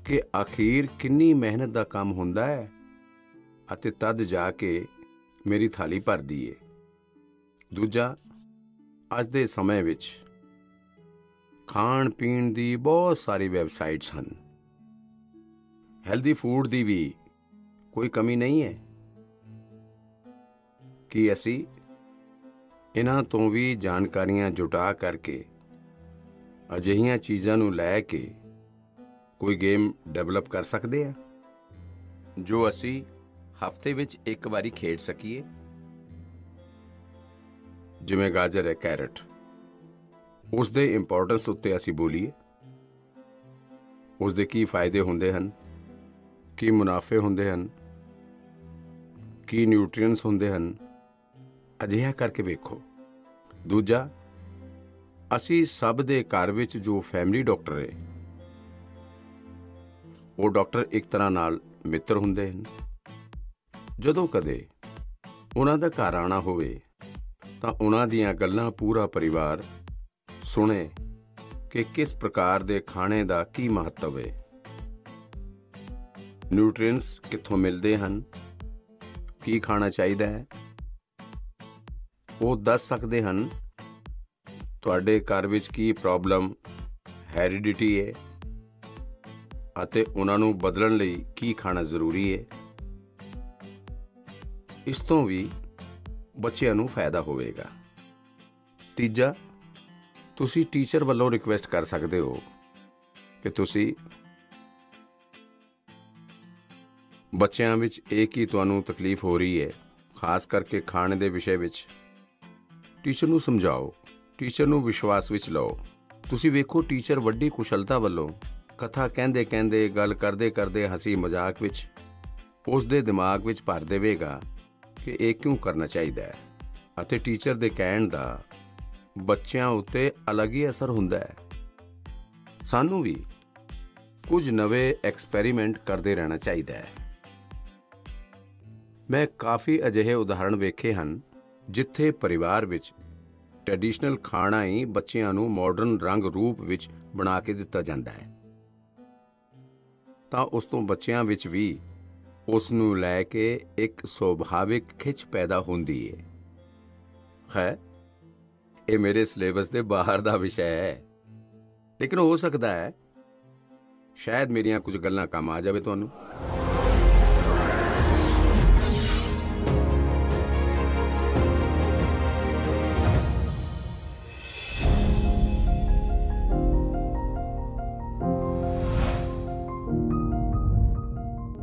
ਕਿ ਆਖਿਰ ਕਿੰਨੀ ਮਿਹਨਤ ਦਾ ਕੰਮ ਹੁੰਦਾ ਹੈ ਅਤੇ ਤਦ ਜਾ ਕੇ ਮੇਰੀ ਥਾਲੀ ਭਰਦੀ ਏ। ਦੂਜਾ, ਅੱਜ ਦੇ ਸਮੇਂ ਵਿੱਚ ਖਾਣ ਪੀਣ ਦੀ ਬਹੁਤ ਸਾਰੀ ਵੈਬਸਾਈਟਸ ਹਨ। ਹੈਲਦੀ ਫੂਡ ਦੀ ਵੀ ਕੋਈ ਕਮੀ ਨਹੀਂ ਹੈ। ਕੀ ਅਸੀਂ ਇਹਨਾਂ ਤੋਂ ਵੀ ਜਾਣਕਾਰੀਆਂ ਜੁਟਾ ਕਰਕੇ ਅਜਿਹੀਆਂ ਚੀਜ਼ਾਂ ਨੂੰ ਲੈ ਕੇ ਕੋਈ ਗੇਮ ਡਿਵੈਲਪ ਕਰ ਸਕਦੇ ਹਾਂ ਜੋ ਅਸੀਂ ਹਫ਼ਤੇ ਵਿੱਚ ਇੱਕ ਵਾਰੀ ਖੇਡ ਸਕੀਏ? ਜਿਵੇਂ ਗਾਜਰ ਹੈ, ਕੈਰਟ, ਉਸ ਦੇ ਇੰਪੋਰਟੈਂਸ ਉੱਤੇ ਅਸੀਂ ਬੋਲੀਏ। ਉਸ ਦੇ ਕੀ ਫਾਇਦੇ ਹੁੰਦੇ ਹਨ, ਕੀ ਮੁਨਾਫੇ ਹੁੰਦੇ ਹਨ, ਕੀ ਨਿਊਟ੍ਰੀਐਂਟਸ ਹੁੰਦੇ ਹਨ, ਅਜਿਹਾ ਕਰਕੇ ਵੇਖੋ। ਦੂਜਾ, ਅਸੀਂ ਸਭ ਦੇ ਘਰ ਵਿੱਚ ਜੋ ਫੈਮਿਲੀ ਡਾਕਟਰ ਹੈ, ਉਹ ਡਾਕਟਰ ਇੱਕ ਤਰ੍ਹਾਂ ਨਾਲ ਮਿੱਤਰ ਹੁੰਦੇ ਹਨ। ਜਦੋਂ ਕਦੇ ਉਹਨਾਂ ਦਾ ਘਰ ਆਉਣਾ ਹੋਵੇ ਤਾਂ ਉਹਨਾਂ ਦੀਆਂ ਗੱਲਾਂ ਪੂਰਾ ਪਰਿਵਾਰ ਸੁਣੇ ਕਿ ਕਿਸ ਪ੍ਰਕਾਰ ਦੇ ਖਾਣੇ ਦਾ ਕੀ ਮਹੱਤਵ ਹੈ, ਨਿਊਟ੍ਰੀਐਂਟਸ ਕਿੱਥੋਂ ਮਿਲਦੇ ਹਨ, ਕੀ ਖਾਣਾ ਚਾਹੀਦਾ ਹੈ। ਉਹ ਦੱਸ ਸਕਦੇ ਹਨ ਤੁਹਾਡੇ ਘਰ ਵਿੱਚ ਕੀ ਪ੍ਰੋਬਲਮ ਹੈਰੀਡਿਟੀ ਹੈ ਅਤੇ ਉਹਨਾਂ ਨੂੰ ਬਦਲਣ ਲਈ ਕੀ ਖਾਣਾ ਜ਼ਰੂਰੀ ਹੈ। ਇਸ ਤੋਂ ਵੀ ਬੱਚਿਆਂ ਨੂੰ ਫਾਇਦਾ ਹੋਵੇਗਾ। ਤੀਜਾ, ਤੁਸੀਂ ਟੀਚਰ ਵੱਲੋਂ ਰਿਕੁਐਸਟ ਕਰ ਸਕਦੇ ਹੋ ਕਿ ਤੁਸੀਂ ਬੱਚਿਆਂ ਵਿੱਚ ਇਹ ਕੀ ਤੁਹਾਨੂੰ ਤਕਲੀਫ ਹੋ ਰਹੀ ਹੈ, ਖਾਸ ਕਰਕੇ ਖਾਣੇ ਦੇ ਵਿਸ਼ੇ ਵਿੱਚ ਟੀਚਰ ਨੂੰ ਸਮਝਾਓ, ਟੀਚਰ ਨੂੰ ਵਿਸ਼ਵਾਸ ਵਿੱਚ ਲਓ। ਤੁਸੀਂ ਵੇਖੋ, ਟੀਚਰ ਵੱਡੀ ਕੁਸ਼ਲਤਾ ਵੱਲੋਂ ਕਥਾ ਕਹਿੰਦੇ ਕਹਿੰਦੇ, ਗੱਲ ਕਰਦੇ ਕਰਦੇ, ਹਸੀ ਮਜ਼ਾਕ ਵਿੱਚ ਉਸ ਦੇ ਦਿਮਾਗ ਵਿੱਚ ਭਰ ਦੇਵੇਗਾ ਕਿ ਇਹ ਕਿਉਂ ਕਰਨਾ ਚਾਹੀਦਾ ਹੈ, ਅਤੇ ਟੀਚਰ ਦੇ ਕਹਿਣ ਦਾ ਬੱਚਿਆਂ ਉੱਤੇ ਅਲੱਗ ਹੀ ਅਸਰ ਹੁੰਦਾ ਹੈ। ਸਾਨੂੰ ਵੀ ਕੁਝ ਨਵੇਂ ਐਕਸਪੈਰੀਮੈਂਟ ਕਰਦੇ ਰਹਿਣਾ ਚਾਹੀਦਾ ਹੈ। ਮੈਂ ਕਾਫੀ ਅਜਿਹੇ ਉਦਾਹਰਣ ਵੇਖੇ ਹਨ ਜਿੱਥੇ ਪਰਿਵਾਰ ਵਿੱਚ ਟ੍ਰੈਡੀਸ਼ਨਲ ਖਾਣਾ ਹੀ ਬੱਚਿਆਂ ਨੂੰ ਮਾਡਰਨ ਰੰਗ ਰੂਪ ਵਿੱਚ ਬਣਾ ਕੇ ਦਿੱਤਾ ਜਾਂਦਾ ਹੈ, ਤਾਂ ਉਸ ਤੋਂ ਬੱਚਿਆਂ ਵਿੱਚ ਵੀ ਉਸ ਨੂੰ ਲੈ ਕੇ ਇੱਕ ਸੁਭਾਵਿਕ ਖਿੱਚ ਪੈਦਾ ਹੁੰਦੀ ਹੈ। ਖੈਰ, ਇਹ ਮੇਰੇ ਸਿਲੇਬਸ ਦੇ ਬਾਹਰ ਦਾ ਵਿਸ਼ਾ ਹੈ, ਲੇਕਿਨ ਹੋ ਸਕਦਾ ਹੈ ਸ਼ਾਇਦ ਮੇਰੀਆਂ ਕੁਝ ਗੱਲਾਂ ਕੰਮ ਆ ਜਾਵੇ ਤੁਹਾਨੂੰ।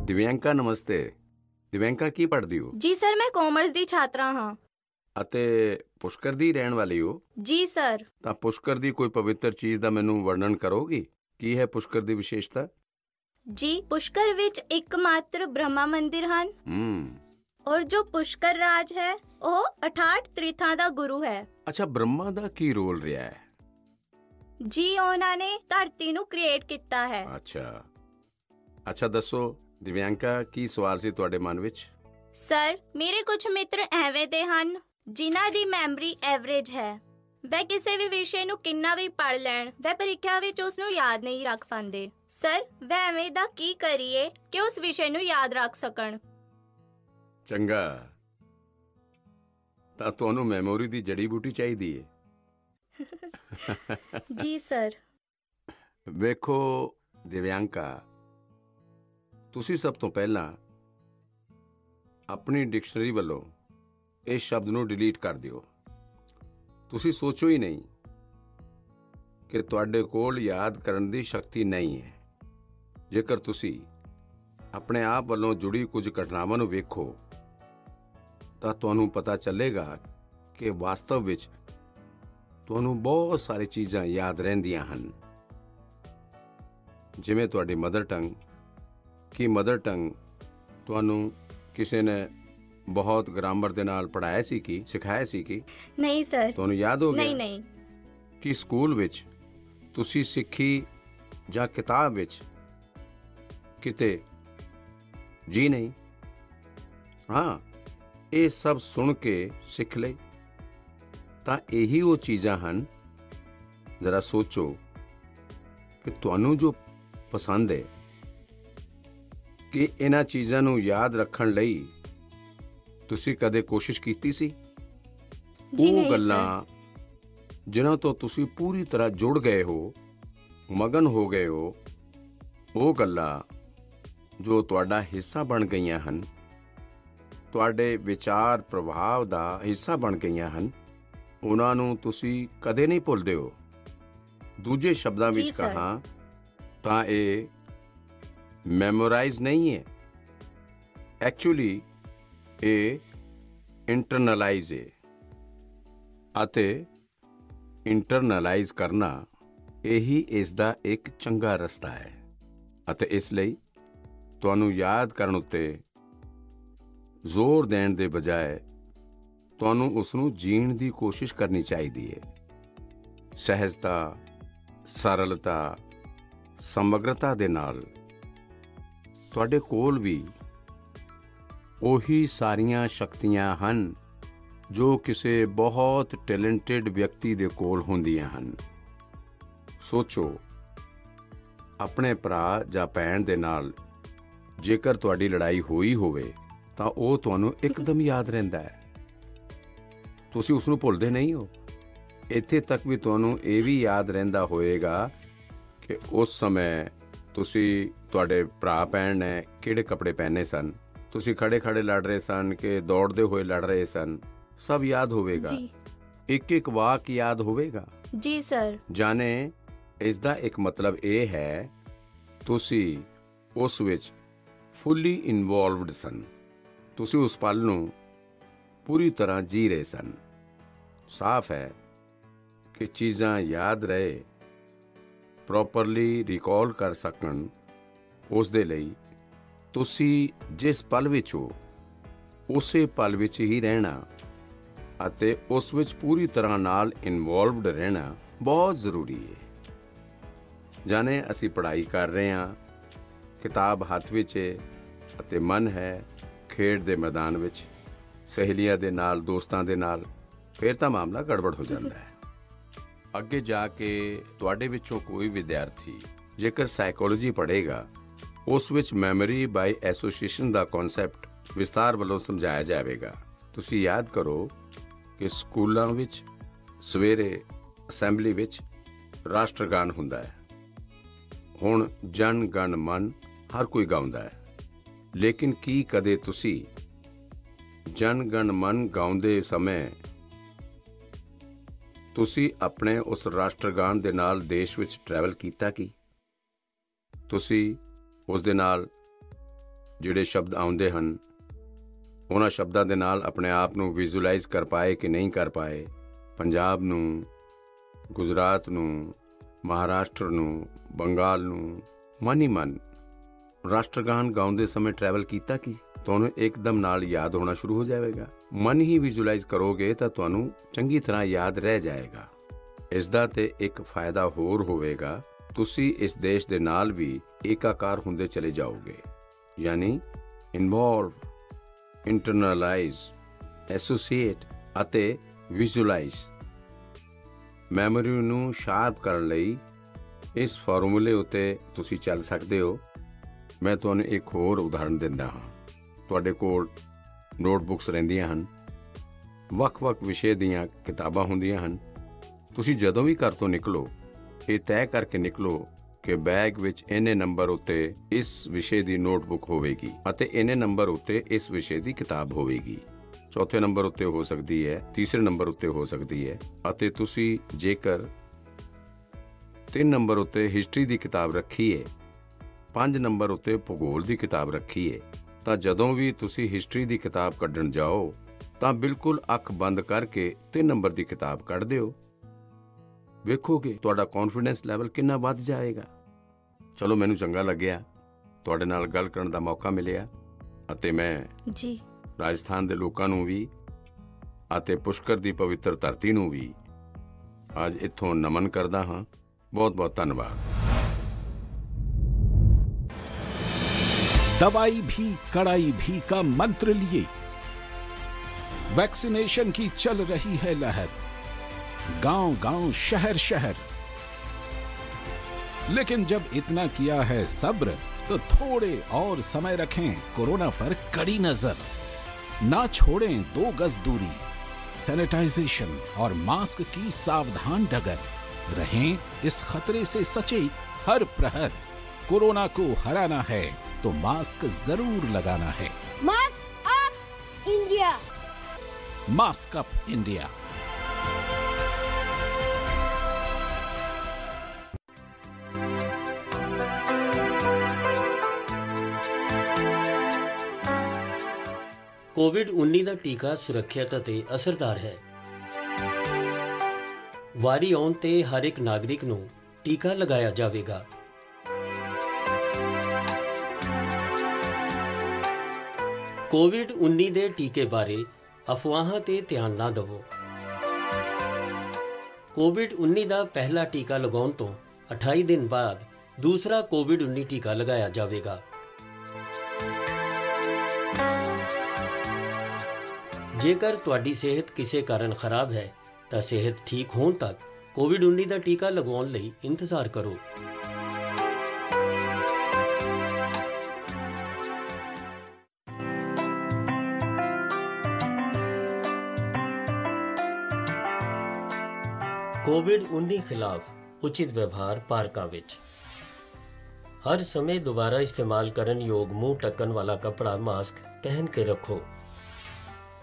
ਦਿਵਿਆਂਕਾ, ਨਮਸਤੇ। ਦਿਵਿਆਂਕਾ, ਕੀ ਪੜ੍ਹਦੀ ਹੋ? ਜੀ ਸਰ, ਮੈਂ ਕਾਮਰਸ ਦੀ ਛਾਤਰਾ ਹਾਂ। ਅਤੇ ਪੁਸ਼ਕਰ ਦੀ ਰਹਿਣ ਵਾਲੀ ਹੋ? ਜੀ ਸਰ। ਤਾਂ ਪੁਸ਼ਕਰ ਦੀ ਕੋਈ ਪਵਿੱਤਰ ਚੀਜ਼ ਦਾ ਮੈਨੂੰ ਵਰਣਨ ਕਰੋਗੀ? ਕੀ ਹੈ ਪੁਸ਼ਕਰ ਦੀ ਵਿਸ਼ੇਸ਼ਤਾ? ਜੀ, ਪੁਸ਼ਕਰ ਵਿੱਚ ਇੱਕਮਾਤਰ ਬ੍ਰਹਮਾ ਮੰਦਿਰ ਹਨ। ਔਰ ਜੋ ਪੁਸ਼ਕਰ ਰਾਜ ਹੈ ਉਹ 68 ਤ੍ਰਿਥਾਂ ਦਾ ਗੁਰੂ ਹੈ। ਅੱਛਾ, ਬ੍ਰਹਮਾ ਦਾ ਕੀ ਰੋਲ ਰਿਹਾ ਹੈ? ਜੀ, ਉਹਨਾਂ ਨੇ ਧਰਤੀ ਨੂੰ ਕ੍ਰੀਏਟ ਕੀਤਾ ਹੈ। ਅੱਛਾ ਦੱਸੋ ਦਿਵਿਆਂਕਾ, ਕੀ ਸਵਾਲ ਸੀ ਤੁਹਾਡੇ ਮਨ ਵਿੱਚ? ਸਰ, ਮੇਰੇ ਕੁਝ ਮਿੱਤਰ ਐਵੇਂ ਦੇ ਹਨ ਜਿਨ੍ਹਾਂ ਦੀ ਮੈਮਰੀ ਐਵਰੇਜ ਹੈ। ਵੈ ਕਿਸੇ ਵੀ ਵਿਸ਼ੇ ਨੂੰ ਕਿੰਨਾ ਵੀ ਪੜ੍ਹ ਲੈਣ, ਵੈ ਪ੍ਰੀਖਿਆ ਵਿੱਚ ਉਸ ਨੂੰ ਯਾਦ ਨਹੀਂ ਰੱਖ ਪਾਉਂਦੇ। ਸਰ, ਵੈ ਐਵੇਂ ਦਾ ਕੀ ਕਰੀਏ ਕਿ ਉਸ ਵਿਸ਼ੇ ਨੂੰ ਯਾਦ ਰੱਖ ਸਕਣ? ਚੰਗਾ, ਤਾਂ ਤੁਹਾਨੂੰ ਮੈਮੋਰੀ ਦੀ ਜੜੀ ਬੂਟੀ ਚਾਹੀਦੀ ਹੈ। ਜੀ ਸਰ। ਵੇਖੋ ਦਿਵਿਆਂਕਾ, ਤੁਸੀਂ ਸਭ ਤੋਂ ਪਹਿਲਾਂ ਆਪਣੀ ਡਿਕਸ਼ਨਰੀ ਵੱਲੋਂ ਇਸ ਸ਼ਬਦ ਨੂੰ ਡਿਲੀਟ ਕਰ ਦਿਓ। ਤੁਸੀਂ ਸੋਚੋ ਹੀ ਨਹੀਂ ਕਿ ਤੁਹਾਡੇ ਕੋਲ ਯਾਦ ਕਰਨ ਦੀ ਸ਼ਕਤੀ ਨਹੀਂ ਹੈ। ਜੇਕਰ ਤੁਸੀਂ ਆਪਣੇ ਆਪ ਵੱਲੋਂ ਜੁੜੀ ਕੁਝ ਘਟਨਾਵਾਂ ਨੂੰ ਵੇਖੋ ਤਾਂ ਤੁਹਾਨੂੰ ਪਤਾ ਚੱਲੇਗਾ ਕਿ ਵਾਸਤਵ ਵਿੱਚ ਤੁਹਾਨੂੰ ਬਹੁਤ ਸਾਰੀ ਚੀਜ਼ਾਂ ਯਾਦ ਰਹਿੰਦੀਆਂ ਹਨ, ਜਿਵੇਂ ਤੁਹਾਡੀ ਮਦਰ ਟੰਗ। ਕੀ ਮਦਰ ਟੰਗ ਤੁਹਾਨੂੰ ਕਿਸੇ ਨੇ ਬਹੁਤ ਗ੍ਰਾਮਰ ਦੇ ਨਾਲ ਪੜ੍ਹਾਇਆ ਸੀ, ਕੀ ਸਿਖਾਇਆ ਸੀ? ਕੀ ਨਹੀਂ ਸਰ। ਤੁਹਾਨੂੰ ਯਾਦ ਹੋ ਗਿਆ? ਨਹੀਂ। ਕੀ ਸਕੂਲ ਵਿੱਚ ਤੁਸੀਂ ਸਿੱਖੀ ਜਾਂ ਕਿਤਾਬ ਵਿੱਚ ਕਿਤੇ? ਜੀ ਨਹੀਂ। ਹਾਂ, ਇਹ ਸਭ ਸੁਣ ਕੇ ਸਿੱਖ ਲਈ। ਤਾਂ ਇਹੀ ਉਹ ਚੀਜ਼ਾਂ ਹਨ। ਜ਼ਰਾ ਸੋਚੋ ਕਿ ਤੁਹਾਨੂੰ ਜੋ ਪਸੰਦ ਹੈ, ਕਿ ਇਹਨਾਂ ਚੀਜ਼ਾਂ ਨੂੰ ਯਾਦ ਰੱਖਣ ਲਈ ਤੁਸੀਂ ਕਦੇ ਕੋਸ਼ਿਸ਼ ਕੀਤੀ ਸੀ? ਉਹ ਗੱਲਾਂ ਜਿਨ੍ਹਾਂ ਤੋਂ ਤੁਸੀਂ ਪੂਰੀ ਤਰ੍ਹਾਂ ਜੁੜ ਗਏ ਹੋ, ਮਗਨ ਹੋ ਗਏ ਹੋ, ਉਹ ਗੱਲਾਂ ਜੋ ਤੁਹਾਡਾ ਹਿੱਸਾ ਬਣ ਗਈਆਂ ਹਨ, ਤੁਹਾਡੇ ਵਿਚਾਰ ਪ੍ਰਭਾਵ ਦਾ ਹਿੱਸਾ ਬਣ ਗਈਆਂ ਹਨ, ਉਹਨਾਂ ਨੂੰ ਤੁਸੀਂ ਕਦੇ ਨਹੀਂ ਭੁੱਲਦੇ ਹੋ। ਦੂਜੇ ਸ਼ਬਦਾਂ ਵਿੱਚ ਕਹਾਂ ਤਾਂ ਇਹ ਮੈਮੋਰਾਈਜ਼ ਨਹੀਂ ਹੈ, ਐਕਚੁਅਲੀ ਇਹ ਇੰਟਰਨਲਾਈਜ਼ ਹੈ। ਅਤੇ ਇੰਟਰਨਲਾਈਜ਼ ਕਰਨਾ ਇਹੀ ਇਸ ਦਾ ਇੱਕ ਚੰਗਾ ਰਸਤਾ ਹੈ। ਅਤੇ ਇਸ ਲਈ ਤੁਹਾਨੂੰ ਯਾਦ ਕਰਨ ਉੱਤੇ ਜ਼ੋਰ ਦੇਣ ਦੇ ਬਜਾਏ ਤੁਹਾਨੂੰ ਉਸ ਨੂੰ ਜੀਣ ਦੀ ਕੋਸ਼ਿਸ਼ ਕਰਨੀ ਚਾਹੀਦੀ ਹੈ। ਸਹਿਜਤਾ, ਸਰਲਤਾ, ਸਮਗਰਤਾ ਦੇ ਨਾਲ ਤੁਹਾਡੇ ਕੋਲ ਵੀ ਉਹੀ ਸਾਰੀਆਂ ਸ਼ਕਤੀਆਂ ਹਨ ਜੋ ਕਿਸੇ ਬਹੁਤ ਟੈਲੈਂਟਡ ਵਿਅਕਤੀ ਦੇ ਕੋਲ ਹੁੰਦੀਆਂ ਹਨ। ਸੋਚੋ, ਆਪਣੇ ਭਰਾ ਜਾਂ ਭੈਣ ਦੇ ਨਾਲ ਜੇਕਰ ਤੁਹਾਡੀ ਲੜਾਈ ਹੋਈ ਹੋਵੇ ਤਾਂ ਉਹ ਤੁਹਾਨੂੰ ਇੱਕਦਮ ਯਾਦ ਰਹਿੰਦਾ ਹੈ, ਤੁਸੀਂ ਉਸ ਨੂੰ ਭੁੱਲਦੇ ਨਹੀਂ ਹੋ। ਇੱਥੇ ਤੱਕ ਵੀ ਤੁਹਾਨੂੰ ਇਹ ਵੀ ਯਾਦ ਰਹਿੰਦਾ ਹੋਏਗਾ ਕਿ ਉਸ ਸਮੇਂ ਤੁਸੀਂ, ਤੁਹਾਡੇ ਭਰਾ ਭੈਣ ਨੇ ਕਿਹੜੇ ਕੱਪੜੇ ਪਹਿਨੇ ਸਨ, ਤੁਸੀਂ ਖੜੇ ਖੜੇ ਲੜ ਰਹੇ ਸਨ ਕਿ ਦੌੜਦੇ ਹੋਏ ਲੜ ਰਹੇ ਸਨ, ਸਭ ਯਾਦ ਹੋਵੇਗਾ। ਇੱਕ ਇੱਕ ਵਾਕ ਯਾਦ ਹੋਵੇਗਾ। ਜੀ ਸਰ। ਜਾਣੇ ਇਸ ਦਾ ਇੱਕ ਮਤਲਬ ਇਹ ਹੈ ਤੁਸੀਂ ਉਸ ਵਿੱਚ ਫੁੱਲੀ ਇਨਵੋਲਵਡ ਸਨ, ਤੁਸੀਂ ਉਸ ਪਲ ਨੂੰ ਪੂਰੀ ਤਰ੍ਹਾਂ ਜੀ ਰਹੇ ਸਨ। ਸਾਫ਼ ਹੈ ਕਿ ਚੀਜ਼ਾਂ ਯਾਦ ਰਹੇ, ਪ੍ਰੋਪਰਲੀ ਰਿਕਾਲ ਕਰ ਸਕਣ, ਉਸ ਦੇ ਲਈ ਤੁਸੀਂ ਜਿਸ ਪਲ ਵਿੱਚ ਹੋ ਉਸੇ ਪਲ ਵਿੱਚ ਹੀ ਰਹਿਣਾ ਅਤੇ ਉਸ ਵਿੱਚ ਪੂਰੀ ਤਰ੍ਹਾਂ ਨਾਲ ਇਨਵੋਲਵਡ ਰਹਿਣਾ ਬਹੁਤ ਜ਼ਰੂਰੀ ਹੈ। ਜਾਣੇ ਅਸੀਂ ਪੜ੍ਹਾਈ ਕਰ ਰਹੇ ਹਾਂ, ਕਿਤਾਬ ਹੱਥ ਵਿੱਚ ਹੈ ਅਤੇ ਮਨ ਹੈ ਖੇਡ ਦੇ ਮੈਦਾਨ ਵਿੱਚ, ਸਹੇਲੀਆਂ ਦੇ ਨਾਲ, ਦੋਸਤਾਂ ਦੇ ਨਾਲ, ਫਿਰ ਤਾਂ ਮਾਮਲਾ ਗੜਬੜ ਹੋ ਜਾਂਦਾ ਹੈ। ਅੱਗੇ ਜਾ ਕੇ ਤੁਹਾਡੇ ਵਿੱਚੋਂ ਕੋਈ ਵਿਦਿਆਰਥੀ ਜੇਕਰ ਸਾਈਕੋਲੋਜੀ ਪੜ੍ਹੇਗਾ, ਉਸ ਵਿੱਚ ਮੈਮਰੀ ਬਾਈ ਐਸੋਸੀਏਸ਼ਨ ਦਾ ਕਨਸੈਪਟ ਵਿਸਤਾਰ ਵੱਲੋਂ ਸਮਝਾਇਆ ਜਾਵੇਗਾ। ਤੁਸੀਂ ਯਾਦ ਕਰੋ ਕਿ ਸਕੂਲਾਂ ਵਿੱਚ ਸਵੇਰੇ ਅਸੈਂਬਲੀ ਵਿੱਚ ਰਾਸ਼ਟਰਗਾਨ ਹੁੰਦਾ ਹੈ। ਹੁਣ ਜਨ ਗਣ ਮਨ ਹਰ ਕੋਈ ਗਾਉਂਦਾ ਹੈ, ਲੇਕਿਨ ਕੀ ਕਦੇ ਤੁਸੀਂ ਜਨ ਗਣ ਮਨ ਗਾਉਂਦੇ ਸਮੇਂ ਤੁਸੀਂ ਆਪਣੇ ਉਸ ਰਾਸ਼ਟਰਗਾਨ ਦੇ ਨਾਲ ਦੇਸ਼ ਵਿੱਚ ਟਰੈਵਲ ਕੀਤਾ? ਕੀ ਤੁਸੀਂ ਉਸ ਦੇ ਨਾਲ ਜਿਹੜੇ ਸ਼ਬਦ ਆਉਂਦੇ ਹਨ, ਉਹਨਾਂ ਸ਼ਬਦਾਂ ਦੇ ਨਾਲ ਆਪਣੇ ਆਪ ਨੂੰ ਵਿਜ਼ੂਅਲਾਈਜ਼ ਕਰ ਪਾਏ ਕਿ ਨਹੀਂ ਕਰ ਪਾਏ? ਪੰਜਾਬ ਨੂੰ, ਗੁਜਰਾਤ ਨੂੰ, ਮਹਾਰਾਸ਼ਟਰ ਨੂੰ, ਬੰਗਾਲ ਨੂੰ ਮਨ ਹੀ ਮਨ ਰਾਸ਼ਟਰਗਾਨ ਗਾਉਂਦੇ ਸਮੇਂ ਟਰੈਵਲ ਕੀਤਾ? ਕੀ ਤੁਹਾਨੂੰ ਇੱਕਦਮ ਨਾਲ ਯਾਦ ਹੋਣਾ ਸ਼ੁਰੂ ਹੋ ਜਾਵੇਗਾ। ਮਨ ਹੀ ਵਿਜ਼ੂਅਲਾਈਜ਼ ਕਰੋਗੇ ਤਾਂ ਤੁਹਾਨੂੰ ਚੰਗੀ ਤਰ੍ਹਾਂ ਯਾਦ ਰਹਿ ਜਾਏਗਾ। ਇਸ ਦਾ ਤੇ ਇੱਕ ਫਾਇਦਾ ਹੋਰ ਹੋਵੇਗਾ, ਤੁਸੀਂ ਇਸ ਦੇਸ਼ ਦੇ ਨਾਲ ਵੀ ਏਕਾਕਾਰ ਹੁੰਦੇ ਚਲੇ ਜਾਓਗੇ, ਯਾਨੀ ਇਨਵੋਲਵ, ਇੰਟਰਨਲਾਈਜ਼, ਐਸੋਸੀਏਟ ਅਤੇ ਵਿਜ਼ੂਅਲਾਈਜ਼। ਮੈਮਰੀ ਨੂੰ ਸ਼ਾਰਪ ਕਰਨ ਲਈ ਇਸ ਫਾਰਮੂਲੇ ਉੱਤੇ ਤੁਸੀਂ ਚੱਲ ਸਕਦੇ ਹੋ। ਮੈਂ ਤੁਹਾਨੂੰ ਇੱਕ ਹੋਰ ਉਦਾਹਰਨ ਦਿੰਦਾ ਹਾਂ। ਤੁਹਾਡੇ ਕੋਲ ਨੋਟਬੁੱਕਸ ਰਹਿੰਦੀਆਂ ਹਨ, ਵੱਖ-ਵੱਖ ਵਿਸ਼ੇ ਦੀਆਂ ਕਿਤਾਬਾਂ ਹੁੰਦੀਆਂ ਹਨ। ਤੁਸੀਂ ਜਦੋਂ ਵੀ ਘਰ ਤੋਂ ਨਿਕਲੋ, ਇਹ ਤੈਅ ਕਰਕੇ ਨਿਕਲੋ ਕਿ ਬੈਗ ਵਿੱਚ ਇੰਨੇ ਨੰਬਰ ਉੱਤੇ ਇਸ ਵਿਸ਼ੇ ਦੀ ਨੋਟਬੁੱਕ ਹੋਵੇਗੀ ਅਤੇ ਇੰਨੇ ਨੰਬਰ ਉੱਤੇ ਇਸ ਵਿਸ਼ੇ ਦੀ ਕਿਤਾਬ ਹੋਵੇਗੀ। ਚੌਥੇ ਨੰਬਰ ਉੱਤੇ ਹੋ ਸਕਦੀ ਹੈ, ਤੀਸਰੇ ਨੰਬਰ ਉੱਤੇ ਹੋ ਸਕਦੀ ਹੈ, ਅਤੇ ਤੁਸੀਂ ਜੇਕਰ 3 ਨੰਬਰ ਉੱਤੇ ਹਿਸਟਰੀ ਦੀ ਕਿਤਾਬ ਰੱਖੀ ਹੈ, 5 ਨੰਬਰ ਉੱਤੇ ਭੂਗੋਲ ਦੀ ਕਿਤਾਬ ਰੱਖੀ ਹੈ, ਤਾਂ ਜਦੋਂ ਵੀ ਤੁਸੀਂ ਹਿਸਟਰੀ ਦੀ ਕਿਤਾਬ ਕੱਢਣ ਜਾਓ ਤਾਂ ਬਿਲਕੁਲ ਅੱਖ ਬੰਦ ਕਰਕੇ 3 ਨੰਬਰ ਦੀ ਕਿਤਾਬ ਕੱਢ ਦਿਓ। ਵੇਖੋਗੇ ਤੁਹਾਡਾ ਕੌਨਫੀਡੈਂਸ ਲੈਵਲ ਕਿੰਨਾ ਵੱਧ ਜਾਏਗਾ। ਚਲੋ, ਮੈਨੂੰ ਚੰਗਾ ਲੱਗਿਆ, ਤੁਹਾਡੇ ਨਾਲ ਗੱਲ ਕਰਨ ਦਾ ਮੌਕਾ ਮਿਲਿਆ ਅਤੇ ਮੈਂ ਰਾਜਸਥਾਨ ਦੇ ਲੋਕਾਂ ਨੂੰ ਵੀ ਅਤੇ ਪੁਸ਼ਕਰ ਦੀ ਪਵਿੱਤਰ ਧਰਤੀ ਨੂੰ ਵੀ ਅੱਜ ਇੱਥੋਂ ਨਮਨ ਕਰਦਾ ਹਾਂ। ਬਹੁਤ ਬਹੁਤ ਧੰਨਵਾਦ। दवाई भी कड़ाई भी का मंत्र लिए वैक्सीनेशन की चल रही है लहर, गांव गांव शहर शहर। लेकिन जब इतना किया है सब्र तो थोड़े और समय रखें कोरोना पर कड़ी नजर। ना छोड़ें 2 गज दूरी, सैनिटाइजेशन और मास्क की सावधान डगर। रहें इस खतरे से सचेत हर प्रहर। कोरोना को हराना है तो मास्क जरूर लगाना है। Mask up India. Mask up India. ਕੋਵਿਡ-19 ਦਾ ਟੀਕਾ ਸੁਰੱਖਿਅਤ ਅਤੇ ਅਸਰਦਾਰ ਹੈ। ਵਾਰੀ ਆਉਣ ਤੇ ਹਰ ਇੱਕ ਨਾਗਰਿਕ ਨੂੰ ਟੀਕਾ ਲਗਾਇਆ ਜਾਵੇਗਾ। ਕੋਵਿਡ-19 ਦੇ ਟੀਕੇ ਬਾਰੇ ਅਫਵਾਹਾਂ ਤੇ ਧਿਆਨ ਨਾ ਦਿਵੋ। ਕੋਵਿਡ-19 ਦਾ ਪਹਿਲਾ ਟੀਕਾ ਲਗਾਉਣ ਤੋਂ 28 ਦਿਨ ਬਾਅਦ ਦੂਸਰਾ ਕੋਵਿਡ-19 ਟੀਕਾ ਲਗਾਇਆ ਜਾਵੇਗਾ। ਜੇਕਰ ਤੁਹਾਡੀ ਸਿਹਤ ਕਿਸੇ ਕਾਰਨ ਖਰਾਬ ਹੈ ਤਾਂ ਸਿਹਤ ਠੀਕ ਹੋਣ ਤੱਕ ਕੋਵਿਡ-19 ਦਾ ਟੀਕਾ ਲਗਵਾਉਣ ਲਈ ਇੰਤਜ਼ਾਰ ਕਰੋ। ਕੋਵਿਡ-19 ਖਿਲਾਫ ਉਚਿਤ ਵਿਵਹਾਰ ਪਾਰਕਾਂ ਵਿੱਚ। ਹਰ ਸਮੇਂ ਦੁਬਾਰਾ ਇਸਤੇਮਾਲ ਕਰਨ ਯੋਗ ਮੂੰਹ ਢੱਕਣ ਵਾਲਾ ਕੱਪੜਾ ਮਾਸਕ ਪਹਿਨ ਕੇ ਰੱਖੋ।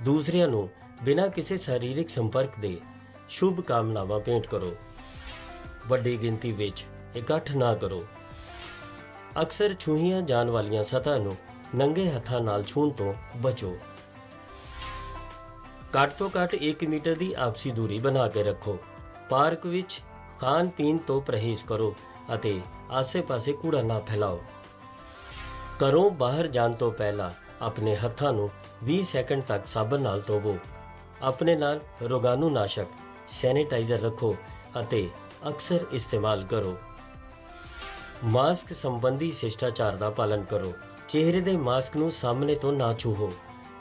ਦੂਸਰਿਆਂ ਨੂੰ ਬਿਨਾਂ ਕਿਸੇ ਸਰੀਰਕ ਸੰਪਰਕ ਦੇ ਸ਼ੁਭ ਕਾਮਨਾਵਾਂ ਭੇਂਟ ਕਰੋ। ਵੱਡੀ ਗਿਣਤੀ ਵਿੱਚ ਇਕੱਠ ਨਾ ਕਰੋ। ਅਕਸਰ ਛੂਹੀਆਂ ਜਾਣ ਵਾਲੀਆਂ ਸਤਹਾਂ ਨੂੰ ਨੰਗੇ ਹੱਥਾਂ ਨਾਲ ਛੂਹਣ ਤੋਂ ਬਚੋ। ਘੱਟ ਤੋਂ ਘੱਟ 1 ਮੀਟਰ ਦੀ ਆਪਸੀ ਦੂਰੀ ਬਣਾ ਕੇ ਰੱਖੋ। ਪਾਰਕ ਵਿੱਚ ਖਾਣ ਪੀਣ ਤੋਂ ਪਰਹੇਜ਼ ਕਰੋ ਅਤੇ ਆਸੇ-ਪਾਸੇ ਕੂੜਾ ਨਾ ਫੈਲਾਓ। ਘਰੋਂ ਬਾਹਰ ਜਾਣ ਤੋਂ ਪਹਿਲਾਂ ਆਪਣੇ ਹੱਥਾਂ ਨੂੰ 20 ਸੈਕਿੰਡ ਤੱਕ ਸਾਬਣ ਨਾਲ ਧੋਵੋ। ਆਪਣੇ ਨਾਲ ਰੋਗਾਣੂਨਾਸ਼ਕ ਸੈਨੀਟਾਈਜ਼ਰ ਰੱਖੋ ਅਤੇ ਅਕਸਰ ਇਸਤੇਮਾਲ ਕਰੋ। ਮਾਸਕ ਸੰਬੰਧੀ ਸ਼ਿਸ਼ਟਾਚਾਰ ਦਾ ਪਾਲਨ ਕਰੋ। ਚਿਹਰੇ ਦੇ ਮਾਸਕ ਨੂੰ ਸਾਹਮਣੇ ਤੋਂ ਨਾ ਛੂਹੋ।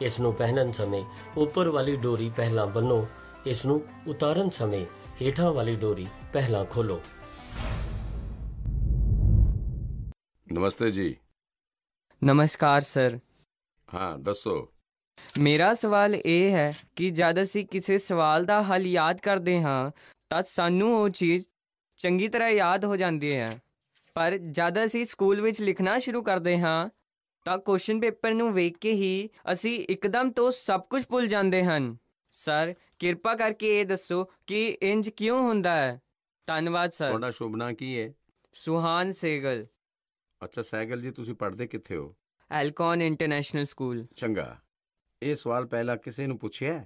ਇਸ ਨੂੰ ਪਹਿਨਣ ਸਮੇਂ ਉੱਪਰ ਵਾਲੀ ਡੋਰੀ ਪਹਿਲਾਂ ਬੰਨੋ। ਇਸ ਨੂੰ ਉਤਾਰਨ ਸਮੇਂ ਹੇਠਾਂ ਵਾਲੀ ਡੋਰੀ ਪਹਿਲਾਂ ਖੋਲੋ। ਨਮਸਤੇ ਜੀ। ਨਮਸਕਾਰ ਸਰ। ਹਾਂ ਦੱਸੋ। ਮੇਰਾ ਸਵਾਲ ਇਹ ਹੈ ਕਿ ਜਦ ਅਸੀਂ ਕਿਸੇ ਸਵਾਲ ਦਾ ਹੱਲ ਯਾਦ ਕਰਦੇ ਹਾਂ ਤਾਂ ਸਾਨੂੰ ਉਹ ਚੀਜ਼ ਚੰਗੀ ਤਰ੍ਹਾਂ ਯਾਦ ਹੋ ਜਾਂਦੀ ਹੈ, ਪਰ ਜਦ ਅਸੀਂ ਸਕੂਲ ਵਿੱਚ ਲਿਖਣਾ ਸ਼ੁਰੂ ਕਰਦੇ ਹਾਂ ਤਾਂ ਕੁਐਸਚਨ ਪੇਪਰ ਨੂੰ ਵੇਖ ਕੇ ਹੀ ਅਸੀਂ ਇੱਕਦਮ ਤੋਂ ਸਭ ਕੁਝ ਭੁੱਲ ਜਾਂਦੇ ਹਨ। ਸਰ ਕਿਰਪਾ ਕਰਕੇ ਇਹ ਦੱਸੋ ਕਿ ਇੰਜ ਕਿਉਂ ਹੁੰਦਾ ਹੈ? ਧੰਨਵਾਦ ਸਰ। ਤੁਹਾਡਾ ਸ਼ੁਭ ਨਾਂ ਕੀ ਹੈ? ਸੁਹਾਨ ਸਹਿਗਲ। ਅੱਛਾ ਸਹਿਗਲ ਜੀ, ਤੁਸੀਂ ਪੜ੍ਹਦੇ ਕਿੱਥੇ ਹੋ? ਐਲਕੌਨ ਇੰਟਰਨੈਸ਼ਨਲ ਸਕੂਲ। ਚੰਗਾ। ਇਹ ਸਵਾਲ ਪਹਿਲਾਂ ਕਿਸੇ ਨੂੰ ਪੁੱਛਿਆ?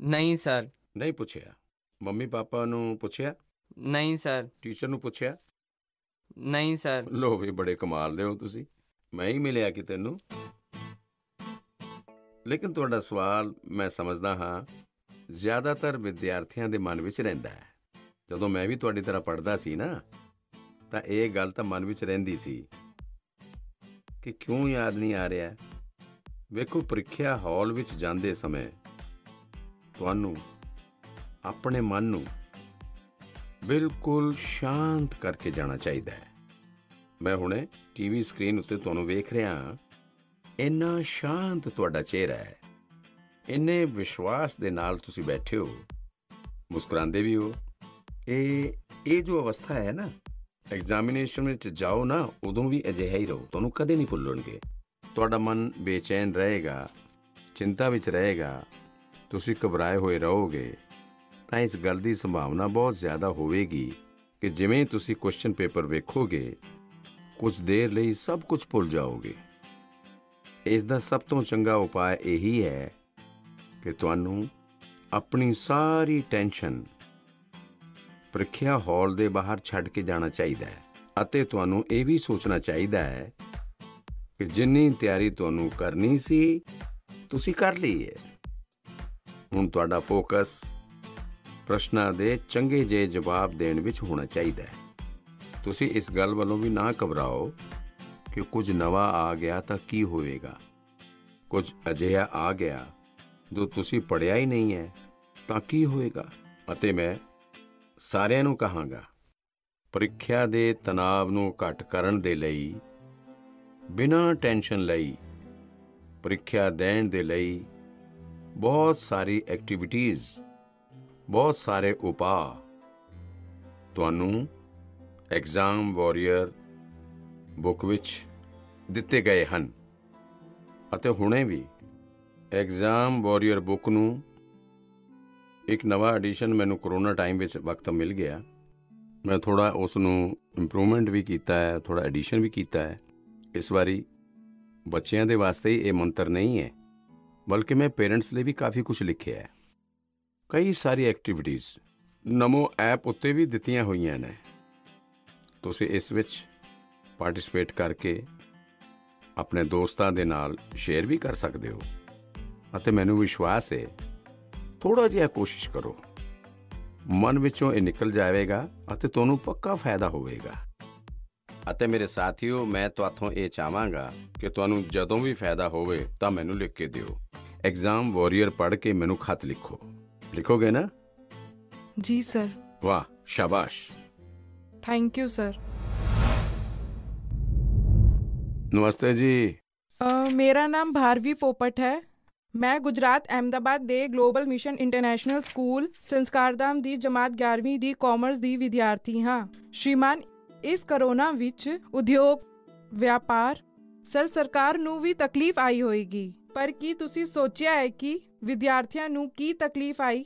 ਨਹੀਂ ਸਰ। ਨਹੀਂ ਪੁੱਛਿਆ। ਮੰਮੀ ਪਾਪਾ ਨੂੰ ਪੁੱਛਿਆ? ਨਹੀਂ ਸਰ। ਟੀਚਰ ਨੂੰ ਪੁੱਛਿਆ? ਨਹੀਂ ਸਰ। ਲੋ ਵੀ ਬੜੇ ਕਮਾਲ ਦੇ ਹੋ ਤੁਸੀਂ, ਮੈਂ ਹੀ ਮਿਲਿਆ ਕਿ ਤੈਨੂੰ। ਲੇਕਿਨ ਤੁਹਾਡਾ ਸਵਾਲ ਮੈਂ ਸਮਝਦਾ ਹਾਂ ਜ਼ਿਆਦਾਤਰ ਵਿਦਿਆਰਥੀਆਂ ਦੇ ਮਨ ਵਿੱਚ ਰਹਿੰਦਾ ਹੈ। ਜਦੋਂ ਮੈਂ ਵੀ ਤੁਹਾਡੀ ਤਰ੍ਹਾਂ ਪੜ੍ਹਦਾ ਸੀ ਨਾ ਤਾਂ ਇਹ ਗੱਲ ਤਾਂ ਮਨ ਵਿੱਚ ਰਹਿੰਦੀ ਸੀ ਕਿ ਕਿਉਂ ਯਾਦ ਨਹੀਂ ਆ ਰਿਹਾ। ਵੇਖੋ, ਪ੍ਰੀਖਿਆ ਹਾਲ ਵਿੱਚ ਜਾਂਦੇ ਸਮੇਂ ਤੁਹਾਨੂੰ ਆਪਣੇ ਮਨ ਨੂੰ ਬਿਲਕੁਲ ਸ਼ਾਂਤ ਕਰਕੇ ਜਾਣਾ ਚਾਹੀਦਾ ਹੈ। ਮੈਂ ਹੁਣੇ ਟੀਵੀ ਸਕਰੀਨ ਉੱਤੇ ਤੁਹਾਨੂੰ ਵੇਖ ਰਿਹਾ ਹਾਂ। ਇੰਨਾ ਸ਼ਾਂਤ ਤੁਹਾਡਾ ਚਿਹਰਾ ਹੈ, ਇੰਨੇ ਵਿਸ਼ਵਾਸ ਦੇ ਨਾਲ ਤੁਸੀਂ ਬੈਠੇ ਹੋ, ਮੁਸਕਰਾਉਂਦੇ ਵੀ ਹੋ। ਇਹ ਜੋ ਅਵਸਥਾ ਹੈ ਨਾ, ਐਗਜ਼ਾਮੀਨੇਸ਼ਨ ਵਿੱਚ ਜਾਓ ਨਾ ਉਦੋਂ ਵੀ ਅਜਿਹਾ ਹੀ ਰਹੋ, ਤੁਹਾਨੂੰ ਕਦੇ ਨਹੀਂ ਭੁੱਲਣਗੇ। ਤੁਹਾਡਾ ਮਨ ਬੇਚੈਨ ਰਹੇਗਾ, ਚਿੰਤਾ ਵਿੱਚ ਰਹੇਗਾ, ਤੁਸੀਂ ਘਬਰਾਏ ਹੋਏ ਰਹੋਗੇ ਤਾਂ ਇਸ ਗੱਲ ਦੀ ਸੰਭਾਵਨਾ ਬਹੁਤ ਜ਼ਿਆਦਾ ਹੋਵੇਗੀ ਕਿ ਜਿਵੇਂ ਤੁਸੀਂ ਕੁਐਸਚਨ ਪੇਪਰ ਵੇਖੋਗੇ ਕੁਝ ਦੇਰ ਲਈ ਸਭ ਕੁਝ ਭੁੱਲ ਜਾਓਗੇ। ਇਸ ਦਾ ਸਭ ਤੋਂ ਚੰਗਾ ਉਪਾਅ ਇਹੀ ਹੈ ਕਿ ਤੁਹਾਨੂੰ ਆਪਣੀ ਸਾਰੀ ਟੈਨਸ਼ਨ ਪ੍ਰੀਖਿਆ ਹਾਲ ਦੇ ਬਾਹਰ ਛੱਡ ਕੇ ਜਾਣਾ ਚਾਹੀਦਾ ਹੈ ਅਤੇ ਤੁਹਾਨੂੰ ਇਹ ਵੀ ਸੋਚਣਾ ਚਾਹੀਦਾ ਹੈ ਕਿ ਜਿੰਨੀ ਤਿਆਰੀ ਤੁਹਾਨੂੰ ਕਰਨੀ ਸੀ ਤੁਸੀਂ ਕਰ ਲਈ ਹੈ। ਹੁਣ ਤੁਹਾਡਾ ਫੋਕਸ ਪ੍ਰਸ਼ਨਾਂ ਦੇ ਚੰਗੇ ਜਿਹੇ ਜਵਾਬ ਦੇਣ ਵਿੱਚ ਹੋਣਾ ਚਾਹੀਦਾ ਹੈ। ਤੁਸੀਂ ਇਸ ਗੱਲ ਵੱਲੋਂ ਵੀ ਨਾ ਘਬਰਾਓ ਕਿ ਕੁਝ ਨਵਾਂ ਆ ਗਿਆ ਤਾਂ ਕੀ ਹੋਵੇਗਾ। ਕੁਝ ਅਜਿਹਾ ਆ ਗਿਆ ਜੋ ਤੁਸੀਂ ਪੜ੍ਹਿਆ ਹੀ ਨਹੀਂ ਹੈ ਤਾਂ ਕੀ ਹੋਵੇਗਾ। ਅਤੇ ਮੈਂ ਸਾਰਿਆਂ ਨੂੰ ਕਹਾਂਗਾ, ਪ੍ਰੀਖਿਆ ਦੇ ਤਣਾਅ ਨੂੰ ਘੱਟ ਕਰਨ ਦੇ ਲਈ, ਬਿਨਾਂ ਟੈਨਸ਼ਨ ਲਈ, ਪ੍ਰੀਖਿਆ ਦੇਣ ਦੇ ਲਈ ਬਹੁਤ ਸਾਰੀ ਐਕਟੀਵਿਟੀਜ਼, ਬਹੁਤ ਸਾਰੇ ਉਪਾਅ ਤੁਹਾਨੂੰ ਐਗਜ਼ਾਮ ਵਾਰੀਅਰ ਬੁੱਕ ਵਿੱਚ ਦਿੱਤੇ ਗਏ ਹਨ। ਅਤੇ ਹੁਣੇ ਵੀ ਐਗਜ਼ਾਮ ਵਾਰੀਅਰ ਬੁੱਕ ਨੂੰ ਇੱਕ ਨਵਾਂ ਐਡੀਸ਼ਨ ਮੈਨੂੰ ਕਰੋਨਾ ਟਾਈਮ ਵਿੱਚ ਵਕਤ ਮਿਲ ਗਿਆ। ਮੈਂ ਥੋੜ੍ਹਾ ਉਸ ਨੂੰ ਇੰਪਰੂਵਮੈਂਟ ਵੀ ਕੀਤਾ ਹੈ, ਥੋੜ੍ਹਾ ਐਡੀਸ਼ਨ ਵੀ ਕੀਤਾ ਹੈ। ਇਸ ਵਾਰੀ ਬੱਚਿਆਂ ਦੇ ਵਾਸਤੇ ਹੀ ਇਹ ਮੰਤਰ ਨਹੀਂ ਹੈ, ਬਲਕਿ ਮੈਂ ਪੇਰੈਂਟਸ ਲਈ ਵੀ ਕਾਫੀ ਕੁਝ ਲਿਖਿਆ ਹੈ। ਕਈ ਸਾਰੀ ਐਕਟੀਵਿਟੀਜ਼ ਨਮੋ ਐਪ ਉੱਤੇ ਵੀ ਦਿੱਤੀਆਂ ਹੋਈਆਂ ਨੇ। ਤੁਸੀਂ ਇਸ ਵਿੱਚ ਪਾਰਟਿਸਿਪੇਟ ਕਰਕੇ ਆਪਣੇ ਦੋਸਤਾਂ ਦੇ ਨਾਲ ਸ਼ੇਅਰ ਵੀ ਕਰ ਸਕਦੇ ਹੋ। ਅਤੇ ਮੈਨੂੰ ਵਿਸ਼ਵਾਸ ਹੈ ਥੋੜ੍ਹਾ ਜਿਹਾ ਕੋਸ਼ਿਸ਼ ਕਰੋ, ਮਨ ਵਿੱਚੋਂ ਇਹ ਨਿਕਲ ਜਾਵੇਗਾ ਅਤੇ ਤੁਹਾਨੂੰ ਪੱਕਾ ਫਾਇਦਾ ਹੋਵੇਗਾ। ਅਤੇ ਮੇਰੇ ਸਾਥੀਓ, ਮੈਂ ਤੁਹਾਥੋਂ ਇਹ ਚਾਹਾਂਗਾ ਕਿ ਤੁਹਾਨੂੰ ਜਦੋਂ ਵੀ ਫਾਇਦਾ ਹੋਵੇ ਤਾਂ ਮੈਨੂੰ ਲਿਖ ਕੇ ਦਿਓ। एग्जाम वॉरियर पढ़ के मैनू खत लिखो। लिखोगे ना? जी सर। वाह, शाबाश। Thank you sir. नमस्ते जी। मेरा नाम भारवी पोपट है। मैं गुजरात अहमदाबाद दे ग्लोबल मिशन इंटरनेशनल स्कूल संस्कारधाम दी जमात 11वीं दी कॉमर्स दी विद्यार्थी हाँ। श्रीमान, इस कोरोना विच उद्योग व्यापार सर सरकार ਨੂੰ ਵੀ ਤਕਲੀਫ ਆਈ ਹੋਏਗੀ, ਪਰ ਕੀ ਤੁਸੀਂ ਸੋਚਿਆ ਹੈ ਕਿ ਵਿਦਿਆਰਥੀਆਂ ਨੂੰ ਕੀ ਤਕਲੀਫ ਆਈ?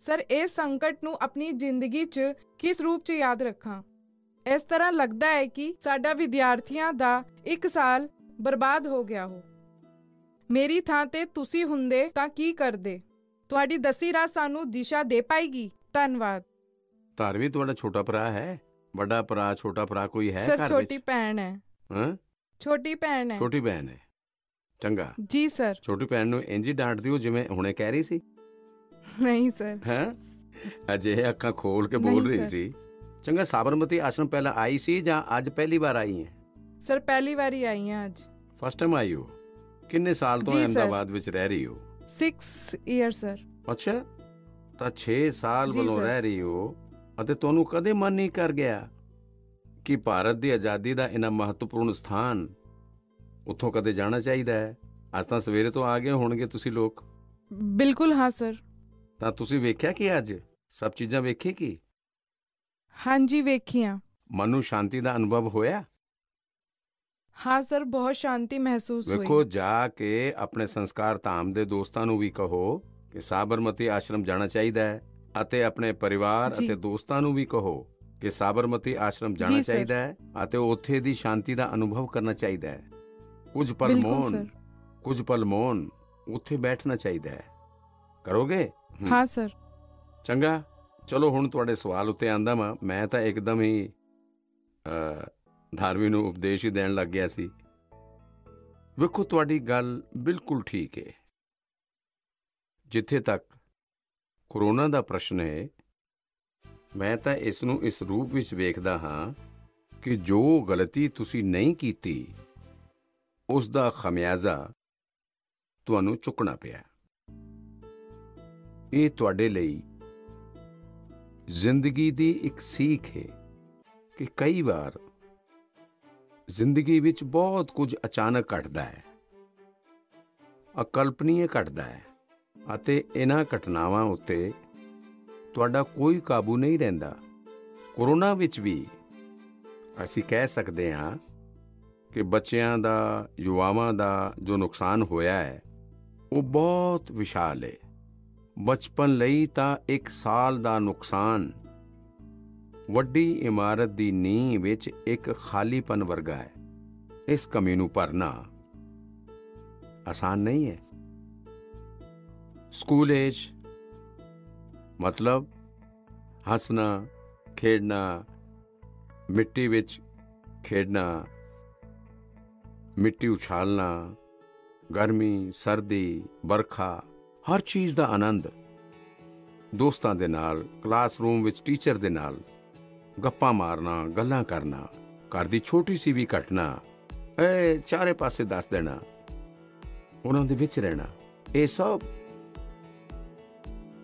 ਸਰ, ਇਸ ਸੰਕਟ ਨੂੰ ਆਪਣੀ ਜ਼ਿੰਦਗੀ 'ਚ ਕਿਸ ਰੂਪ 'ਚ ਯਾਦ ਰੱਖਾਂ? ਇਸ ਤਰ੍ਹਾਂ ਲੱਗਦਾ ਹੈ ਕਿ ਸਾਡਾ ਵਿਦਿਆਰਥੀਆਂ ਦਾ 1 ਸਾਲ ਬਰਬਾਦ ਹੋ ਗਿਆ ਹੋ। ਮੇਰੀ ਥਾਂ ਤੇ ਤੁਸੀਂ ਹੁੰਦੇ ਤਾਂ ਕੀ ਕਰਦੇ? ਤੁਹਾਡੀ ਦੱਸੀ ਰਾਹ ਸਾਨੂੰ ਦਿਸ਼ਾ ਦੇ ਪਾਏਗੀ। ਧੰਨਵਾਦ। ਧਾਰਵੀ, ਤੁਹਾਡਾ ਛੋਟਾ ਭਰਾ ਹੈ? ਵੱਡਾ ਭਰਾ, ਛੋਟਾ ਭਰਾ ਕੋਈ ਹੈ ਸਰ, ਘਰ ਛੋਟੀ ਵਿੱਚ? ਭੈਣ ਹੈ। ਹਾਂ, ਛੋਟੀ ਭੈਣ ਹੈ। ਛੋਟੀ ਭੈਣ ਹੈ। ਚੰਗਾ ਜੀ ਸਰ। ਛੋਟੀ ਭੈਣ ਨੂੰ ਇੰਜ ਹੀ ਡਾਂਟ ਦਿਓ ਜਿਵੇਂ ਹੁਣੇ ਕਹਿ ਰਹੀ ਸੀ। ਨਹੀਂ ਸਰ। ਹੈ ਅਜੇ ਅੱਖਾਂ ਖੋਲ ਕੇ ਬੋਲ ਨਹੀਂ ਰਹੀ ਸਰ। ਸੀ। ਚੰਗਾ, ਸਾਬਰਮਤੀ ਆਸ਼ਰਮ ਪਹਿਲਾਂ ਆਈ ਸੀ ਜਾਂ ਅੱਜ ਪਹਿਲੀ ਵਾਰ ਆਈ ਹੈ? ਸਰ, ਪਹਿਲੀ ਵਾਰੀ ਆਈ ਹਾਂ ਅੱਜ। ਫਸਟ ਟਾਈਮ ਆਈ ਹੋ? ਕਿੰਨੇ ਸਾਲ ਤੋਂ ਜੀ ਸਰ। ਅਹਿਮਦਾਬਾਦ ਵਿੱਚ ਰਹਿ ਰਹੀ ਹੋ? 6 ਇਅਰ ਸਰ। ਅੱਛਾ, ਤਾਂ 6 ਸਾਲ ਜੀ ਵੱਲੋਂ ਸਰ। ਰਹਿ ਰਹੀ ਹੋ ਅਤੇ ਤੁਹਾਨੂੰ ਕਦੇ ਮਨ ਨਹੀਂ ਕਰ ਗਿਆ ਕਿ ਭਾਰਤ ਦੀ ਆਜ਼ਾਦੀ ਦਾ ਇੰਨਾ ਮਹੱਤਵਪੂਰਨ ਸਥਾਨ, ਉੱਥੋਂ ਕਦੇ ਜਾਣਾ ਚਾਹੀਦਾ ਹੈ? ਅੱਜ ਤਾਂ ਸਵੇਰੇ ਤੋਂ ਆ ਗਏ ਹੋਣਗੇ ਤੁਸੀਂ ਲੋਕ। ਬਿਲਕੁਲ ਹਾਂ ਸਰ। ਤਾਂ ਤੁਸੀਂ ਵੇਖਿਆ ਕਿ ਅੱਜ ਸਭ ਚੀਜ਼ਾਂ ਵੇਖੀ ਕੀ? ਹਾਂਜੀ, ਵੇਖੀਆਂ। ਮਨ ਨੂੰ ਸ਼ਾਂਤੀ ਦਾ ਅਨੁਭਵ ਹੋਇਆ? ਹਾਂ ਸਰ, ਬਹੁਤ ਸ਼ਾਂਤੀ ਮਹਿਸੂਸ ਹੋਈ। ਵੇਖੋ, ਜਾ ਕੇ ਆਪਣੇ ਸੰਸਕਾਰ ਧਾਮ ਦੇ ਦੋਸਤਾਂ ਨੂੰ ਵੀ ਕਹੋ ਕਿ ਸਾਬਰਮਤੀ ਆਸ਼ਰਮ ਜਾਣਾ ਚਾਹੀਦਾ ਹੈ, ਅਤੇ ਆਪਣੇ ਪਰਿਵਾਰ ਜੀ। ਅਤੇ ਦੋਸਤਾਂ ਨੂੰ ਵੀ ਕਹੋ ਕਿ ਸਾਬਰਮਤੀ ਆਸ਼ਰਮ ਜਾਣਾ ਜੀ ਸਰ। ਚਾਹੀਦਾ ਹੈ ਅਤੇ ਉੱਥੇ ਦੀ ਸ਼ਾਂਤੀ ਦਾ ਅਨੁਭਵ ਕਰਨਾ ਚਾਹੀਦਾ ਹੈ। ਕੁਝ ਪਲ ਬਿਲਕੁਲ ਮੌਨ, ਸਰ। ਕੁਝ ਪਲ ਮੌਨ ਉੱਥੇ ਬੈਠਣਾ ਚਾਹੀਦਾ ਹੈ। ਕਰੋਗੇ? ਹਾਂ ਸਰ। ਚੰਗਾ, ਚਲੋ ਹੁਣ ਤੁਹਾਡੇ ਸਵਾਲ ਉੱਤੇ ਆਂਦਾ ਵਾਂ। ਮੈਂ ਤਾਂ ਇੱਕਦਮ ਹੀ ਧਾਰਮੀ ਨੂੰ ਉਪਦੇਸ਼ ਹੀ ਦੇਣ ਲੱਗ ਗਿਆ ਸੀ। ਵੇਖੋ, ਤੁਹਾਡੀ ਗੱਲ ਬਿਲਕੁਲ ਠੀਕ ਹੈ। ਜਿੱਥੇ ਤੱਕ ਕੋਰੋਨਾ ਦਾ ਪ੍ਰਸ਼ਨ ਹੈ, ਮੈਂ ਤਾਂ ਇਸ ਨੂੰ ਇਸ ਰੂਪ ਵਿੱਚ ਵੇਖਦਾ ਹਾਂ ਕਿ ਜੋ ਗਲਤੀ ਤੁਸੀਂ ਨਹੀਂ ਕੀਤੀ ਉਸ ਦਾ ਖਮਿਆਜ਼ਾ ਤੁਹਾਨੂੰ ਚੁੱਕਣਾ ਪਿਆ। ਇਹ ਤੁਹਾਡੇ ਲਈ ਜ਼ਿੰਦਗੀ ਦੀ ਇੱਕ ਸੀਖ ਹੈ ਕਿ ਕਈ ਵਾਰ ਜ਼ਿੰਦਗੀ ਵਿੱਚ ਬਹੁਤ ਕੁਝ ਅਚਾਨਕ ਘਟਦਾ ਹੈ, ਅਕਲਪਨੀय ਘਟਦਾ ਹੈ, ਅਤੇ ਇਹਨਾਂ ਘਟਨਾਵਾਂ ਉੱਤੇ ਤੁਹਾਡਾ ਕੋਈ ਕਾਬੂ ਨਹੀਂ ਰਹਿੰਦਾ। ਕੋਰੋਨਾ ਵਿੱਚ ਵੀ ਅਸੀਂ ਕਹਿ ਸਕਦੇ ਹਾਂ ਕਿ ਬੱਚਿਆਂ ਦਾ, ਯੁਵਾਵਾਂ ਦਾ ਜੋ ਨੁਕਸਾਨ ਹੋਇਆ ਹੈ ਉਹ ਬਹੁਤ ਵਿਸ਼ਾਲ ਹੈ। ਬਚਪਨ ਲਈ ਤਾਂ 1 ਸਾਲ ਦਾ ਨੁਕਸਾਨ ਵੱਡੀ ਇਮਾਰਤ ਦੀ ਨੀਂਹ ਵਿੱਚ ਇੱਕ ਖਾਲੀਪਨ ਵਰਗਾ ਹੈ। ਇਸ ਕਮੀ ਨੂੰ ਭਰਨਾ ਆਸਾਨ ਨਹੀਂ ਹੈ। ਸਕੂਲ ਏਜ ਮਤਲਬ ਹੱਸਣਾ, ਖੇਡਣਾ, ਮਿੱਟੀ ਵਿੱਚ ਖੇਡਣਾ, ਮਿੱਟੀ ਉਛਾਲਣਾ, ਗਰਮੀ, ਸਰਦੀ, ਬਰਖਾ, ਹਰ ਚੀਜ਼ ਦਾ ਆਨੰਦ, ਦੋਸਤਾਂ ਦੇ ਨਾਲ, ਕਲਾਸਰੂਮ ਵਿੱਚ ਟੀਚਰ ਦੇ ਨਾਲ ਗੱਪਾਂ ਮਾਰਨਾ, ਗੱਲਾਂ ਕਰਨਾ, ਘਰ ਦੀ ਛੋਟੀ ਸੀ ਵੀ ਘਟਨਾ ਚਾਰੇ ਪਾਸੇ ਦੱਸ ਦੇਣਾ, ਉਹਨਾਂ ਦੇ ਵਿੱਚ ਰਹਿਣਾ, ਇਹ ਸਭ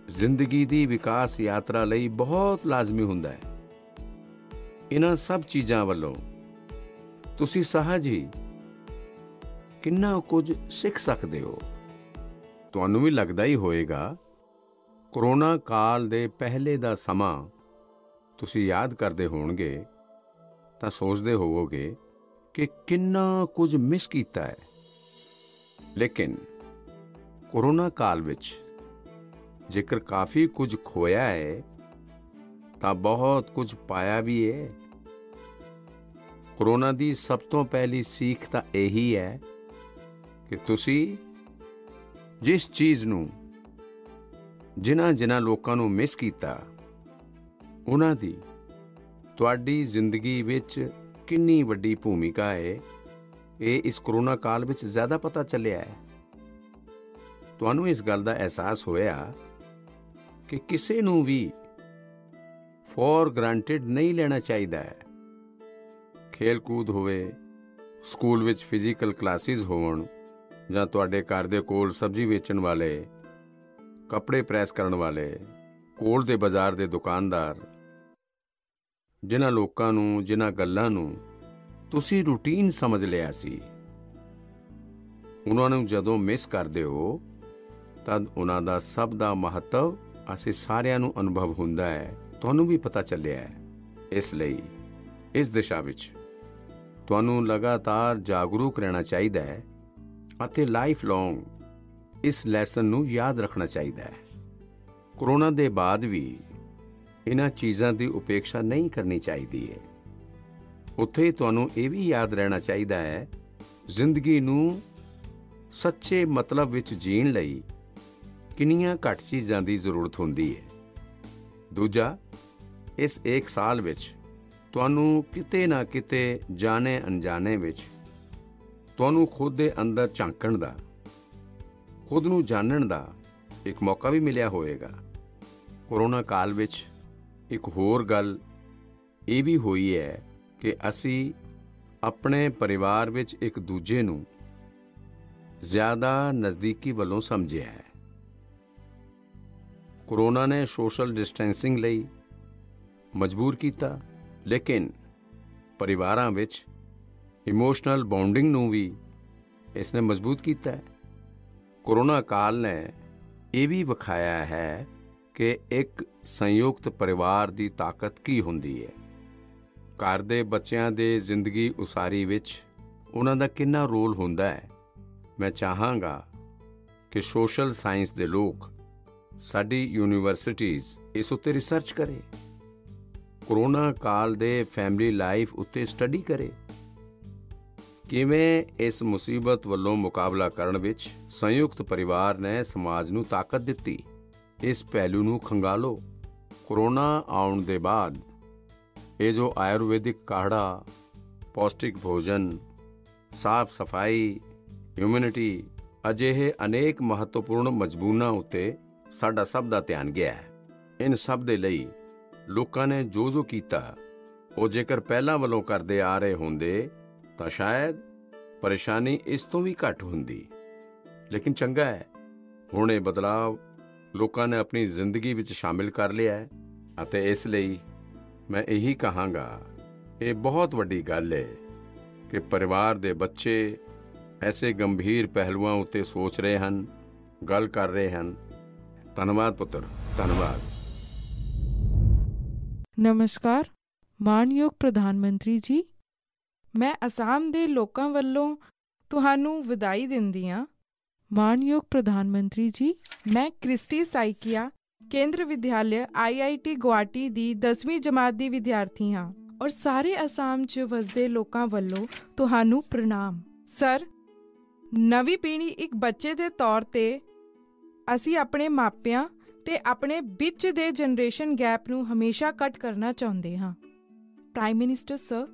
ਜ਼ਿੰਦਗੀ ਦੀ ਵਿਕਾਸ ਯਾਤਰਾ ਲਈ ਬਹੁਤ ਲਾਜ਼ਮੀ ਹੁੰਦਾ ਹੈ। ਇਹਨਾਂ ਸਭ ਚੀਜ਼ਾਂ ਵੱਲੋਂ ਤੁਸੀਂ ਸਹਿਜ ਹੀ ਕਿੰਨਾ ਕੁਝ ਸਿੱਖ ਸਕਦੇ ਹੋ। ਤੁਹਾਨੂੰ ਵੀ ਲੱਗਦਾ ਹੀ ਹੋਏਗਾ, ਕੋਰੋਨਾ ਕਾਲ ਦੇ ਪਹਿਲੇ ਦਾ ਸਮਾਂ ਤੁਸੀਂ ਯਾਦ ਕਰਦੇ ਹੋਣਗੇ ਤਾਂ ਸੋਚਦੇ ਹੋਵੋਗੇ ਕਿ ਕਿੰਨਾ ਕੁਝ ਮਿਸ ਕੀਤਾ ਹੈ। ਲੇਕਿਨ ਕੋਰੋਨਾ ਕਾਲ ਵਿੱਚ ਜੇਕਰ ਕਾਫੀ ਕੁਝ ਖੋਇਆ ਹੈ ਤਾਂ ਬਹੁਤ ਕੁਝ ਪਾਇਆ ਵੀ ਹੈ। ਕੋਰੋਨਾ ਦੀ ਸਭ ਤੋਂ ਪਹਿਲੀ ਸੀਖ ਤਾਂ ਇਹੀ ਹੈ ਕਿ ਤੁਸੀਂ ਜਿਸ ਚੀਜ਼ ਨੂੰ, ਜਿਨ੍ਹਾਂ ਲੋਕਾਂ ਨੂੰ ਮਿਸ ਕੀਤਾ, ਉਹਨਾਂ ਦੀ ਤੁਹਾਡੀ ਜ਼ਿੰਦਗੀ ਵਿੱਚ ਕਿੰਨੀ ਵੱਡੀ ਭੂਮਿਕਾ ਹੈ, ਇਹ ਇਸ ਕੋਰੋਨਾ ਕਾਲ ਵਿੱਚ ਜ਼ਿਆਦਾ ਪਤਾ ਚੱਲਿਆ ਹੈ। ਤੁਹਾਨੂੰ ਇਸ ਗੱਲ ਦਾ ਅਹਿਸਾਸ ਹੋਇਆ ਕਿ ਕਿਸੇ ਨੂੰ ਵੀ ਫੋਰ ਗ੍ਰਾਂਟਿਡ ਨਹੀਂ ਲੈਣਾ ਚਾਹੀਦਾ ਹੈ। ਖੇਲ ਕੂਦ ਹੋਵੇ, ਸਕੂਲ ਵਿੱਚ ਫਿਜ਼ੀਕਲ ਕਲਾਸਿਸ ਹੋਣ, ਜਾਂ ਤੁਹਾਡੇ ਘਰ ਦੇ ਕੋਲ ਸਬਜ਼ੀ ਵੇਚਣ ਵਾਲੇ, ਕੱਪੜੇ ਪ੍ਰੈਸ ਕਰਨ ਵਾਲੇ, ਕੋਲ ਦੇ ਬਾਜ਼ਾਰ ਦੇ ਦੁਕਾਨਦਾਰ, ਜਿਨ੍ਹਾਂ ਲੋਕਾਂ ਨੂੰ, ਜਿਨ੍ਹਾਂ ਗੱਲਾਂ ਨੂੰ ਤੁਸੀਂ ਰੂਟੀਨ ਸਮਝ ਲਿਆ ਸੀ, ਉਹਨਾਂ ਨੂੰ ਜਦੋਂ ਮਿਸ ਕਰਦੇ ਹੋ ਤਦ ਉਹਨਾਂ ਦਾ ਸਭ ਦਾ ਮਹੱਤਵ ਅਸੀਂ ਸਾਰਿਆਂ ਨੂੰ ਅਨੁਭਵ ਹੁੰਦਾ ਹੈ, ਤੁਹਾਨੂੰ ਵੀ ਪਤਾ ਚੱਲਿਆ ਹੈ। ਇਸ ਲਈ ਇਸ ਦਿਸ਼ਾ ਵਿੱਚ ਤੁਹਾਨੂੰ ਲਗਾਤਾਰ ਜਾਗਰੂਕ ਰਹਿਣਾ ਚਾਹੀਦਾ ਹੈ ਅਤੇ ਲਾਈਫ ਲੌਂਗ ਇਸ ਲੈਸਨ ਨੂੰ ਯਾਦ ਰੱਖਣਾ ਚਾਹੀਦਾ ਹੈ। ਕਰੋਨਾ ਦੇ ਬਾਅਦ ਵੀ ਇਹਨਾਂ ਚੀਜ਼ਾਂ ਦੀ ਉਪੇਖਿਆ ਨਹੀਂ ਕਰਨੀ ਚਾਹੀਦੀ ਹੈ। ਉੱਥੇ ਤੁਹਾਨੂੰ ਇਹ ਵੀ ਯਾਦ ਰਹਿਣਾ ਚਾਹੀਦਾ ਹੈ, ਜ਼ਿੰਦਗੀ ਨੂੰ ਸੱਚੇ ਮਤਲਬ ਵਿੱਚ ਜੀਣ ਲਈ ਕਿੰਨੀਆਂ ਘੱਟ ਚੀਜ਼ਾਂ ਦੀ ਜ਼ਰੂਰਤ ਹੁੰਦੀ ਹੈ। ਦੂਜਾ, ਇਸ 1 ਸਾਲ ਵਿੱਚ ਤੁਹਾਨੂੰ ਕਿਤੇ ਨਾ ਕਿਤੇ ਜਾਣੇ ਅਣਜਾਣੇ ਵਿੱਚ ਤੁਹਾਨੂੰ ਖੁਦ ਦੇ ਅੰਦਰ ਝਾਂਕਣ ਦਾ, ਖੁਦ ਨੂੰ ਜਾਣਨ ਦਾ ਇੱਕ ਮੌਕਾ ਵੀ ਮਿਲਿਆ ਹੋਵੇਗਾ। ਕਰੋਨਾ ਕਾਲ ਵਿੱਚ ਇੱਕ ਹੋਰ ਗੱਲ ਇਹ ਵੀ ਹੋਈ ਹੈ ਕਿ ਅਸੀਂ ਆਪਣੇ ਪਰਿਵਾਰ ਵਿੱਚ ਇੱਕ ਦੂਜੇ ਨੂੰ ਜ਼ਿਆਦਾ ਨਜ਼ਦੀਕੀ ਵੱਲੋਂ ਸਮਝਿਆ ਹੈ। ਕਰੋਨਾ ਨੇ ਸੋਸ਼ਲ ਡਿਸਟੈਂਸਿੰਗ ਲਈ ਮਜਬੂਰ ਕੀਤਾ, ਲੇਕਿਨ ਪਰਿਵਾਰਾਂ ਵਿੱਚ ਇਮੋਸ਼ਨਲ ਬੌਂਡਿੰਗ ਨੂੰ ਵੀ ਇਸ ਨੇ ਮਜ਼ਬੂਤ ਕੀਤਾ ਹੈ। ਕਰੋਨਾ ਕਾਲ ਨੇ ਇਹ ਵੀ ਵਿਖਾਇਆ ਹੈ ਕਿ ਇੱਕ ਸੰਯੁਕਤ ਪਰਿਵਾਰ ਦੀ ਤਾਕਤ ਕੀ ਹੁੰਦੀ ਹੈ। ਘਰ ਦੇ ਬੱਚਿਆਂ ਦੇ ਜ਼ਿੰਦਗੀ ਉਸਾਰੀ ਵਿੱਚ ਉਹਨਾਂ ਦਾ ਕਿੰਨਾ ਰੋਲ ਹੁੰਦਾ ਹੈ। ਮੈਂ ਚਾਹਾਂਗਾ ਕਿ ਸੋਸ਼ਲ ਸਾਇੰਸ ਦੇ ਲੋਕ, ਸਾਡੀ ਯੂਨੀਵਰਸਿਟੀਜ਼ ਇਸ ਉੱਤੇ ਰਿਸਰਚ ਕਰੇ, ਕਰੋਨਾ ਕਾਲ ਦੇ ਫੈਮਿਲੀ ਲਾਈਫ ਉੱਤੇ ਸਟੱਡੀ ਕਰੇ, ਕਿਵੇਂ ਇਸ ਮੁਸੀਬਤ ਵੱਲੋਂ ਮੁਕਾਬਲਾ ਕਰਨ ਵਿੱਚ ਸੰਯੁਕਤ ਪਰਿਵਾਰ ਨੇ ਸਮਾਜ ਨੂੰ ਤਾਕਤ ਦਿੱਤੀ। ਇਸ ਪਹਿਲੂ ਨੂੰ ਖੰਗਾਲੋ। ਕਰੋਨਾ ਆਉਣ ਦੇ ਬਾਅਦ ਇਹ ਜੋ ਆਯੁਰਵੈਦਿਕ ਕਾढ़ा, ਪੌਸ਼ਟਿਕ ਭੋਜਨ, ਸਾਫ਼ ਸਫਾਈ, ਹਿਊਮੈਨਿਟੀ, ਅਜਿਹੇ ਅਨੇਕ ਮਹੱਤਵਪੂਰਨ ਮਜ਼ਮੂਨਾਂ ਉੱਤੇ ਸਾਡਾ ਸਭ ਦਾ ਧਿਆਨ ਗਿਆ ਹੈ। ਇਨ ਸਭ ਦੇ ਲਈ ਲੋਕਾਂ ਨੇ ਜੋ ਜੋ ਕੀਤਾ, ਉਹ ਜੇਕਰ ਪਹਿਲਾਂ ਵੱਲੋਂ ਕਰਦੇ ਆ ਰਹੇ ਹੁੰਦੇ ਤਾਂ ਸ਼ਾਇਦ ਪਰੇਸ਼ਾਨੀ ਇਸ ਤੋਂ ਵੀ ਘੱਟ ਹੁੰਦੀ। ਲੇਕਿਨ ਚੰਗਾ ਹੈ, ਹੁਣ ਇਹ ਬਦਲਾਅ ਲੋਕਾਂ ਨੇ ਆਪਣੀ ਜ਼ਿੰਦਗੀ ਵਿੱਚ ਸ਼ਾਮਿਲ ਕਰ ਲਿਆ ਹੈ ਅਤੇ ਇਸ ਲਈ ਮੈਂ ਇਹੀ ਕਹਾਂਗਾ, ਇਹ ਬਹੁਤ ਵੱਡੀ ਗੱਲ ਹੈ ਕਿ ਪਰਿਵਾਰ ਦੇ ਬੱਚੇ ਐਸੇ ਗੰਭੀਰ ਪਹਿਲੂਆਂ ਉੱਤੇ ਸੋਚ ਰਹੇ ਹਨ, ਗੱਲ ਕਰ ਰਹੇ ਹਨ। ਧੰਨਵਾਦ ਪੁੱਤਰ, ਧੰਨਵਾਦ। ਨਮਸਕਾਰ ਮਾਨਯੋਗ ਪ੍ਰਧਾਨ ਮੰਤਰੀ ਜੀ, ਮੈਂ ਅਸਾਮ ਦੇ ਲੋਕਾਂ ਵੱਲੋਂ ਤੁਹਾਨੂੰ ਵਧਾਈ ਦਿੰਦੀ ਹਾਂ। ਮਾਨਯੋਗ ਪ੍ਰਧਾਨ ਮੰਤਰੀ ਜੀ, ਮੈਂ ਕ੍ਰਿਸਟੀ ਸਾਈਕੀਆ ਕੇਂਦਰ ਵਿਦਿਆਲਿਆ IIT ਗੁਵਾਹਾਟੀ ਦੀ 10ਵੀਂ ਜਮਾਤ ਦੀ ਵਿਦਿਆਰਥੀ ਹਾਂ ਔਰ ਸਾਰੇ ਅਸਾਮ 'ਚ ਵਸਦੇ ਲੋਕਾਂ ਵੱਲੋਂ ਤੁਹਾਨੂੰ ਪ੍ਰਣਾਮ। ਸਰ, ਨਵੀਂ ਪੀੜ੍ਹੀ ਇੱਕ ਬੱਚੇ ਦੇ ਤੌਰ 'ਤੇ ਅਸੀਂ ਆਪਣੇ ਮਾਪਿਆਂ ਤੇ ਆਪਣੇ ਵਿੱਚ ਦੇ ਜਨਰੇਸ਼ਨ ਗੈਪ ਨੂੰ ਹਮੇਸ਼ਾ ਘੱਟ ਕਰਨਾ ਚਾਹੁੰਦੇ ਹਾਂ। ਪ੍ਰਾਈਮ ਮਿਨਿਸਟਰ ਸਰ,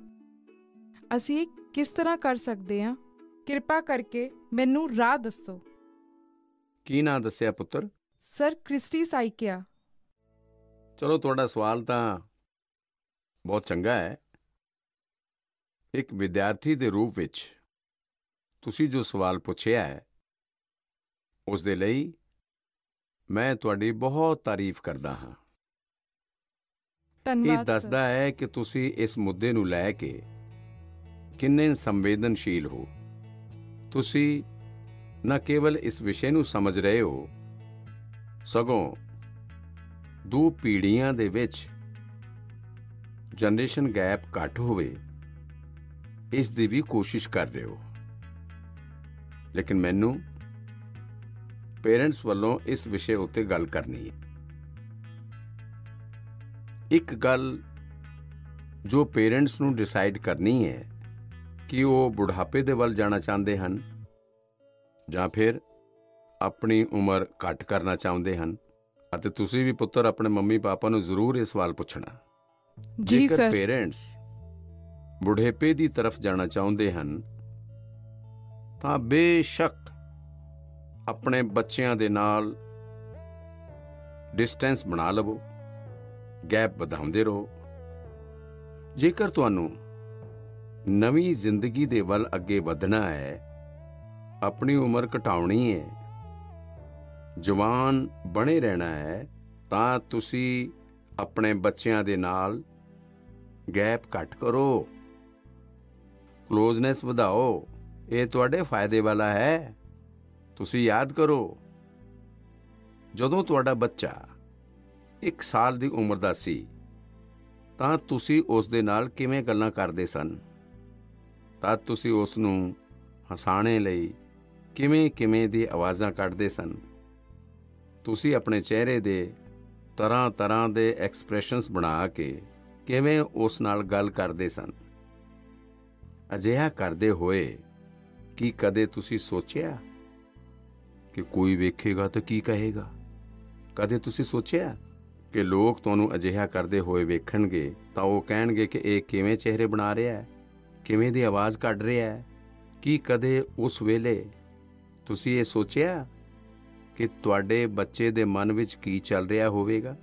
ਅਸੀਂ ਇਹ ਕਿਸ ਤਰ੍ਹਾਂ ਕਰ ਸਕਦੇ ਹਾਂ? ਕਿਰਪਾ ਕਰਕੇ ਮੈਨੂੰ ਰਾਹ ਦੱਸੋ। ਕੀ ਨਾਂ ਦੱਸਿਆ ਪੁੱਤਰ? ਸਰ, ਕ੍ਰਿਸਟੀ ਸਾਈਕੀਆ। ਚਲੋ, ਤੁਹਾਡਾ ਸਵਾਲ ਤਾਂ ਬਹੁਤ ਚੰਗਾ ਹੈ। ਇੱਕ ਵਿਦਿਆਰਥੀ ਦੇ ਰੂਪ ਵਿੱਚ ਤੁਸੀਂ ਜੋ ਸਵਾਲ ਪੁੱਛਿਆ ਹੈ, ਉਸ ਦੇ ਲਈ ਮੈਂ ਤੁਹਾਡੀ ਬਹੁਤ ਤਾਰੀਫ ਕਰਦਾ ਹਾਂ। ਧੰਨਵਾਦ। ਇਹ ਦੱਸਦਾ ਹੈ ਕਿ ਤੁਸੀਂ ਇਸ ਮੁੱਦੇ ਨੂੰ ਲੈ ਕੇ ਕਿੰਨੇ ਸੰਵੇਦਨਸ਼ੀਲ ਹੋ। ਤੁਸੀਂ ਨਾ ਕੇਵਲ ਇਸ ਵਿਸ਼ੇ ਨੂੰ ਸਮਝ ਰਹੇ ਹੋ, ਸਗੋਂ ਦੋ ਪੀੜ੍ਹੀਆਂ ਦੇ ਵਿੱਚ ਜਨਰੇਸ਼ਨ ਗੈਪ ਘੱਟ ਹੋਵੇ, ਇਸ ਦੀ ਵੀ ਕੋਸ਼ਿਸ਼ ਕਰ ਰਹੇ ਹੋ। ਲੇਕਿਨ ਮੈਨੂੰ ਪੇਰੈਂਟਸ ਵੱਲੋਂ ਇਸ ਵਿਸ਼ੇ ਉੱਤੇ ਗੱਲ ਕਰਨੀ ਹੈ। ਇੱਕ ਗੱਲ ਜੋ ਪੇਰੈਂਟਸ ਨੂੰ ਡਿਸਾਈਡ ਕਰਨੀ ਹੈ ਕਿ ਉਹ ਬੁਢਾਪੇ ਦੇ ਵੱਲ ਜਾਣਾ ਚਾਹੁੰਦੇ ਹਨ ਜਾਂ ਫਿਰ ਆਪਣੀ ਉਮਰ ਘੱਟ ਕਰਨਾ ਚਾਹੁੰਦੇ ਹਨ। ਅਤੇ ਤੁਸੀਂ ਵੀ ਪੁੱਤਰ ਆਪਣੇ ਮੰਮੀ ਪਾਪਾ ਨੂੰ ਜ਼ਰੂਰ ਇਹ ਸਵਾਲ ਪੁੱਛਣਾ। ਜੀ ਸਰ। ਜੇਕਰ ਪੇਰੈਂਟਸ ਬੁਢੇਪੇ ਦੀ ਤਰਫ ਜਾਣਾ ਚਾਹੁੰਦੇ ਹਨ ਤਾਂ ਬੇਸ਼ੱਕ ਆਪਣੇ ਬੱਚਿਆਂ ਦੇ ਨਾਲ ਡਿਸਟੈਂਸ ਬਣਾ ਲਵੋ, ਗੈਪ ਵਧਾਉਂਦੇ ਰਹੋ। ਜੇਕਰ ਤੁਹਾਨੂੰ ਨਵੀਂ ਜ਼ਿੰਦਗੀ ਦੇ ਵੱਲ ਅੱਗੇ ਵਧਣਾ ਹੈ ਆਪਣੀ ਉਮਰ ਘਟਾਉਣੀ ਹੈ, ਜਵਾਨ ਬਣੇ ਰਹਿਣਾ ਹੈ, ਤਾਂ ਤੁਸੀਂ ਆਪਣੇ ਬੱਚਿਆਂ ਦੇ ਨਾਲ ਗੈਪ ਘੱਟ ਕਰੋ, ਕਲੋਜ਼ਨੈਸ ਵਧਾਓ। ਇਹ ਤੁਹਾਡੇ ਫਾਇਦੇ ਵਾਲਾ ਹੈ। ਤੁਸੀਂ ਯਾਦ ਕਰੋ, ਜਦੋਂ ਤੁਹਾਡਾ ਬੱਚਾ 1 ਸਾਲ ਦੀ ਉਮਰ ਦਾ ਸੀ ਤਾਂ ਤੁਸੀਂ ਉਸ ਦੇ ਨਾਲ ਕਿਵੇਂ ਗੱਲਾਂ ਕਰਦੇ ਸਨ, ਤਾਂ ਤੁਸੀਂ ਉਸ ਨੂੰ ਹਸਾਣੇ ਲਈ ਕਿਵੇਂ ਦੀ ਆਵਾਜ਼ਾਂ ਕੱਢਦੇ ਸਨ। ਤੁਸੀਂ ਆਪਣੇ ਚਿਹਰੇ ਦੇ ਤਰ੍ਹਾਂ ਦੇ ਐਕਸਪ੍ਰੈਸ਼ਨਸ ਬਣਾ ਕੇ ਕਿਵੇਂ ਉਸ ਨਾਲ ਗੱਲ ਕਰਦੇ ਸਨ। ਅਜਿਹਾ ਕਰਦੇ ਹੋਏ ਕੀ ਕਦੇ ਤੁਸੀਂ ਸੋਚਿਆ ਕਿ ਕੋਈ ਵੇਖੇਗਾ ਤਾਂ ਕੀ ਕਹੇਗਾ? ਕਦੇ ਤੁਸੀਂ ਸੋਚਿਆ ਕਿ ਲੋਕ ਤੁਹਾਨੂੰ ਅਜਿਹਾ ਕਰਦੇ ਹੋਏ ਵੇਖਣਗੇ ਤਾਂ ਉਹ ਕਹਿਣਗੇ ਕਿ ਇਹ ਕਿਵੇਂ ਚਿਹਰੇ ਬਣਾ ਰਿਹਾ ਹੈ, ਕਿਵੇਂ ਦੀ ਆਵਾਜ਼ ਕੱਢ ਰਿਹਾ ਹੈ? ਕੀ ਕਦੇ ਉਸ ਵੇਲੇ ਤੁਸੀਂ ਇਹ ਸੋਚਿਆ ਕਿ ਤੁਹਾਡੇ ਬੱਚੇ ਦੇ ਮਨ ਵਿੱਚ ਕੀ ਚੱਲ ਰਿਹਾ ਹੋਵੇਗਾ?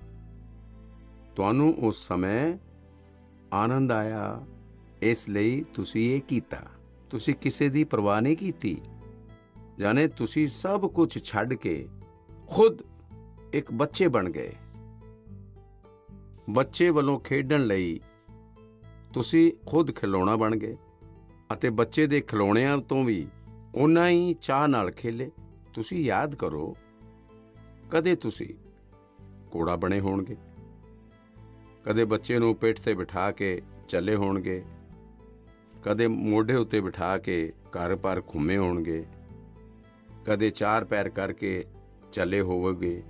ਤੁਹਾਨੂੰ ਉਸ ਸਮੇਂ ਆਨੰਦ ਆਇਆ, ਇਸ ਲਈ ਤੁਸੀਂ ਇਹ ਕੀਤਾ। ਤੁਸੀਂ ਕਿਸੇ ਦੀ ਪਰਵਾਹ ਨਹੀਂ ਕੀਤੀ, ਜਾਣੇ ਤੁਸੀਂ ਸਭ ਕੁਝ ਛੱਡ ਕੇ ਖੁਦ ਇੱਕ ਬੱਚੇ ਬਣ ਗਏ। ਬੱਚੇ ਵੱਲੋਂ ਖੇਡਣ ਲਈ ਤੁਸੀਂ ਖੁਦ ਖਿਡੌਣਾ ਬਣ ਗਏ ਅਤੇ ਬੱਚੇ ਦੇ ਖਿਡੌਣਿਆਂ ਤੋਂ ਵੀ ਉਨਾ ਹੀ ਚਾਹ ਨਾਲ ਖੇਲੇ। ਤੁਸੀਂ ਯਾਦ ਕਰੋ, ਕਦੇ ਤੁਸੀਂ ਘੋੜਾ ਬਣੇ ਹੋਣਗੇ, ਕਦੇ ਬੱਚੇ ਨੂੰ ਪਿੱਠ ਤੇ ਬਿਠਾ ਕੇ ਚੱਲੇ ਹੋਣਗੇ, ਕਦੇ ਮੋਢੇ ਉੱਤੇ ਬਿਠਾ ਕੇ ਘਰ ਪਰ ਘੁੰਮੇ ਹੋਣਗੇ, ਕਦੇ 4 ਪੈਰ ਕਰਕੇ ਚੱਲੇ ਹੋਵੋਗੇ।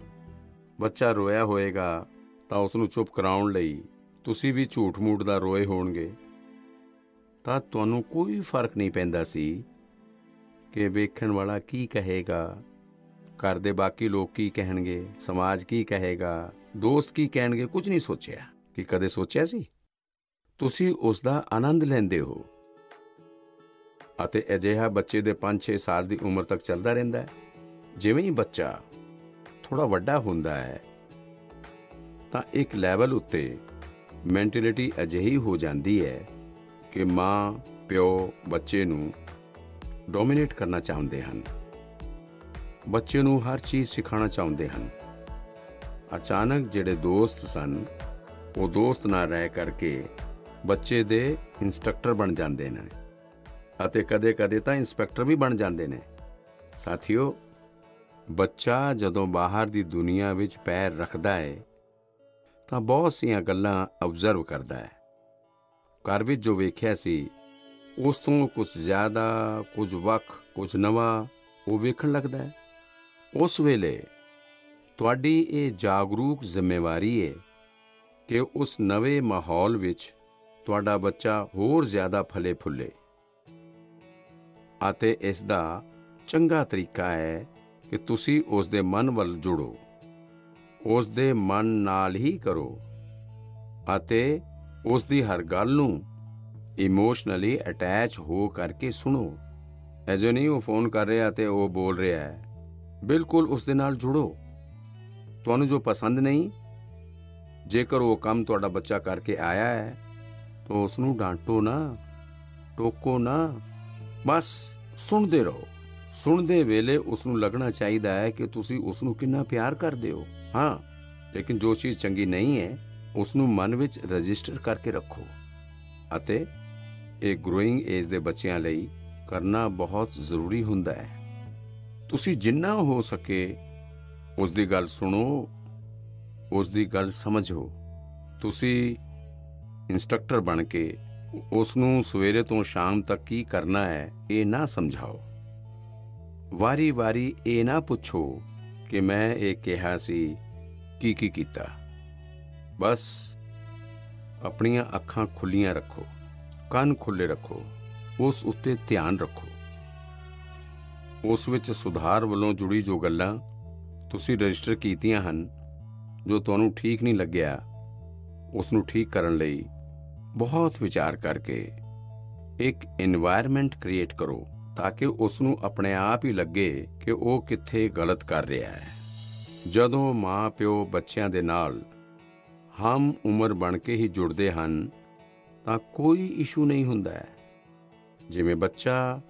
ਬੱਚਾ ਰੋਇਆ ਹੋਏਗਾ ਤਾਂ ਉਸ ਨੂੰ ਚੁੱਪ ਕਰਾਉਣ ਲਈ ਤੁਸੀਂ ਵੀ ਝੂਠ ਮੂਠ ਦਾ ਰੋਏ ਹੋਣਗੇ। ਤਾਂ ਤੁਹਾਨੂੰ ਕੋਈ ਫਰਕ ਨਹੀਂ ਪੈਂਦਾ ਸੀ ਕਿ ਵੇਖਣ ਵਾਲਾ ਕੀ ਕਹੇਗਾ, ਘਰ ਦੇ ਬਾਕੀ ਲੋਕ ਕੀ ਕਹਿਣਗੇ, ਸਮਾਜ ਕੀ ਕਹੇਗਾ, ਦੋਸਤ ਕੀ ਕਹਿਣਗੇ। ਕੁਝ ਨਹੀਂ ਸੋਚਿਆ। ਕਿ ਕਦੇ ਸੋਚਿਆ ਸੀ? ਤੁਸੀਂ ਉਸ ਦਾ ਆਨੰਦ ਲੈਂਦੇ ਹੋ ਅਤੇ ਅਜਿਹਾ ਬੱਚੇ ਦੇ 5-6 ਸਾਲ ਦੀ ਉਮਰ ਤੱਕ ਚੱਲਦਾ ਰਹਿੰਦਾ ਹੈ। ਜਿਵੇਂ ਹੀ ਬੱਚਾ ਥੋੜਾ ਵੱਡਾ ਹੁੰਦਾ ਹੈ ਤਾਂ ਇੱਕ ਲੈਵਲ ਉੱਤੇ ਮੈਂਟੈਲਿਟੀ ਅਜਿਹੀ ਹੋ ਜਾਂਦੀ ਹੈ ਕਿ ਮਾਂ ਪਿਓ ਬੱਚੇ ਨੂੰ ਡੋਮੀਨੇਟ ਕਰਨਾ ਚਾਹੁੰਦੇ ਹਨ, ਬੱਚੇ ਨੂੰ ਹਰ ਚੀਜ਼ ਸਿਖਾਉਣਾ ਚਾਹੁੰਦੇ ਹਨ। ਅਚਾਨਕ ਜਿਹੜੇ ਦੋਸਤ ਸਨ ਉਹ ਦੋਸਤ ਨਾ ਰਹਿ ਕਰਕੇ ਬੱਚੇ ਦੇ ਇੰਸਟ੍ਰਕਟਰ ਬਣ ਜਾਂਦੇ ਨੇ ਅਤੇ ਕਦੇ-ਕਦੇ ਤਾਂ ਇੰਸਪੈਕਟਰ ਵੀ ਬਣ ਜਾਂਦੇ ਨੇ। ਸਾਥੀਓ, ਬੱਚਾ ਜਦੋਂ ਬਾਹਰ ਦੀ ਦੁਨੀਆ ਵਿੱਚ ਪੈਰ ਰੱਖਦਾ ਹੈ ਤਾਂ ਬਹੁਤ ਸੀਆਂ ਗੱਲਾਂ ਆਬਜ਼ਰਵ ਕਰਦਾ ਹੈ। ਘਰ ਵਿੱਚ ਜੋ ਵੇਖਿਆ ਸੀ ਉਸ ਤੋਂ ਕੁਝ ਜ਼ਿਆਦਾ, ਕੁਝ ਵੱਖ, ਕੁਝ ਨਵਾਂ ਉਹ ਵੇਖਣ ਲੱਗਦਾ ਹੈ। ਉਸ ਵੇਲੇ ਤੁਹਾਡੀ ਇਹ ਜਾਗਰੂਕ ਜ਼ਿੰਮੇਵਾਰੀ ਹੈ ਕਿ ਉਸ ਨਵੇਂ ਮਾਹੌਲ ਵਿੱਚ ਤੁਹਾਡਾ ਬੱਚਾ ਹੋਰ ਜ਼ਿਆਦਾ ਫਲੇ ਫੁੱਲੇ ਅਤੇ ਇਸ ਦਾ ਚੰਗਾ ਤਰੀਕਾ ਹੈ ਕਿ ਤੁਸੀਂ ਉਸ ਦੇ ਮਨ ਵੱਲ ਜੁੜੋ, ਉਸ ਦੇ ਮਨ ਨਾਲ ਹੀ ਕਰੋ ਅਤੇ ਉਸ ਦੀ ਹਰ ਗੱਲ ਨੂੰ ਇਮੋਸ਼ਨਲੀ ਅਟੈਚ ਹੋ ਕਰਕੇ ਸੁਣੋ। ਐਜੋ ਨਹੀਂ ਉਹ ਫੋਨ ਕਰ ਰਿਹਾ ਤੇ ਉਹ ਬੋਲ ਰਿਹਾ ਹੈ, ਬਿਲਕੁਲ ਉਸ ਦੇ ਨਾਲ ਜੁੜੋ। ਤੁਹਾਨੂੰ ਜੋ ਪਸੰਦ ਨਹੀਂ, ਜੇਕਰ ਉਹ ਕੰਮ ਤੁਹਾਡਾ ਬੱਚਾ ਕਰਕੇ ਆਇਆ ਹੈ ਤਾਂ ਉਸ ਨੂੰ ਡਾਂਟੋ ਨਾ, ਟੋਕੋ ਨਾ, ਬਸ ਸੁਣਦੇ ਰਹੋ। ਸੁਣਦੇ ਵੇਲੇ ਉਸ ਨੂੰ ਲੱਗਣਾ ਚਾਹੀਦਾ ਹੈ ਕਿ ਤੁਸੀਂ ਉਸ ਨੂੰ ਕਿੰਨਾ ਪਿਆਰ ਕਰਦੇ ਹੋ। ਹਾਂ, ਲੇਕਿਨ ਜੋ ਚੀਜ਼ ਚੰਗੀ ਨਹੀਂ ਹੈ ਉਸ ਨੂੰ ਮਨ ਵਿੱਚ ਰਜਿਸਟਰ ਕਰਕੇ ਰੱਖੋ ਅਤੇ ਇਹ ਗਰੋਇੰਗ ਏਜ ਦੇ ਬੱਚਿਆਂ ਲਈ ਕਰਨਾ ਬਹੁਤ ਜ਼ਰੂਰੀ ਹੁੰਦਾ ਹੈ। ਤੁਸੀਂ ਜਿੰਨਾ ਹੋ ਸਕੇ ਉਸ ਦੀ ਗੱਲ ਸੁਣੋ, ਉਸ ਦੀ ਗੱਲ ਸਮਝੋ। ਤੁਸੀਂ ਇੰਸਟ੍ਰਕਟਰ ਬਣ ਕੇ ਉਸ ਨੂੰ ਸਵੇਰੇ ਤੋਂ ਸ਼ਾਮ ਤੱਕ ਕੀ ਕਰਨਾ ਹੈ ਇਹ ਨਾ ਸਮਝਾਓ। ਵਾਰੀ-ਵਾਰੀ ਇਹ ਨਾ ਪੁੱਛੋ ਕਿ ਮੈਂ ਇਹ ਕਿਹਾ ਸੀ, ਕੀ ਕੀਤਾ। ਬਸ ਆਪਣੀਆਂ ਅੱਖਾਂ ਖੁੱਲੀਆਂ ਰੱਖੋ, ਕੰਨ ਖੁੱਲੇ ਰੱਖੋ, ਉਸ ਉੱਤੇ ਧਿਆਨ ਰੱਖੋ। ਉਸ ਵਿੱਚ ਸੁਧਾਰ ਵੱਲੋਂ ਜੁੜੀ ਜੋ ਗੱਲਾਂ ਤੁਸੀਂ ਰਜਿਸਟਰ ਕੀਤੀਆਂ ਹਨ, ਜੋ ਤੁਹਾਨੂੰ ਠੀਕ ਨਹੀਂ ਲੱਗਿਆ, ਉਸ ਨੂੰ ਠੀਕ ਕਰਨ ਲਈ ਬਹੁਤ ਵਿਚਾਰ ਕਰਕੇ ਇੱਕ এনवायरमेंट ਕ੍ਰੀਏਟ ਕਰੋ ਤਾਂ ਕਿ ਉਸ ਨੂੰ ਆਪਣੇ ਆਪ ਹੀ ਲੱਗੇ ਕਿ ਉਹ ਕਿੱਥੇ ਗਲਤ ਕਰ ਰਿਹਾ ਹੈ। ਜਦੋਂ ਮਾਂ ਪਿਓ ਬੱਚਿਆਂ ਦੇ ਨਾਲ ਹਮ ਉਮਰ ਬਣ ਕੇ ਹੀ ਜੁੜਦੇ ਹਨ ਤਾਂ ਕੋਈ ਇਸ਼ੂ ਨਹੀਂ ਹੁੰਦਾ ਹੈ। ਜਿਵੇਂ ਬੱਚਾ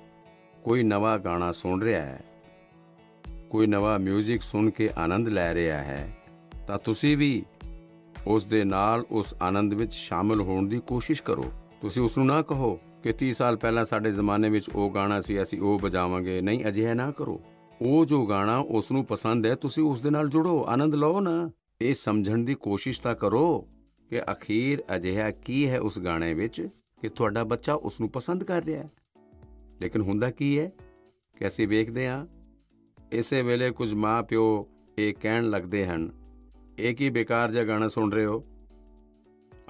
ਕੋਈ ਨਵਾਂ ਗਾਣਾ ਸੁਣ ਰਿਹਾ ਹੈ, ਕੋਈ ਨਵਾਂ ਮਿਊਜ਼ਿਕ ਸੁਣ ਕੇ ਆਨੰਦ ਲੈ ਰਿਹਾ ਹੈ, ਤਾਂ ਤੁਸੀਂ ਵੀ ਉਸ ਦੇ ਨਾਲ ਉਸ ਆਨੰਦ ਵਿੱਚ ਸ਼ਾਮਲ ਹੋਣ ਦੀ ਕੋਸ਼ਿਸ਼ ਕਰੋ। ਤੁਸੀਂ ਉਸ ਨੂੰ ਨਾ ਕਹੋ ਕਿ 30 ਸਾਲ ਪਹਿਲਾਂ ਸਾਡੇ ਜ਼ਮਾਨੇ ਵਿੱਚ ਉਹ ਗਾਣਾ ਸੀ, ਅਸੀਂ ਉਹ ਵਜਾਵਾਂਗੇ। ਨਹੀਂ, ਅਜਿਹਾ ਨਾ ਕਰੋ। ਉਹ ਜੋ ਗਾਣਾ ਉਸ ਨੂੰ ਪਸੰਦ ਹੈ, ਤੁਸੀਂ ਉਸ ਦੇ ਨਾਲ ਜੁੜੋ, ਆਨੰਦ ਲਓ ਨਾ। ਇਹ ਸਮਝਣ ਦੀ ਕੋਸ਼ਿਸ਼ ਤਾਂ ਕਰੋ ਕਿ ਅਖੀਰ ਅਜਿਹਾ ਕੀ ਹੈ ਉਸ ਗਾਣੇ ਵਿੱਚ ਕਿ ਤੁਹਾਡਾ ਬੱਚਾ ਉਸ ਨੂੰ ਪਸੰਦ ਕਰ ਰਿਹਾ ਹੈ। ਲੇਕਿਨ ਹੁੰਦਾ ਕੀ ਹੈ ਕਿ ਅਸੀਂ ਵੇਖਦੇ ਹਾਂ ਇਸੇ ਵੇਲੇ ਕੁਝ ਮਾਂ ਪਿਓ ਇਹ ਕਹਿਣ ਲੱਗਦੇ ਹਨ, ਇਹ ਕੀ ਬੇਕਾਰ ਜਿਹਾ ਗਾਣਾ ਸੁਣ ਰਹੇ ਹੋ,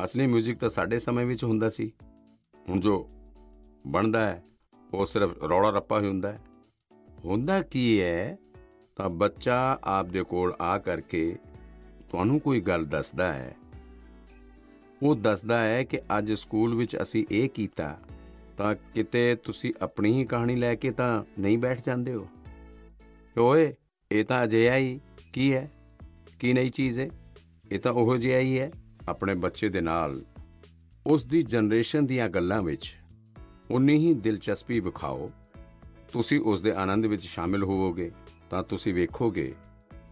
ਅਸਲੀ ਮਿਊਜ਼ਿਕ ਤਾਂ ਸਾਡੇ ਸਮੇਂ ਵਿੱਚ ਹੁੰਦਾ ਸੀ। ਹੁਣ ਜੋ ਬਣਦਾ ਹੈ ਉਹ ਸਿਰਫ ਰੌਲਾ ਰੱਪਾ ਹੀ ਹੁੰਦਾ ਹੈ। ਹੁੰਦਾ ਕੀ ਹੈ ਤਾਂ ਬੱਚਾ ਆਪਦੇ ਕੋਲ ਆ ਕਰਕੇ ਤੁਹਾਨੂੰ ਕੋਈ ਗੱਲ ਦੱਸਦਾ ਹੈ। ਉਹ ਦੱਸਦਾ ਹੈ ਕਿ ਅੱਜ ਸਕੂਲ ਵਿੱਚ ਅਸੀਂ ਇਹ ਕੀਤਾ, ਤਾਂ ਕਿਤੇ ਤੁਸੀਂ ਆਪਣੀ ਹੀ ਕਹਾਣੀ ਲੈ ਕੇ ਤਾਂ ਨਹੀਂ ਬੈਠ ਜਾਂਦੇ ਹੋ ਕਿ ਓਏ ਇਹ ਤਾਂ ਅਜਿਹਾ ਹੀ ਕੀ ਹੈ, ਕੀ ਨਈ ਚੀਜ਼ ਹੈ, ਇਹ ਤਾਂ ਉਹੋ ਜਿਹਾ ਹੀ ਹੈ। ਆਪਣੇ ਬੱਚੇ ਦੇ ਨਾਲ ਉਸ ਦੀ ਜਨਰੇਸ਼ਨ ਦੀਆਂ ਗੱਲਾਂ ਵਿੱਚ ਉਨੀ ਹੀ ਦਿਲਚਸਪੀ ਵਿਖਾਓ। ਤੁਸੀਂ ਉਸ ਦੇ ਆਨੰਦ ਵਿੱਚ ਸ਼ਾਮਿਲ ਹੋਵੋਗੇ ਤਾਂ ਤੁਸੀਂ ਵੇਖੋਗੇ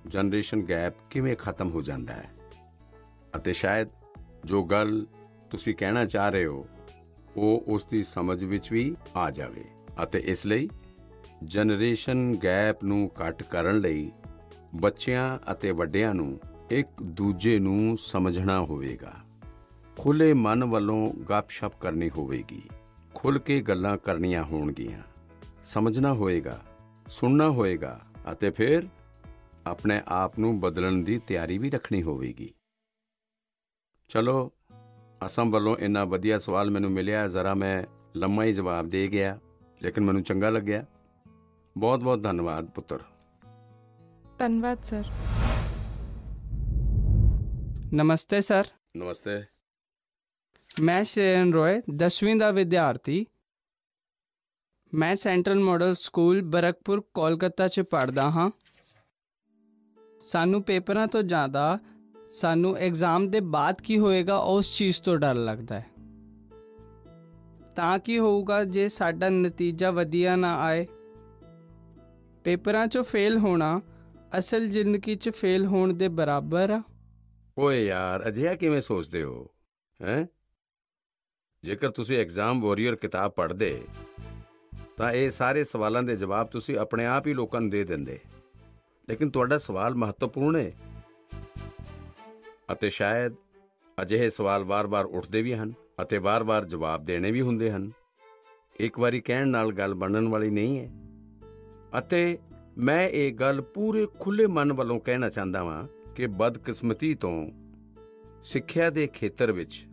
ਜਨਰੇਸ਼ਨ ਗੈਪ ਕਿਵੇਂ ਖਤਮ ਹੋ ਜਾਂਦਾ ਹੈ, ਅਤੇ ਸ਼ਾਇਦ ਜੋ ਗੱਲ ਤੁਸੀਂ ਕਹਿਣਾ ਚਾਹ ਰਹੇ ਹੋ ਉਹ ਉਸ ਦੀ ਸਮਝ ਵਿੱਚ ਵੀ ਆ ਜਾਵੇ। ਅਤੇ ਇਸ ਲਈ ਜਨਰੇਸ਼ਨ ਗੈਪ ਨੂੰ ਘੱਟ ਕਰਨ ਲਈ ਬੱਚਿਆਂ ਅਤੇ ਵੱਡਿਆਂ ਨੂੰ ਇੱਕ ਦੂਜੇ ਨੂੰ ਸਮਝਣਾ ਹੋਵੇਗਾ। ਖੁੱਲ੍ਹੇ ਮਨ ਵੱਲੋਂ ਗੱਪ-ਸ਼ਪ ਕਰਨੀ ਹੋਵੇਗੀ, ਖੁੱਲ੍ਹ ਕੇ ਗੱਲਾਂ ਕਰਨੀਆਂ ਹੋਣਗੀਆਂ, ਸਮਝਣਾ ਹੋਏਗਾ, ਸੁਣਨਾ ਹੋਏਗਾ, ਅਤੇ ਫਿਰ ਆਪਣੇ ਆਪ ਨੂੰ ਬਦਲਣ ਦੀ ਤਿਆਰੀ ਵੀ ਰੱਖਣੀ ਹੋਵੇਗੀ। ਚਲੋ, ਅਸਮ ਵੱਲੋਂ ਇੰਨਾ ਵਧੀਆ ਸਵਾਲ ਮੈਨੂੰ ਮਿਲਿਆ, ਜ਼ਰਾ ਮੈਂ ਲੰਮਾ ਹੀ ਜਵਾਬ ਦੇ ਗਿਆ, ਲੇਕਿਨ ਮੈਨੂੰ ਚੰਗਾ ਲੱਗਿਆ। ਬਹੁਤ ਬਹੁਤ ਧੰਨਵਾਦ ਪੁੱਤਰ। ਧੰਨਵਾਦ ਸਰ। ਨਮਸਤੇ ਸਰ। ਨਮਸਤੇ। ਮੈਂ ਸ਼ਰਨ ਰੋਏ 10ਵੀਂ ਦਾ ਵਿਦਿਆਰਥੀ। ਮੈਂ ਸੈਂਟਰਲ ਮਾਡਲ ਸਕੂਲ ਬਰਕਪੁਰ ਕੋਲਕਾਤਾ 'ਚ ਪੜ੍ਹਦਾ ਹਾਂ। ਸਾਨੂੰ ਪੇਪਰਾਂ ਤੋਂ ਜ਼ਿਆਦਾ ਸਾਨੂੰ ਐਗਜ਼ਾਮ ਦੇ ਬਾਅਦ ਕੀ ਹੋਏਗਾ ਉਸ ਚੀਜ਼ ਤੋਂ ਡਰ ਲੱਗਦਾ ਹੈ। ਤਾਂ ਕੀ ਹੋਊਗਾ ਜੇ ਸਾਡਾ ਨਤੀਜਾ ਵਧੀਆ ਨਾ ਆਏ? ਪੇਪਰਾਂ 'ਚੋਂ ਫੇਲ ਹੋਣਾ ਅਸਲ ਜ਼ਿੰਦਗੀ 'ਚ ਫੇਲ ਹੋਣ ਦੇ ਬਰਾਬਰ ਆ। ਓਏ ਯਾਰ, ਅਜਿਹਾ ਕਿਵੇਂ ਸੋਚਦੇ ਹੋ ਹੈਂ? ਜੇਕਰ ਤੁਸੀਂ ਐਗਜ਼ਾਮ ਵਾਰੀਅਰ ਕਿਤਾਬ ਪੜ੍ਹਦੇ ਤਾਂ ਇਹ ਸਾਰੇ ਸਵਾਲਾਂ ਦੇ ਜਵਾਬ ਤੁਸੀਂ ਆਪਣੇ ਆਪ ਹੀ ਲੋਕਾਂ ਨੂੰ ਦੇ ਦਿੰਦੇ। ਲੇਕਿਨ ਤੁਹਾਡਾ ਸਵਾਲ ਮਹੱਤਵਪੂਰਨ ਹੈ, ਅਤੇ ਸ਼ਾਇਦ ਅਜਿਹੇ ਸਵਾਲ ਵਾਰ-ਵਾਰ ਉੱਠਦੇ ਵੀ ਹਨ ਅਤੇ ਵਾਰ-ਵਾਰ ਜਵਾਬ ਦੇਣੇ ਵੀ ਹੁੰਦੇ ਹਨ। ਇੱਕ ਵਾਰੀ ਕਹਿਣ ਨਾਲ ਗੱਲ ਬਣਨ ਵਾਲੀ ਨਹੀਂ ਹੈ। ਅਤੇ ਮੈਂ ਇਹ ਗੱਲ ਪੂਰੇ ਖੁੱਲ੍ਹੇ ਮਨ ਵੱਲੋਂ ਕਹਿਣਾ ਚਾਹੁੰਦਾ ਹਾਂ ਕਿ ਬਦਕਿਸਮਤੀ ਤੋਂ ਸਿੱਖਿਆ ਦੇ ਖੇਤਰ ਵਿੱਚ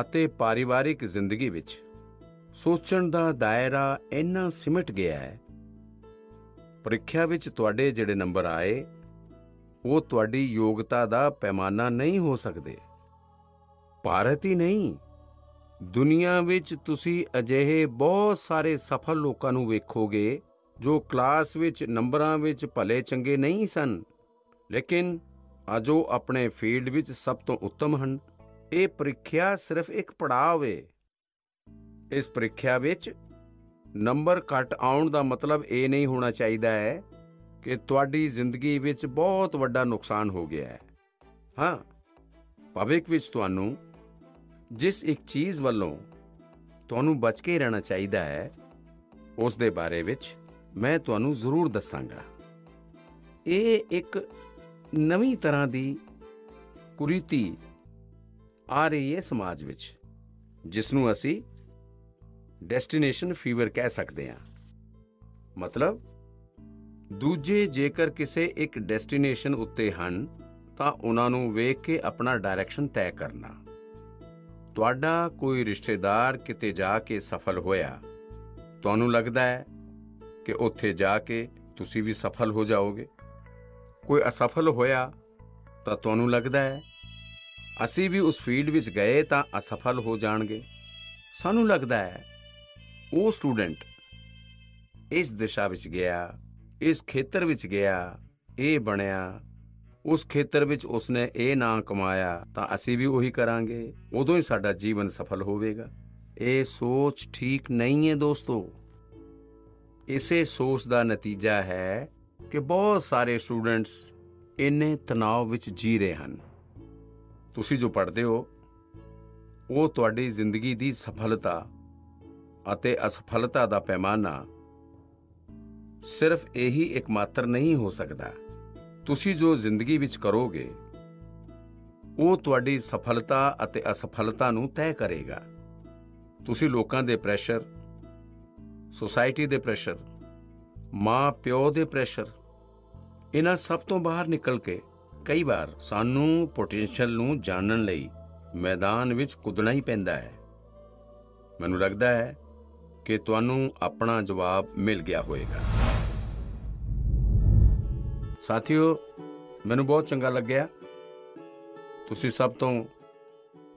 ਅਤੇ ਪਰਿਵਾਰਿਕ ਜ਼ਿੰਦਗੀ ਵਿੱਚ ਸੋਚਣ ਦਾ ਦਾਇਰਾ ਇੰਨਾ ਸਿਮਟ ਗਿਆ ਹੈ। ਪ੍ਰੀਖਿਆ ਵਿੱਚ ਤੁਹਾਡੇ ਜਿਹੜੇ ਨੰਬਰ ਆਏ ਉਹ ਤੁਹਾਡੀ ਯੋਗਤਾ ਦਾ ਪੈਮਾਨਾ ਨਹੀਂ ਹੋ ਸਕਦੇ। ਭਾਰਤ ਹੀ ਨਹੀਂ, ਦੁਨੀਆ ਵਿੱਚ ਤੁਸੀਂ ਅਜਿਹੇ ਬਹੁਤ ਸਾਰੇ ਸਫਲ ਲੋਕਾਂ ਨੂੰ ਵੇਖੋਗੇ ਜੋ ਕਲਾਸ ਵਿੱਚ ਨੰਬਰਾਂ ਵਿੱਚ ਭਲੇ ਚੰਗੇ ਨਹੀਂ ਸਨ, ਲੇਕਿਨ ਅੱਜ ਉਹ ਆਪਣੇ ਫੀਲਡ ਵਿੱਚ ਸਭ ਤੋਂ ਉੱਤਮ ਹਨ। ਇਹ ਪ੍ਰੀਖਿਆ ਸਿਰਫ ਇੱਕ ਪੜਾਅ ਹੈ। ਇਸ ਪ੍ਰੀਖਿਆ ਵਿੱਚ ਨੰਬਰ ਘੱਟ ਆਉਣ ਦਾ ਮਤਲਬ ਇਹ ਨਹੀਂ ਹੋਣਾ ਚਾਹੀਦਾ ਹੈ ਕਿ ਤੁਹਾਡੀ ਜ਼ਿੰਦਗੀ ਵਿੱਚ ਬਹੁਤ ਵੱਡਾ ਨੁਕਸਾਨ ਹੋ ਗਿਆ ਹੈ। ਹਾਂ, ਭਵਿੱਖ ਵਿੱਚ ਤੁਹਾਨੂੰ ਜਿਸ ਇੱਕ ਚੀਜ਼ ਵੱਲੋਂ ਤੁਹਾਨੂੰ ਬਚ ਕੇ ਰਹਿਣਾ ਚਾਹੀਦਾ ਹੈ ਉਸ ਦੇ ਬਾਰੇ ਵਿੱਚ ਮੈਂ ਤੁਹਾਨੂੰ ਜ਼ਰੂਰ ਦੱਸਾਂਗਾ। ਇਹ ਇੱਕ ਨਵੀਂ ਤਰ੍ਹਾਂ ਦੀ ਕੁਰੀਤੀ ਆ ਰਹੀ ਹੈ ਸਮਾਜ ਵਿੱਚ, ਜਿਸ ਨੂੰ ਅਸੀਂ ਡੈਸਟੀਨੇਸ਼ਨ ਫੀਵਰ ਕਹਿ ਸਕਦੇ ਹਾਂ। ਮਤਲਬ ਦੂਜੇ ਜੇਕਰ ਕਿਸੇ ਇੱਕ ਡੈਸਟੀਨੇਸ਼ਨ ਉੱਤੇ ਹਨ ਤਾਂ ਉਹਨਾਂ ਨੂੰ ਵੇਖ ਕੇ ਆਪਣਾ ਡਾਇਰੈਕਸ਼ਨ ਤੈਅ ਕਰਨਾ। ਤੁਹਾਡਾ ਕੋਈ ਰਿਸ਼ਤੇਦਾਰ ਕਿਤੇ ਜਾ ਕੇ ਸਫਲ ਹੋਇਆ, ਤੁਹਾਨੂੰ ਲੱਗਦਾ ਹੈ ਕਿ ਉੱਥੇ ਜਾ ਕੇ ਤੁਸੀਂ ਵੀ ਸਫਲ ਹੋ ਜਾਓਗੇ। ਕੋਈ ਅਸਫਲ ਹੋਇਆ ਤਾਂ ਤੁਹਾਨੂੰ ਲੱਗਦਾ ਹੈ ਅਸੀਂ ਵੀ ਉਸ ਫੀਲਡ ਵਿੱਚ ਗਏ ਤਾਂ ਅਸਫਲ ਹੋ ਜਾਣਗੇ। ਸਾਨੂੰ ਲੱਗਦਾ ਹੈ ਉਹ ਸਟੂਡੈਂਟ ਇਸ ਦਿਸ਼ਾ ਵਿੱਚ ਗਿਆ, ਇਸ ਖੇਤਰ ਵਿੱਚ ਗਿਆ, ਇਹ ਬਣਿਆ, ਉਸ ਖੇਤਰ ਵਿੱਚ ਉਸਨੇ ਇਹ ਨਾਂ ਕਮਾਇਆ ਤਾਂ ਅਸੀਂ ਵੀ ਉਹੀ ਕਰਾਂਗੇ, ਉਦੋਂ ਹੀ ਸਾਡਾ ਜੀਵਨ ਸਫਲ ਹੋਵੇਗਾ। ਇਹ ਸੋਚ ਠੀਕ ਨਹੀਂ ਹੈ ਦੋਸਤੋ। ਇਸੇ ਸੋਚ ਦਾ ਨਤੀਜਾ ਹੈ ਕਿ ਬਹੁਤ ਸਾਰੇ ਸਟੂਡੈਂਟਸ ਇੰਨੇ ਤਣਾਅ ਵਿੱਚ ਜੀ ਰਹੇ ਹਨ। ਤੁਸੀਂ ਜੋ ਪੜ੍ਹਦੇ ਹੋ ਉਹ ਤੁਹਾਡੀ ਜ਼ਿੰਦਗੀ ਦੀ ਸਫਲਤਾ ਅਤੇ ਅਸਫਲਤਾ ਦਾ ਪੈਮਾਨਾ ਸਿਰਫ ਇਹੀ ਇੱਕਮਾਤਰ ਨਹੀਂ ਹੋ ਸਕਦਾ। ਤੁਸੀਂ ਜੋ ਜ਼ਿੰਦਗੀ ਵਿੱਚ ਕਰੋਗੇ ਉਹ ਤੁਹਾਡੀ ਸਫਲਤਾ ਅਤੇ ਅਸਫਲਤਾ ਨੂੰ ਤੈਅ ਕਰੇਗਾ। ਤੁਸੀਂ ਲੋਕਾਂ ਦੇ ਪ੍ਰੈਸ਼ਰ, ਸੋਸਾਇਟੀ ਦੇ ਪ੍ਰੈਸ਼ਰ, ਮਾਂ ਪਿਓ ਦੇ ਪ੍ਰੈਸ਼ਰ, ਇਹਨਾਂ ਸਭ ਤੋਂ ਬਾਹਰ ਨਿਕਲ ਕੇ ਕਈ ਵਾਰ ਸਾਨੂੰ ਪੋਟੈਂਸ਼ੀਅਲ ਨੂੰ ਜਾਣਨ ਲਈ ਮੈਦਾਨ ਵਿੱਚ ਕੁੱਦਣਾ ਹੀ ਪੈਂਦਾ ਹੈ। ਮੈਨੂੰ ਲੱਗਦਾ ਹੈ ਕਿ ਤੁਹਾਨੂੰ ਆਪਣਾ ਜਵਾਬ ਮਿਲ ਗਿਆ ਹੋਵੇਗਾ। ਸਾਥੀਓ, ਮੈਨੂੰ ਬਹੁਤ ਚੰਗਾ ਲੱਗਿਆ ਤੁਸੀਂ ਸਭ ਤੋਂ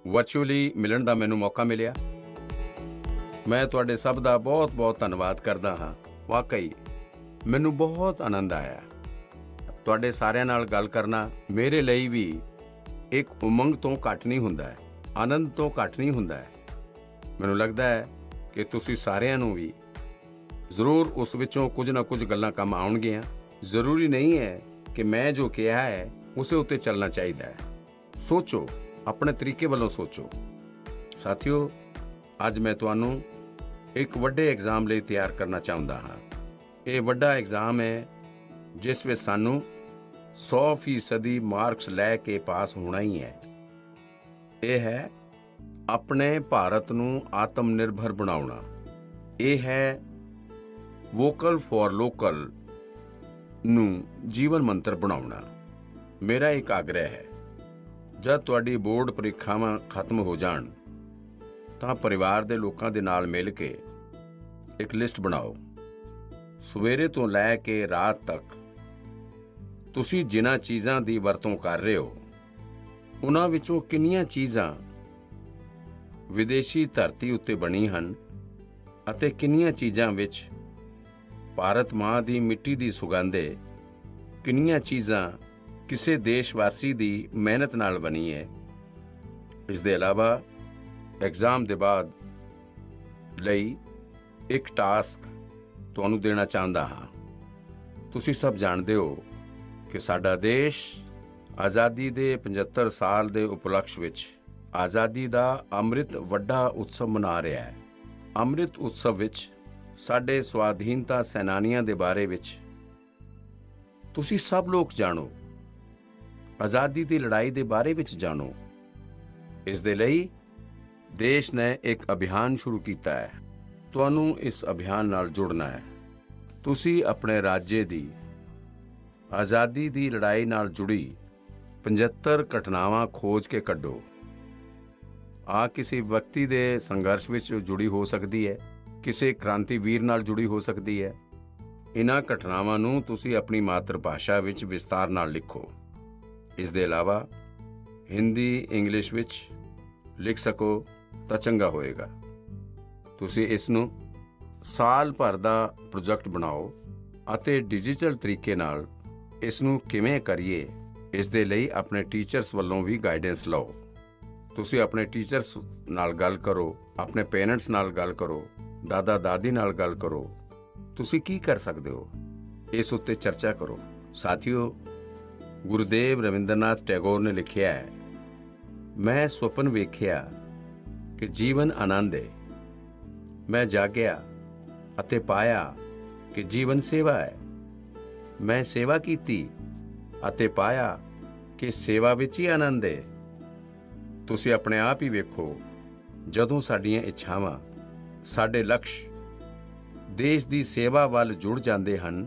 ਵਰਚੁਅਲੀ ਮਿਲਣ ਦਾ ਮੈਨੂੰ ਮੌਕਾ ਮਿਲਿਆ। ਮੈਂ ਤੁਹਾਡੇ ਸਭ ਦਾ ਬਹੁਤ-ਬਹੁਤ ਧੰਨਵਾਦ ਕਰਦਾ ਹਾਂ। ਵਾਕਈ ਮੈਨੂੰ ਬਹੁਤ ਆਨੰਦ ਆਇਆ। ਤੁਹਾਡੇ ਸਾਰਿਆਂ ਨਾਲ ਗੱਲ ਕਰਨਾ ਮੇਰੇ ਲਈ ਵੀ ਇੱਕ ਉਮੰਗ ਤੋਂ ਘੱਟ ਨਹੀਂ ਹੁੰਦਾ ਹੈ, ਆਨੰਦ ਤੋਂ ਘੱਟ ਨਹੀਂ ਹੁੰਦਾ ਹੈ। ਮੈਨੂੰ ਲੱਗਦਾ ਹੈ ਕਿ ਤੁਸੀਂ ਸਾਰਿਆਂ ਨੂੰ ਵੀ ਜ਼ਰੂਰ ਉਸ ਵਿੱਚੋਂ ਕੁਝ ਨਾ ਕੁਝ ਗੱਲਾਂ ਕੰਮ ਆਉਣਗੀਆਂ। ਜ਼ਰੂਰੀ ਨਹੀਂ ਹੈ ਕਿ ਮੈਂ ਜੋ ਕਿਹਾ ਹੈ ਉਸੇ ਉੱਤੇ ਚੱਲਣਾ ਚਾਹੀਦਾ ਹੈ। ਸੋਚੋ, ਆਪਣੇ ਤਰੀਕੇ ਵੱਲੋਂ ਸੋਚੋ। ਸਾਥੀਓ, ਅੱਜ ਮੈਂ ਤੁਹਾਨੂੰ ਇੱਕ ਵੱਡੇ ਐਗਜ਼ਾਮ ਲਈ ਤਿਆਰ ਕਰਨਾ ਚਾਹੁੰਦਾ ਹਾਂ। ਇਹ ਵੱਡਾ ਐਗਜ਼ਾਮ ਹੈ ਜਿਸ ਵਿੱਚ ਸਾਨੂੰ 100% ਮਾਰਕਸ ਲੈ ਕੇ ਪਾਸ ਹੋਣਾ ਹੀ ਹੈ। ਇਹ ਹੈ ਆਪਣੇ ਭਾਰਤ ਨੂੰ ਆਤਮ ਨਿਰਭਰ ਬਣਾਉਣਾ। ਇਹ ਹੈ ਵੋਕਲ ਫॉर ਲੋਕਲ ਨੂੰ ਜੀਵਨ ਮੰਤਰ ਬਣਾਉਣਾ। ਮੇਰਾ ਇੱਕ ਆਗ੍ਰਹਿ ਹੈ, ਜਦ ਤੁਹਾਡੀ ਬੋਰਡ ਪ੍ਰੀਖਿਆਵਾਂ ਖਤਮ ਹੋ ਜਾਣ ਤਾਂ ਪਰਿਵਾਰ ਦੇ ਲੋਕਾਂ ਦੇ ਨਾਲ ਮਿਲ ਕੇ ਇੱਕ ਲਿਸਟ ਬਣਾਓ। ਸਵੇਰੇ ਤੋਂ ਲੈ ਕੇ ਰਾਤ ਤੱਕ ਤੁਸੀਂ ਜਿਨ੍ਹਾਂ ਚੀਜ਼ਾਂ ਦੀ ਵਰਤੋਂ ਕਰ ਰਹੇ ਹੋ ਉਹਨਾਂ ਵਿੱਚੋਂ ਕਿੰਨੀਆਂ ਚੀਜ਼ਾਂ ਵਿਦੇਸ਼ੀ ਧਰਤੀ ਉੱਤੇ ਬਣੀ ਹਨ ਅਤੇ ਕਿੰਨੀਆਂ ਚੀਜ਼ਾਂ ਵਿੱਚ ਭਾਰਤ ਮਾਂ ਦੀ ਮਿੱਟੀ ਦੀ ਸੁਗੰਧ ਹੈ, ਕਿੰਨੀਆਂ ਚੀਜ਼ਾਂ ਕਿਸੇ ਦੇਸ਼ਵਾਸੀ ਦੀ ਮਿਹਨਤ ਨਾਲ ਬਣੀ ਹੈ। ਇਸ ਦੇ ਇਲਾਵਾ ਐਗਜ਼ਾਮ ਦੇ ਬਾਅਦ ਲਈ ਇੱਕ ਟਾਸਕ ਤੁਹਾਨੂੰ ਦੇਣਾ ਚਾਹੁੰਦਾ ਹਾਂ। ਤੁਸੀਂ ਸਭ ਜਾਣਦੇ ਹੋ ਕਿ ਸਾਡਾ ਦੇਸ਼ ਆਜ਼ਾਦੀ ਦੇ 75 ਸਾਲ ਦੇ ਉਪਲਕਸ਼ ਵਿੱਚ ਆਜ਼ਾਦੀ ਦਾ ਅੰਮ੍ਰਿਤ ਵੱਡਾ ਉਤਸਵ ਮਨਾ ਰਿਹਾ ਹੈ। ਅੰਮ੍ਰਿਤ ਉਤਸਵ ਵਿੱਚ ਸਾਡੇ ਸਵਾਧੀਨਤਾ ਸੈਨਾਨੀਆਂ ਦੇ ਬਾਰੇ ਵਿੱਚ ਤੁਸੀਂ ਸਭ ਲੋਕ ਜਾਣੋ, ਆਜ਼ਾਦੀ ਦੀ ਲੜਾਈ ਦੇ ਬਾਰੇ ਵਿੱਚ ਜਾਣੋ। ਇਸ ਦੇ ਲਈ ਦੇਸ਼ ਨੇ ਇੱਕ ਅਭਿਆਨ ਸ਼ੁਰੂ ਕੀਤਾ ਹੈ। ਤੁਹਾਨੂੰ ਇਸ ਅਭਿਆਨ ਨਾਲ ਜੁੜਨਾ ਹੈ। ਤੁਸੀਂ ਆਪਣੇ ਰਾਜ ਦੀ ਆਜ਼ਾਦੀ ਦੀ ਲੜਾਈ ਨਾਲ ਜੁੜੀ 75 ਘਟਨਾਵਾਂ ਖੋਜ ਕੇ ਕੱਢੋ। ਆ ਕਿਸੇ ਵਿਅਕਤੀ ਦੇ ਸੰਘਰਸ਼ ਵਿੱਚ ਜੁੜੀ ਹੋ ਸਕਦੀ ਹੈ, ਕਿਸੇ ਕ੍ਰਾਂਤੀਵੀਰ ਨਾਲ ਜੁੜੀ ਹੋ ਸਕਦੀ ਹੈ। ਇਹਨਾਂ ਘਟਨਾਵਾਂ ਨੂੰ ਤੁਸੀਂ ਆਪਣੀ ਮਾਤਰ ਭਾਸ਼ਾ ਵਿੱਚ ਵਿਸਤਾਰ ਨਾਲ ਲਿਖੋ। ਇਸ ਦੇ ਇਲਾਵਾ ਹਿੰਦੀ, ਇੰਗਲਿਸ਼ ਵਿੱਚ ਲਿਖ ਸਕੋ ਤਾਂ ਚੰਗਾ ਹੋਏਗਾ। ਤੁਸੀਂ ਇਸ ਨੂੰ ਸਾਲ ਭਰ ਦਾ ਪ੍ਰੋਜੈਕਟ ਬਣਾਓ ਅਤੇ ਡਿਜੀਟਲ ਤਰੀਕੇ ਨਾਲ ਇਸ ਨੂੰ ਕਿਵੇਂ ਕਰੀਏ, ਇਸ ਦੇ ਲਈ ਆਪਣੇ ਟੀਚਰਸ ਵੱਲੋਂ ਵੀ ਗਾਈਡੈਂਸ ਲਓ। ਤੁਸੀਂ ਆਪਣੇ ਟੀਚਰਸ ਨਾਲ ਗੱਲ ਕਰੋ, ਆਪਣੇ ਪੇਰੈਂਟਸ ਨਾਲ ਗੱਲ ਕਰੋ, ਦਾਦਾ ਦਾਦੀ ਨਾਲ ਗੱਲ ਕਰੋ। ਤੁਸੀਂ ਕੀ ਕਰ ਸਕਦੇ ਹੋ, ਇਸ ਉੱਤੇ ਚਰਚਾ ਕਰੋ। ਸਾਥੀਓ, ਗੁਰੂਦੇਵ ਰਵਿੰਦਰਨਾਥ ਟੈਗੋਰ ਨੇ ਲਿਖਿਆ ਹੈ, ਮੈਂ ਸੁਪਨ ਵੇਖਿਆ ਕਿ ਜੀਵਨ ਆਨੰਦ ਹੈ। ਮੈਂ ਜਾਗਿਆ ਅਤੇ ਪਾਇਆ ਕਿ ਜੀਵਨ ਸੇਵਾ ਹੈ। ਮੈਂ ਸੇਵਾ ਕੀਤੀ ਅਤੇ ਪਾਇਆ ਕਿ ਸੇਵਾ ਵਿੱਚ ਹੀ ਆਨੰਦ ਹੈ। ਤੁਸੀਂ ਆਪਣੇ ਆਪ ਹੀ ਵੇਖੋ, ਜਦੋਂ ਸਾਡੀਆਂ ਇੱਛਾਵਾਂ, ਸਾਡੇ ਲਕਸ਼ ਦੇਸ਼ ਦੀ ਸੇਵਾ ਵੱਲ ਜੁੜ ਜਾਂਦੇ ਹਨ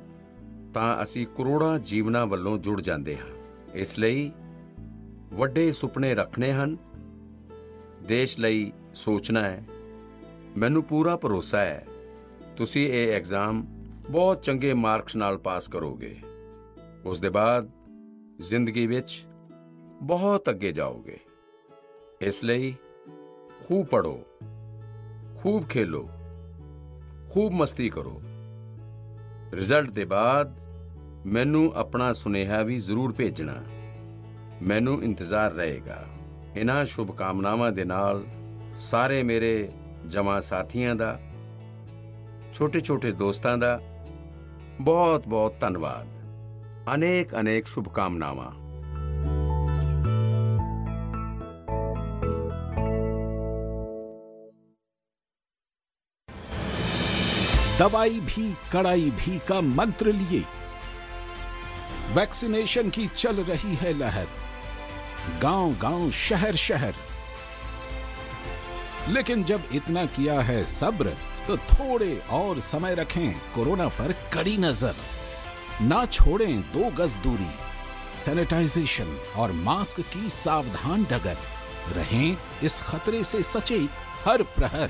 ਤਾਂ ਅਸੀਂ ਕਰੋੜਾਂ ਜੀਵਨਾਂ ਵੱਲੋਂ ਜੁੜ ਜਾਂਦੇ ਹਾਂ। ਇਸ ਲਈ ਵੱਡੇ ਸੁਪਨੇ ਰੱਖਣੇ ਹਨ, ਦੇਸ਼ ਲਈ ਸੋਚਣਾ ਹੈ। ਮੈਨੂੰ ਪੂਰਾ ਭਰੋਸਾ ਹੈ ਤੁਸੀਂ ਇਹ ਐਗਜ਼ਾਮ ਬਹੁਤ ਚੰਗੇ ਮਾਰਕਸ ਨਾਲ ਪਾਸ ਕਰੋਗੇ। ਉਸ ਦੇ ਬਾਅਦ ਜ਼ਿੰਦਗੀ ਵਿੱਚ ਬਹੁਤ ਅੱਗੇ ਜਾਓਗੇ। ਇਸ ਲਈ ਖੂਬ ਪੜ੍ਹੋ, ਖੂਬ ਖੇਲੋ, ਖੂਬ ਮਸਤੀ ਕਰੋ। ਰਿਜ਼ਲਟ ਦੇ ਬਾਅਦ ਮੈਨੂੰ ਆਪਣਾ ਸੁਨੇਹਾ ਵੀ ਜ਼ਰੂਰ ਭੇਜਣਾ। ਮੈਨੂੰ ਇੰਤਜ਼ਾਰ ਰਹੇਗਾ। ਇਹਨਾਂ ਸ਼ੁਭ ਕਾਮਨਾਵਾਂ ਦੇ ਨਾਲ ਸਾਰੇ ਮੇਰੇ ਜਮਾਂ ਸਾਥੀਆਂ ਦਾ ਛੋਟੇ-ਛੋਟੇ ਦੋਸਤਾਂ ਦਾ ਬਹੁਤ-ਬਹੁਤ ਧੰਨਵਾਦ। ਅਨੇਕ ਸ਼ੁਭਕਾਮਨਾਵਾਂ। दवाई भी कड़ाई भी का मंत्र लिए वैक्सीनेशन की चल रही है लहर, गांव-गांव शहर-शहर। लेकिन जब इतना किया है सब्र तो थोड़े और समय रखें कोरोना पर कड़ी नजर। ना छोड़ें 2 गज दूरी, सैनिटाइजेशन और मास्क की सावधान डगर। रहें इस खतरे से सचेत हर प्रहर।